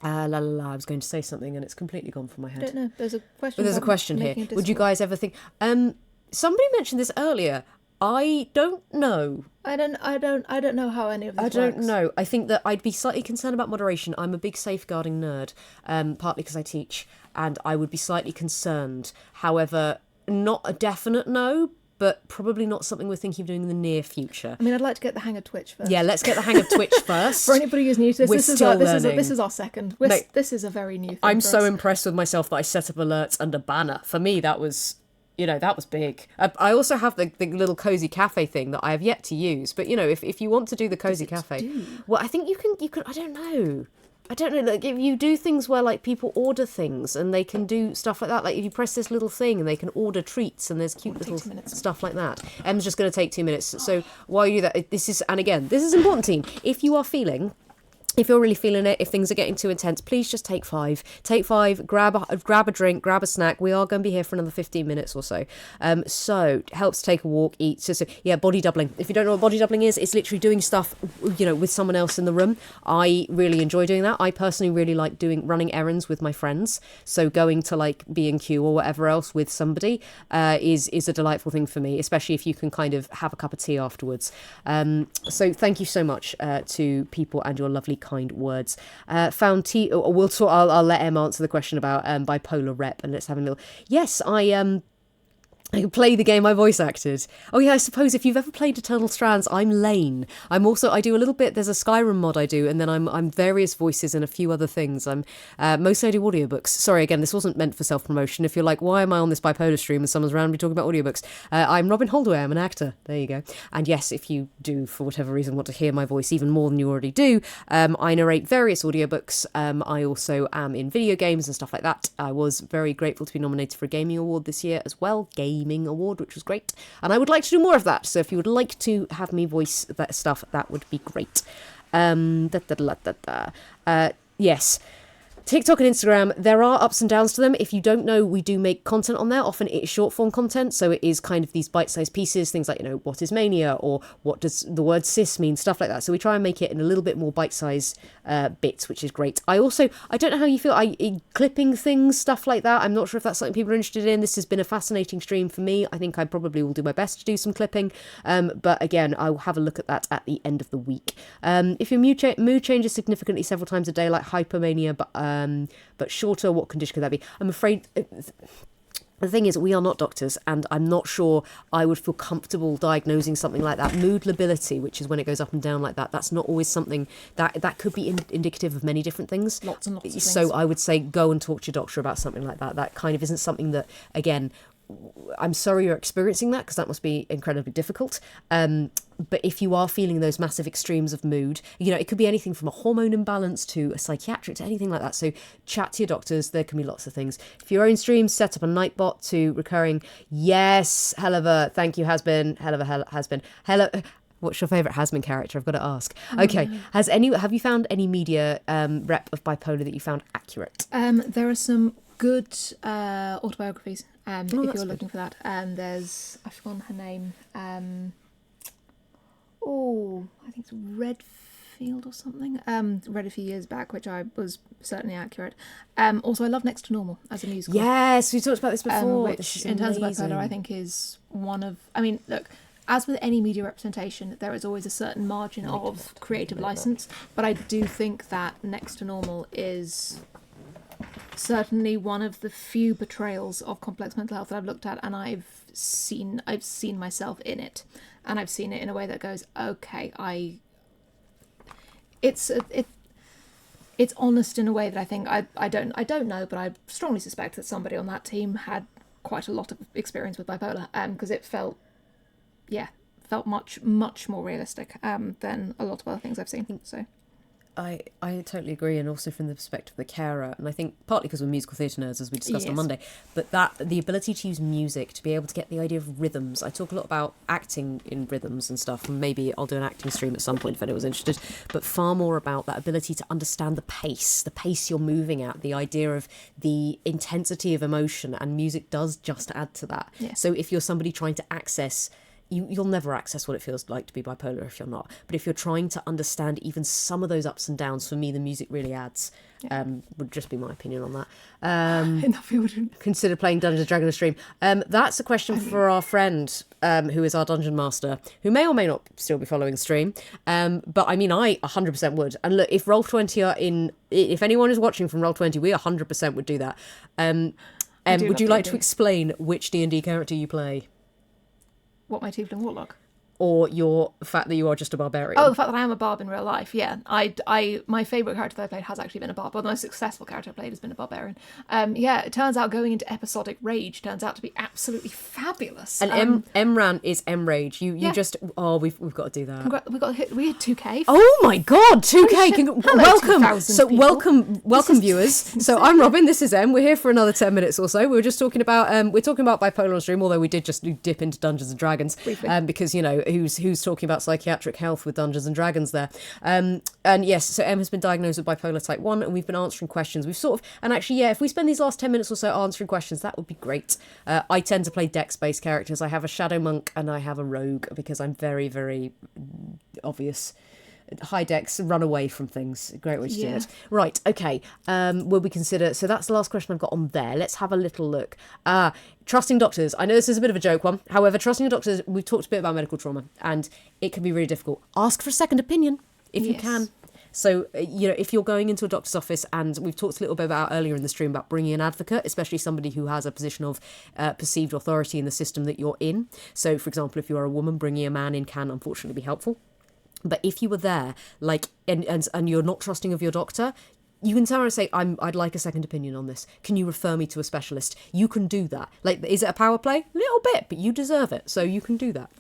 was going to say something and it's completely gone from my head. I don't know. There's a question. But there's a question here. Would you guys ever think? Somebody mentioned this earlier. I don't know. I don't know how any of this works. I don't know. I think that I'd be slightly concerned about moderation. I'm a big safeguarding nerd, partly because I teach, and I would be slightly concerned. However, not a definite no, but probably not something we're thinking of doing in the near future. I mean, I'd like to get the hang of Twitch first. Yeah, let's get the hang of Twitch first. For anybody who's new to this, We're this is our second. This is a very new thing. I'm for so us. impressed with myself that I set up alerts and a banner. For me, that was, that was big. I also have the little cozy cafe thing that I have yet to use. But if you want to do the cozy cafe, well, I think you can. I don't know. Like, if you do things where, like, people order things and they can do stuff like that, like, if you press this little thing and they can order treats and there's cute little stuff like that. Em's just going to take 2 minutes. So while you do that, this is important, team. If you're really feeling it, if things are getting too intense, please just take 5. Take 5, grab a drink, grab a snack. We are going to be here for another 15 minutes or so. So it helps to take a walk, eat. So yeah, body doubling. If you don't know what body doubling is, it's literally doing stuff, with someone else in the room. I really enjoy doing that. I personally really like running errands with my friends. So going to like B&Q or whatever else with somebody is a delightful thing for me, especially if you can kind of have a cup of tea afterwards. So thank you so much to people and your lovely kind words. I'll let Em answer the question about bipolar rep, and let's have a little. Yes, I play the game I voice acted. Oh yeah, I suppose if you've ever played Eternal Strands, I'm Lane. I do a little bit, there's a Skyrim mod I do, and then I'm various voices and a few other things. Mostly I do audiobooks. Sorry, again, this wasn't meant for self-promotion. If you're like, why am I on this bipolar stream and someone's randomly talking about audiobooks? I'm Robyn Holdaway, I'm an actor. There you go. And yes, if you do, for whatever reason, want to hear my voice even more than you already do, I narrate various audiobooks. I also am in video games and stuff like that. I was very grateful to be nominated for a gaming award this year as well. Gaming award, which was great, and I would like to do more of that, so if you would like to have me voice that stuff, that would be great. Yes, TikTok and Instagram, there are ups and downs to them. If you don't know, we do make content on there. Often it is short form content, so it is kind of these bite-sized pieces, things like, what is mania, or what does the word cis mean, stuff like that. So we try and make it in a little bit more bite-sized bits, which is great. I don't know how you feel, clipping things, stuff like that. I'm not sure if that's something people are interested in. This has been a fascinating stream for me. I think I probably will do my best to do some clipping. But again, I'll have a look at that at the end of the week. If your mood changes significantly several times a day, like hypomania, but shorter, what condition could that be? I'm afraid the thing is, we are not doctors, and I'm not sure I would feel comfortable diagnosing something like that. Mood lability, which is when it goes up and down like that, that's not always something that could be indicative of many different things. Lots and lots of things. So I would say go and talk to your doctor about something like that. That kind of isn't something that, again, I'm sorry you're experiencing that, because that must be incredibly difficult. But if you are feeling those massive extremes of mood, it could be anything from a hormone imbalance to a psychiatric to anything like that. So chat to your doctors. There can be lots of things. If your own stream, set up a nightbot to recurring. Yes, hell of a thank you, has been. What's your favourite has been character? I've got to ask. Okay, have you found any media rep of bipolar that you found accurate? There are some good autobiographies. If you're looking for that, there's, I've forgotten her name. I think it's Redfield or something. Read a few years back, which I was certainly accurate. Also, I love Next to Normal as a musical. Yes, we talked about this before. Which, in terms of bipolar, I think is one of. I mean, look. As with any media representation, there is always a certain margin of creative license, but I do think that Next to Normal is certainly one of the few portrayals of complex mental health that I've looked at, and I've seen myself in it, and I've seen it in a way that goes, okay, it's honest in a way that I think I don't know, but I strongly suspect that somebody on that team had quite a lot of experience with bipolar, because it felt felt much more realistic than a lot of other things I've seen. So I totally agree, and also from the perspective of the carer, and I think partly because we're musical theatre nerds, as we discussed on Monday, but that the ability to use music to be able to get the idea of rhythms. I talk a lot about acting in rhythms and stuff, and maybe I'll do an acting stream at some point if anyone's interested, but far more about that ability to understand the pace you're moving at, the idea of the intensity of emotion, and music does just add to that. So if you're somebody trying to access, you'll never access what it feels like to be bipolar if you're not. But if you're trying to understand even some of those ups and downs, for me, the music really adds. Would just be my opinion on that. Consider playing Dungeons & Dragons stream. That's a question for our friend, who is our dungeon master, who may or may not still be following the stream. But I mean, I 100% would. And look, if Roll20 are in, if anyone is watching from Roll20, we 100% would do that. Would you like to explain which D&D character you play? What, my Tiefling Warlock? Or your fact that you are just a barbarian? Oh, the fact that I am a barb in real life, yeah. My favourite character that I played has actually been a barb. Well, the most successful character I played has been a barbarian. It turns out going into episodic rage turns out to be absolutely fabulous. And Emran is Emrage. You just... Oh, we've got to do that. We had 2K. Oh my God, 2K! Welcome! So people. welcome viewers. So I'm Robyn, this is Em. We're here for another 10 minutes or so. We were just talking about... we're talking about bipolar on stream, although we did just dip into Dungeons & Dragons. Because, you know, who's talking about psychiatric health with Dungeons and Dragons there. And yes, so Em has been diagnosed with bipolar type 1, and we've been answering questions. We've sort of, and actually, if we spend these last 10 minutes or so answering questions, that would be great. I tend to play dex-based characters. I have a shadow monk and I have a rogue because I'm very, very obvious. High dex, run away from things. Great way to do it. Right, okay. Will we consider... So that's the last question I've got on there. Let's have a little look. Trusting doctors. I know this is a bit of a joke one. However, trusting doctors, we've talked a bit about medical trauma, and it can be really difficult. Ask for a second opinion if you can. So, you know, if you're going into a doctor's office, and we've talked a little bit about earlier in the stream about bringing an advocate, especially somebody who has a position of perceived authority in the system that you're in. So, for example, if you're a woman, bringing a man in can unfortunately be helpful. But if you were there, like, and you're not trusting of your doctor, you can somewhere say, I'd like a second opinion on this. Can you refer me to a specialist? You can do that. Like, is it a power play? A little bit, but you deserve it. So you can do that.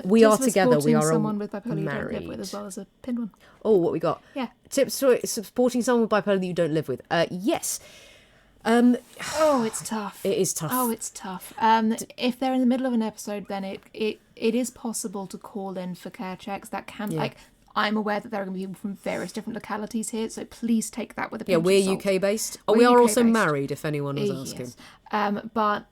We are together. We are someone with bipolar married. you don't live with, as well as a pinned one. Oh, what we got? Yeah. Tips for supporting someone with bipolar that you don't live with. Yes. It's tough. It is tough. Oh, it's tough. If they're in the middle of an episode, then it is possible to call in for care checks. That can like. I'm aware that there are going to be people from various different localities here, so please take that with a pinch of salt. We're UK based. We are also married, if anyone was asking. Yes. But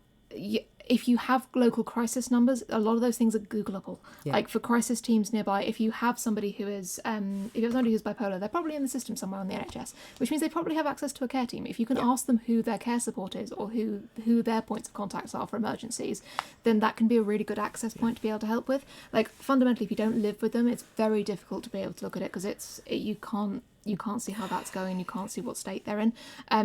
if you have local crisis numbers, a lot of those things are Googleable. Yeah. Like for crisis teams nearby, if you have somebody who is, if you have somebody who's bipolar, they're probably in the system somewhere on the NHS, which means they probably have access to a care team. If you can ask them who their care support is or who their points of contacts are for emergencies, then that can be a really good access point to be able to help with. Like fundamentally, if you don't live with them, it's very difficult to be able to look at it because you can't see how that's going. You can't see what state they're in.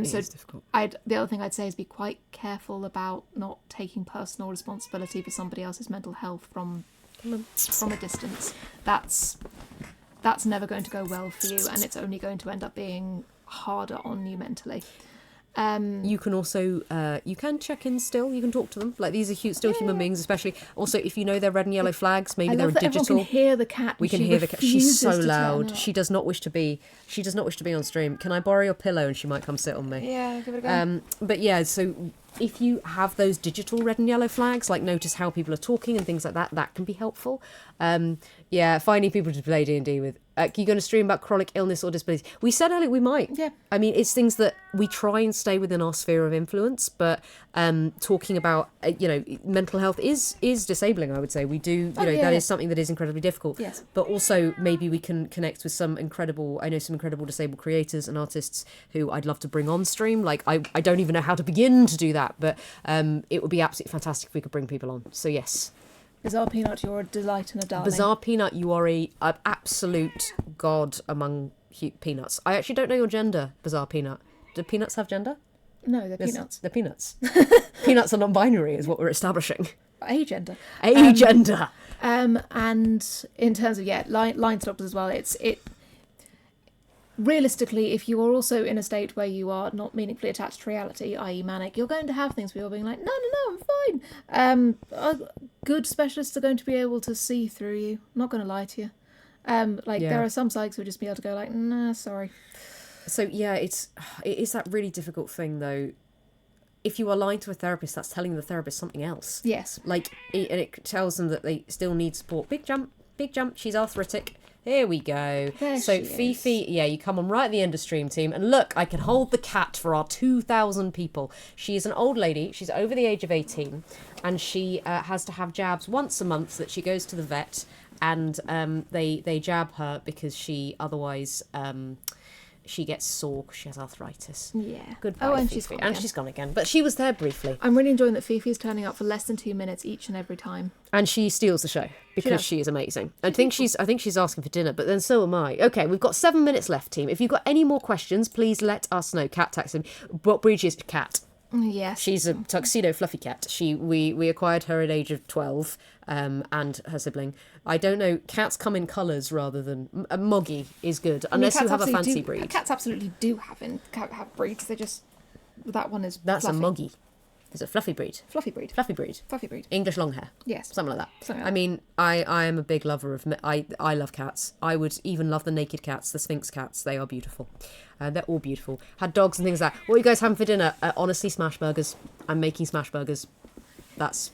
So difficult. The other thing I'd say is be quite careful about not taking personal responsibility for somebody else's mental health from a distance. That's never going to go well for you, and it's only going to end up being harder on you mentally. You can also you can check in still. You can talk to them. Like these are still human beings, especially. Also, if you know they're red and yellow flags, maybe they're digital. Everyone can hear the cat. We can hear the cat. She's so loud. She does not wish to be. She does not wish to be on stream. Can I borrow your pillow and she might come sit on me? Yeah, give it a go. But yeah, so if you have those digital red and yellow flags, like notice how people are talking and things like that, that can be helpful. Finding people to play D&D with. You're going to stream about chronic illness or disability. We said earlier we might. Yeah. I mean, it's things that we try and stay within our sphere of influence, but talking about, mental health is disabling, I would say. We do, that is something that is incredibly difficult. Yes. But also maybe we can connect with some incredible disabled creators and artists who I'd love to bring on stream. Like, I don't even know how to begin to do that, but it would be absolutely fantastic if we could bring people on. So yes. Bizarre Peanut, you're a delight and a darling. Bizarre Peanut, you are an absolute god among peanuts. I actually don't know your gender, Bizarre Peanut. Do peanuts have gender? No, they're peanuts. They're peanuts. Peanuts are non-binary, is what we're establishing. Agender. Agender. And in terms of line doctors as well, it realistically, if you are also in a state where you are not meaningfully attached to reality, i.e. manic, you're going to have things where you're being like, no, I'm fine. good specialists are going to be able to see through you. I'm not going to lie to you. There are some psychs who will just be able to go like, nah, sorry. So yeah, it is that really difficult thing though. If you are lying to a therapist, that's telling the therapist something else. Yes. And it tells them that they still need support. Big jump. She's arthritic. Here we go. So Fifi, you come on right at the end of stream, team. And look, I can hold the cat for our 2,000 people. She is an old lady. She's over the age of 18. And she has to have jabs once a month that she goes to the vet. And they jab her because she otherwise... she gets sore because she has arthritis. Yeah. Goodbye, and Fifi. She's gone again. But she was there briefly. I'm really enjoying that Fifi is turning up for less than 2 minutes each and every time. And she steals the show because she is amazing. I think she's asking for dinner, but then so am I. Okay, we've got 7 minutes left, team. If you've got any more questions, please let us know. Cat taxi. What breed is cat? Yes. She's a tuxedo fluffy cat. We acquired her at age of 12, and her sibling. I don't know. Cats come in colours rather than a moggy is good unless you have a fancy breed. Cats absolutely do have breeds. They just that one is. That's fluffy. a moggy. It's a fluffy breed. Fluffy breed. Fluffy breed. Fluffy breed. English long hair. Yes. Something like that. I mean, I am a big lover of. I love cats. I would even love the naked cats, the Sphinx cats. They are beautiful. They're all beautiful. Had dogs and things like that. What are you guys having for dinner? Honestly, smash burgers. I'm making smash burgers. That's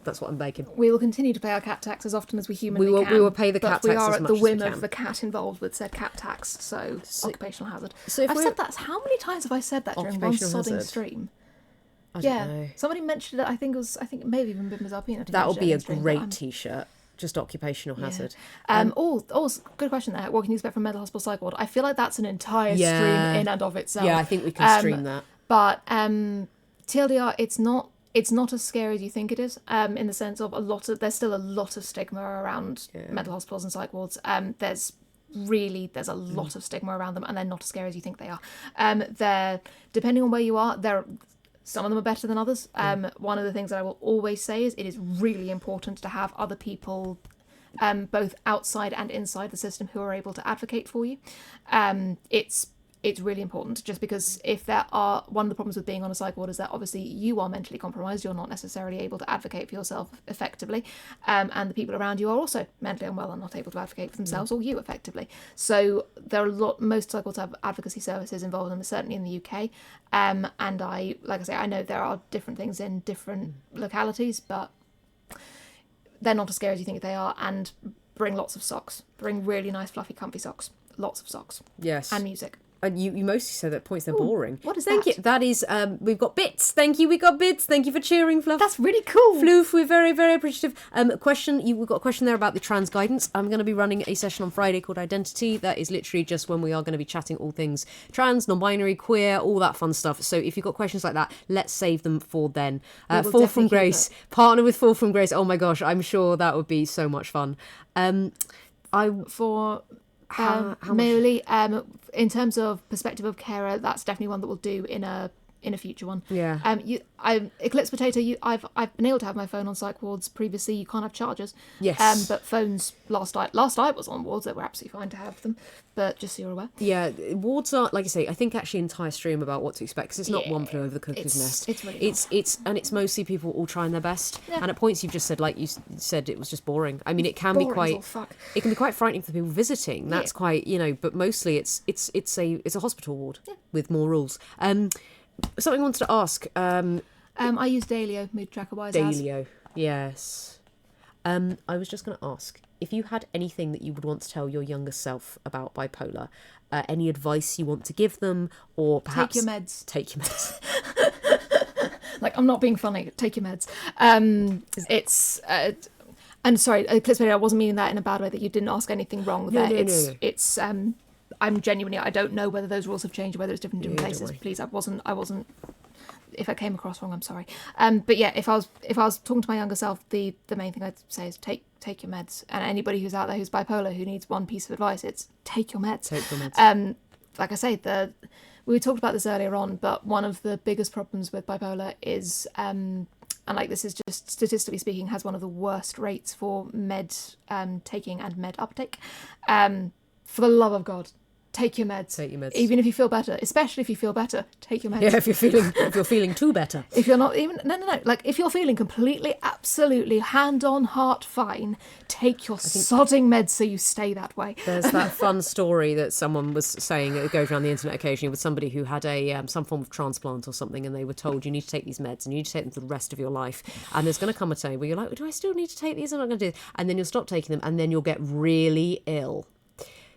what I'm baking. We will continue to pay our cat tax as often as we humanly can. We will pay the cat tax as much as we can. But we are at the whim of the cat involved with said cat tax, so occupational hazard. So I've said that. How many times have I said that during one sodding stream? I don't know. Somebody mentioned it. I think it may have even been Mazarpina. That would be a great T-shirt. Just occupational hazard. Good question there. What can you expect from mental hospital psych ward? I feel like that's an entire stream in and of itself. Yeah, I think we can stream that. But TLDR, it's not as scary as you think it is. In the sense of there's still a lot of stigma around mental hospitals and psych wards. There's a lot of stigma around them, and they're not as scary as you think they are. They're depending on where you are. Some of them are better than others. One of the things that I will always say is it is really important to have other people, both outside and inside the system, who are able to advocate for you. It's really important, just because one of the problems with being on a psych ward is that obviously you are mentally compromised, you're not necessarily able to advocate for yourself effectively, and the people around you are also mentally unwell and not able to advocate for themselves or you effectively. So there are most psych wards have advocacy services involved in them, certainly in the UK, and I know there are different things in different localities, but they're not as scary as you think they are. And bring lots of socks, bring really nice fluffy comfy socks, lots of socks, yes, and music. You mostly said at points they're boring. What is Thank you. That is, we've got bits. Thank you. We got bits. Thank you for cheering, Fluff. That's really cool. Floof, we're very, very appreciative. We've got a question there about the trans guidance. I'm going to be running a session on Friday called Identity. That is literally just when we are going to be chatting all things trans, non-binary, queer, all that fun stuff. So if you've got questions like that, let's save them for then. Fall from Grace. Partner with Fall from Grace. Oh my gosh, I'm sure that would be so much fun. Mainly, in terms of perspective of carer, that's definitely one that we'll do in a future one. Yeah. Eclipse Potato. I've been able to have my phone on psych wards previously. You can't have chargers. Yes. But phones last I was on wards that were absolutely fine to have them. But just so you're aware. Yeah, wards are, like I say, I think actually entire stream about what to expect, because it's not one flew over the cuckoo's nest. It's really it's mostly people all trying their best. Yeah. And at points you've just said, like you said, it was just boring. I mean, it can be quite frightening for the people visiting. That's quite, but mostly it's a hospital ward with more rules. Something I wanted to ask. I use Dalio, mood tracker wise. Dalio, yes. I was just going to ask, if you had anything that you would want to tell your younger self about bipolar, any advice you want to give them, or perhaps... Take your meds. Take your meds. Like, I'm not being funny. Take your meds. It's... I'm sorry, I wasn't meaning that in a bad way, that you didn't ask anything wrong there. No. It's... I'm genuinely... I don't know whether those rules have changed or whether it's different in different places. Please, I wasn't... If I came across wrong, I'm sorry. But yeah, if I was talking to my younger self, the main thing I'd say is take your meds. And anybody who's out there who's bipolar who needs one piece of advice, it's take your meds. Take your meds. Like I say, we talked about this earlier on, but one of the biggest problems with bipolar is, and like this is just statistically speaking, has one of the worst rates for med taking and med uptake. For the love of God, take your meds. Take your meds. Even if you feel better, especially if you feel better, take your meds. Yeah, if you're feeling too better. If you're not even no, like if you're feeling completely, absolutely hand on heart fine, take your sodding meds so you stay that way. There's that fun story that someone was saying, it goes around the internet occasionally, with somebody who had a some form of transplant or something, and they were told you need to take these meds and you need to take them for the rest of your life. And there's going to come a time where you're like, do I still need to take these? I'm not going to do this. And then you'll stop taking them, and then you'll get really ill.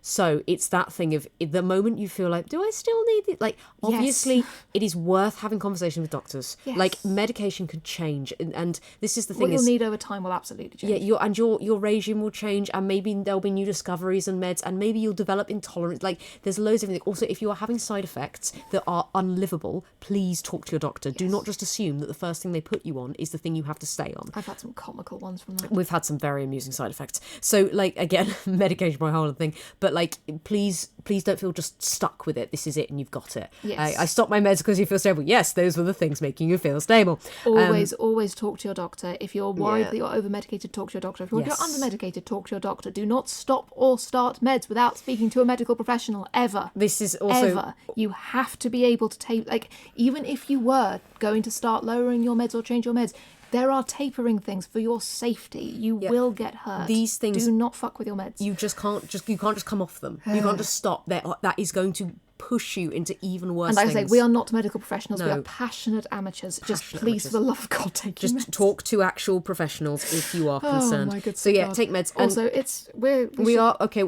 So it's that thing of the moment you feel like, do I still need it? Like, obviously, it is worth having conversations with doctors. Yes. Like, medication can change, and this is the thing. What you'll need over time will absolutely change. Yeah, your regime will change, and maybe there'll be new discoveries and meds, and maybe you'll develop intolerance. Like, there's loads of everything. Also, if you are having side effects that are unlivable, please talk to your doctor. Yes. Do not just assume that the first thing they put you on is the thing you have to stay on. I've had some comical ones from that. We've had some very amusing side effects. So, like, again, medication, my whole thing, but like, please don't feel just stuck with it. This is it, and you've got it. Yes. I stopped my meds because you feel stable. Yes, those were the things making you feel stable. Always talk to your doctor. If you're worried that you're over medicated, talk to your doctor. If you're under medicated, talk to your doctor. Do not stop or start meds without speaking to a medical professional ever. This is also ever. You have to be able to take, like, even if you were going to start lowering your meds or change your meds, there are tapering things for your safety. You will get hurt. These things, do not fuck with your meds. You can't just come off them. You can't just stop. That is going to push you into even worse and like things. I say, we are not medical professionals. No. We are passionate amateurs. Please, for the love of God, take your meds. Just talk to actual professionals if you are concerned. Oh my good so yeah, God. take meds. And also, we're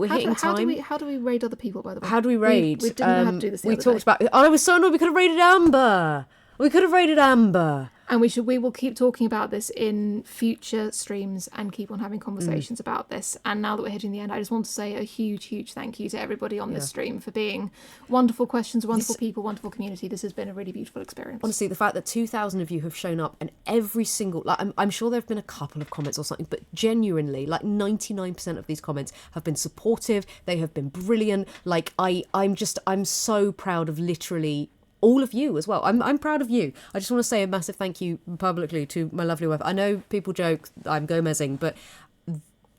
hitting time. How do we raid other people, by the way? How do we raid? We didn't know how to do this the we other talked day. about. I was so annoyed. We could have raided Amber. And we will keep talking about this in future streams and keep on having conversations about this. And now that we're hitting the end, I just want to say a huge thank you to everybody on this stream for being wonderful questions, wonderful people, wonderful community. This has been a really beautiful experience. Honestly, the fact that 2,000 of you have shown up, and every single, like, I'm sure there have been a couple of comments or something, but genuinely, like 99% of these comments have been supportive. They have been brilliant. Like, I'm so proud of literally all of you as well. I'm proud of you. I just want to say a massive thank you publicly to my lovely wife. I know people joke I'm Gomezing, but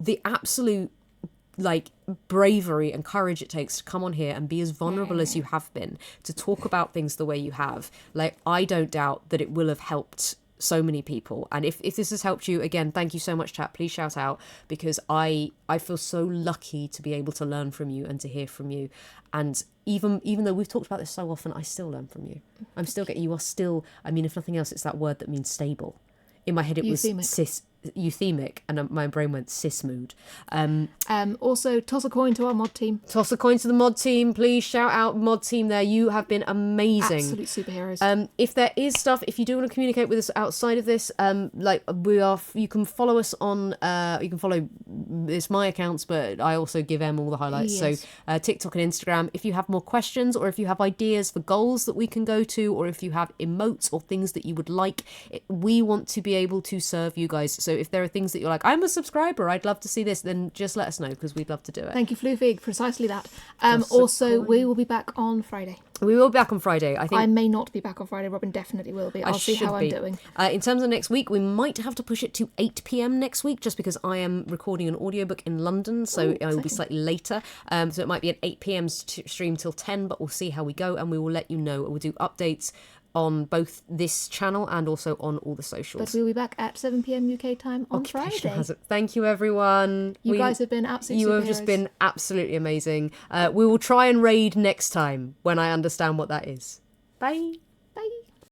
the absolute like bravery and courage it takes to come on here and be as vulnerable as you have been, to talk about things the way you have, like, I don't doubt that it will have helped so many people. And if this has helped you, again, thank you so much, chat. Please shout out, because I feel so lucky to be able to learn from you and to hear from you. And even though we've talked about this so often, I still learn from you. I'm still getting, you are still, I mean, if nothing else, it's that word that means stable. In my head it was euthemic, and my brain went cis mood. Also, toss a coin to our mod team. Toss a coin to the mod team. Please shout out mod team there. You have been amazing. Absolute superheroes. If there is stuff, if you do want to communicate with us outside of this, like you can follow us on, you can follow, it's my accounts, but I also give Em all the highlights. Yes. So TikTok and Instagram. If you have more questions, or if you have ideas for goals that we can go to, or if you have emotes or things that you would like, we want to be able to serve you guys. So if there are things that you're like, I'm a subscriber, I'd love to see this, then just let us know, because we'd love to do it. Thank you, Floofig, precisely that. Toss a Also, coin. we will be back on Friday. We will be back on Friday. I think I may not be back on Friday. Robyn definitely will be. I'll see how I'm doing. In terms of next week, we might have to push it to 8 p.m. next week, just because I am recording an audiobook in London, so it will be slightly later. So it might be an 8 p.m. stream till 10, but we'll see how we go, and we will let you know. We'll do updates on both this channel and also on all the socials. But we'll be back at 7 p.m. UK time on Friday. Thank you, everyone. You guys have been absolutely You have just been absolutely amazing. We will try and raid next time when I understand what that is. Bye.